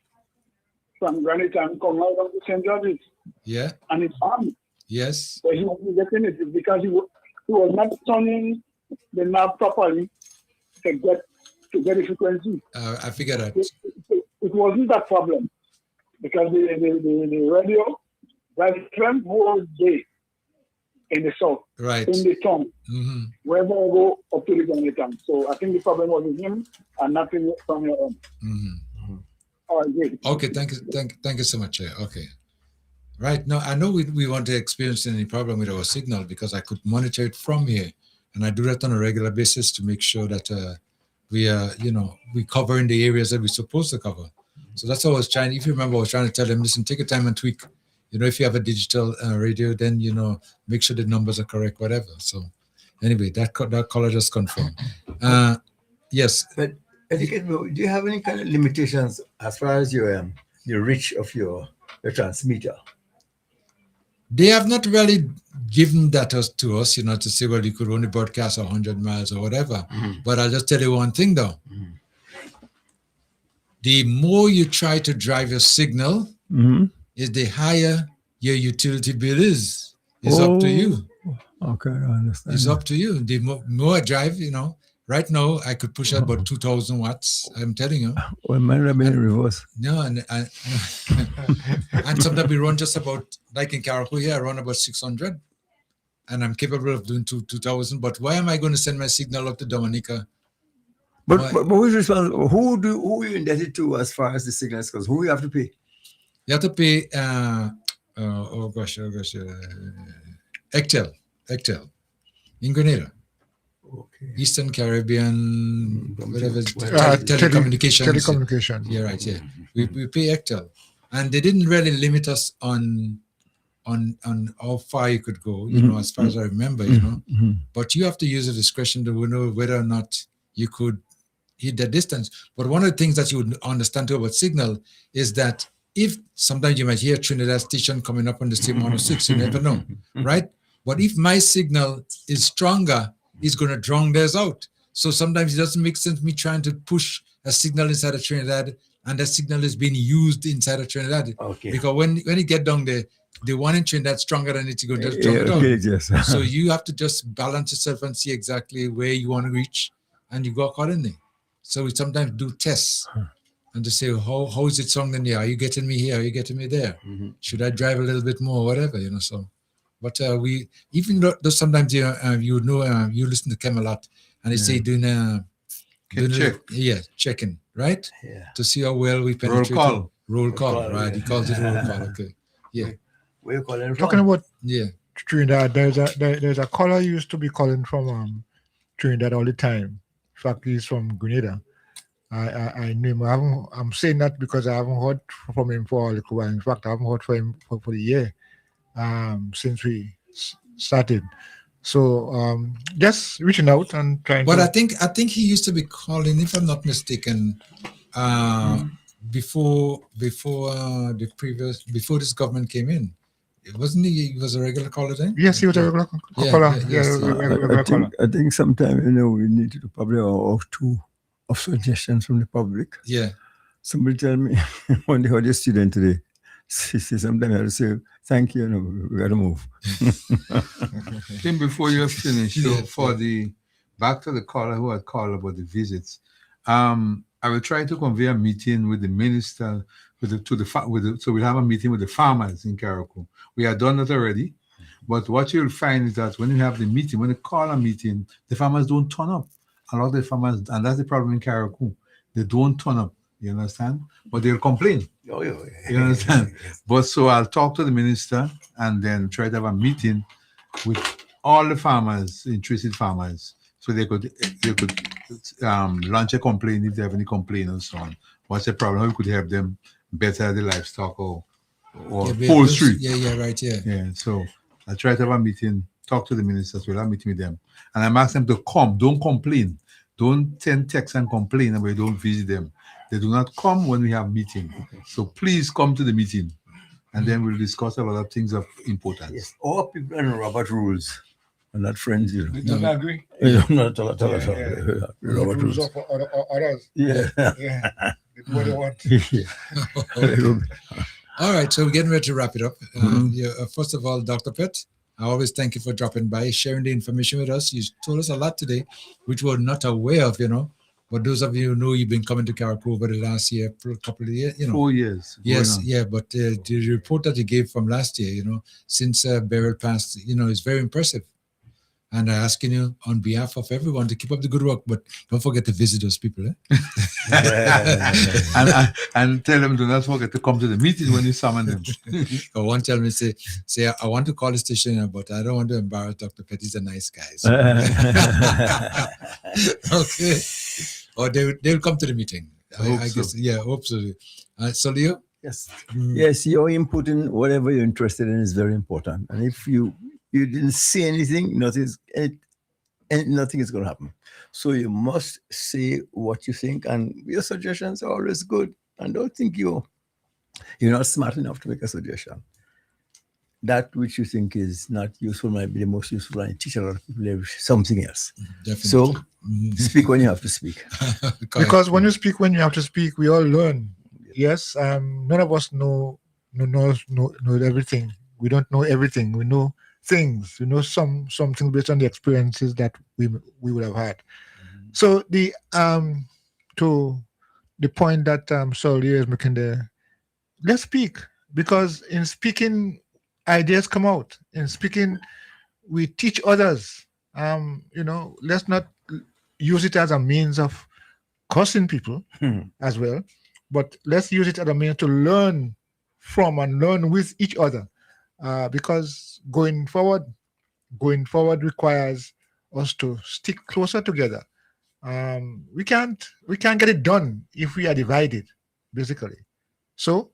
from Granite and come out of the St. George's. Yeah. And it's on. Yes. But he wasn't getting it because he was not turning the knob properly to get the frequency. I figured that. It wasn't that problem because the radio, that FM was there in the south, right, in the town, wherever I go up to the Granite town. So I think the problem was with him and nothing from your own. All right, great. Okay, thank you so much. Okay. Right. No, I know we want to experience any problem with our signal because I could monitor it from here. And I do that on a regular basis to make sure that we are, we cover in the areas that we're supposed to cover. So that's what I was trying. If you remember, I was trying to tell them, listen, take your time and tweak. If you have a digital radio, then, make sure the numbers are correct, whatever. So anyway, that caller just confirmed. Yes. But do you have any kind of limitations as far as your the reach of your transmitter? They have not really given that to us, to say, well, you could only broadcast 100 miles or whatever. But I'll just tell you one thing, though. The more you try to drive your signal, is the higher your utility bill is. It's up to you. Okay, I understand. It's up to you. The more I drive, right now I could push out about 2,000 watts. I'm telling you. Well, mine have been in reverse. No, and sometimes we run just about, like in Caracou here, I run about 600, and I'm capable of doing 2,000. But why am I going to send my signal up to Dominica? But who's responsible? Who are you indebted to as far as the signals goes? Who you have to pay? You have to pay. Ectel, in Grenada. Okay. Eastern Caribbean, whatever, telecommunications. Telecommunications. Yeah, right. Yeah, we pay Ectel, and they didn't really limit us on how far you could go. As far as I remember, But you have to use a discretion to know whether or not you could hit the distance. But one of the things that you would understand too about signal is that if sometimes you might hear Trinidad station coming up on the same 106, you never know, right? But if my signal is stronger, it's going to drown theirs out. So sometimes it doesn't make sense me trying to push a signal inside of Trinidad and that signal is being used inside of Trinidad. Okay. Because when you get down there, the one in Trinidad stronger than it, you're going to drop it down. Yes. So you have to just balance yourself and see exactly where you want to reach and you go accordingly. So we sometimes do tests and to say, how is it sounding here? Are you getting me here? Are you getting me there? Should I drive a little bit more? Whatever, so. But we, even though sometimes you listen to Kem a lot, and they say doing checking, right? Yeah. To see how well we penetrate. Roll call, right? Yeah. He calls it roll call. Okay. Yeah. Where you calling from? Talking about Trinidad, there's a caller who used to be calling from Trinidad all the time. In fact, he's from Grenada. I knew him. I'm saying that because I haven't heard from him for a little while. In fact, I haven't heard from him for the year. Since we started, so just reaching out and trying. But I think he used to be calling, if I'm not mistaken, before this government came in. Wasn't he? He was a regular caller then. Yes, he was a regular caller. I think sometimes we need to probably or two of suggestions from the public. Yeah. Somebody tell me when they heard a student today. Sometimes I have to say, thank you, we got to move. Tim, before you finish, so back to the caller who had called about the visits, I will try to convey a meeting with the minister, so we'll have a meeting with the farmers in Carriacou. We have done that already, but what you'll find is that when you have the meeting, when you call a meeting, the farmers don't turn up. A lot of the farmers, and that's the problem in Carriacou, they don't turn up. You understand? But they'll complain. Oh, yeah. You understand? But so I'll talk to the minister and then try to have a meeting with all the farmers, interested farmers, so they could launch a complaint if they have any complaint and so on. What's the problem? How we could help them better the livestock or poultry? Yeah. So I try to have a meeting, talk to the ministers, we'll have a meeting with them. And I'm asking them to come, don't complain. Don't send texts and complain and we don't visit them. They do not come when we have meeting. So please come to the meeting. And then we'll discuss a lot of things of importance. Yes, all people in Robert rules are not friends, you know. You don't agree? Not at all. Robert rules. Of others. Yeah. What they want. All right, so we're getting ready to wrap it up. First of all, Dr. Pett, I always thank you for dropping by, sharing the information with us. You told us a lot today, which we're not aware of, But those of you who know you've been coming to Carriacou over the last year, for a couple of years, 4 years. Yes, yeah, but the report that you gave from last year, since Beryl passed, is very impressive. And I'm asking you on behalf of everyone to keep up the good work, but don't forget to visit those people. and tell them, do not forget to come to the meeting when you summon them. Or one tell me, say, I want to call the station, but I don't want to embarrass Dr. Pett. He's a nice guy. So. Okay. Or they'll come to the meeting. I guess, hope so. So Leo? Yes. Yes, your input in whatever you're interested in is very important. And if you didn't say anything, nothing is going to happen. So you must say what you think, and your suggestions are always good. And don't think you're not smart enough to make a suggestion. That which you think is not useful might be the most useful, and teach a lot of people something else. Definitely. So speak when you have to speak. Because when you speak when you have to speak, we all learn. Yes, none of us know everything. We don't know everything. We know things. We know some things based on the experiences that we would have had. So the to the point that Saul is making there, let's speak, because in speaking, ideas come out. In speaking, we teach others. Let's not use it as a means of cursing people as well, but let's use it as a means to learn from and learn with each other. Because going forward requires us to stick closer together. We can't get it done if we are divided, basically. So,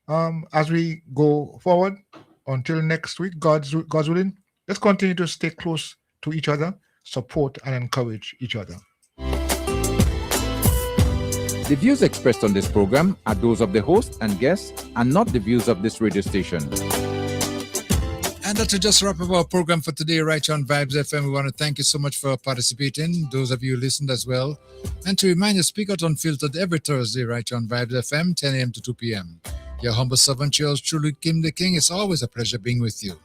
as we go forward until next week, God's willing, let's continue to stay close to each other, support and encourage each other. The views expressed on this program are those of the host and guests and not the views of this radio station. And that will just wrap up our program for today, right on Vibes FM. We want to thank you so much for participating, those of you who listened as well. And to remind you, Speak Out Unfiltered every Thursday, right on Vibes FM, 10 a.m. to 2 p.m. Your humble servant, yours truly, Kim the King. It's always a pleasure being with you.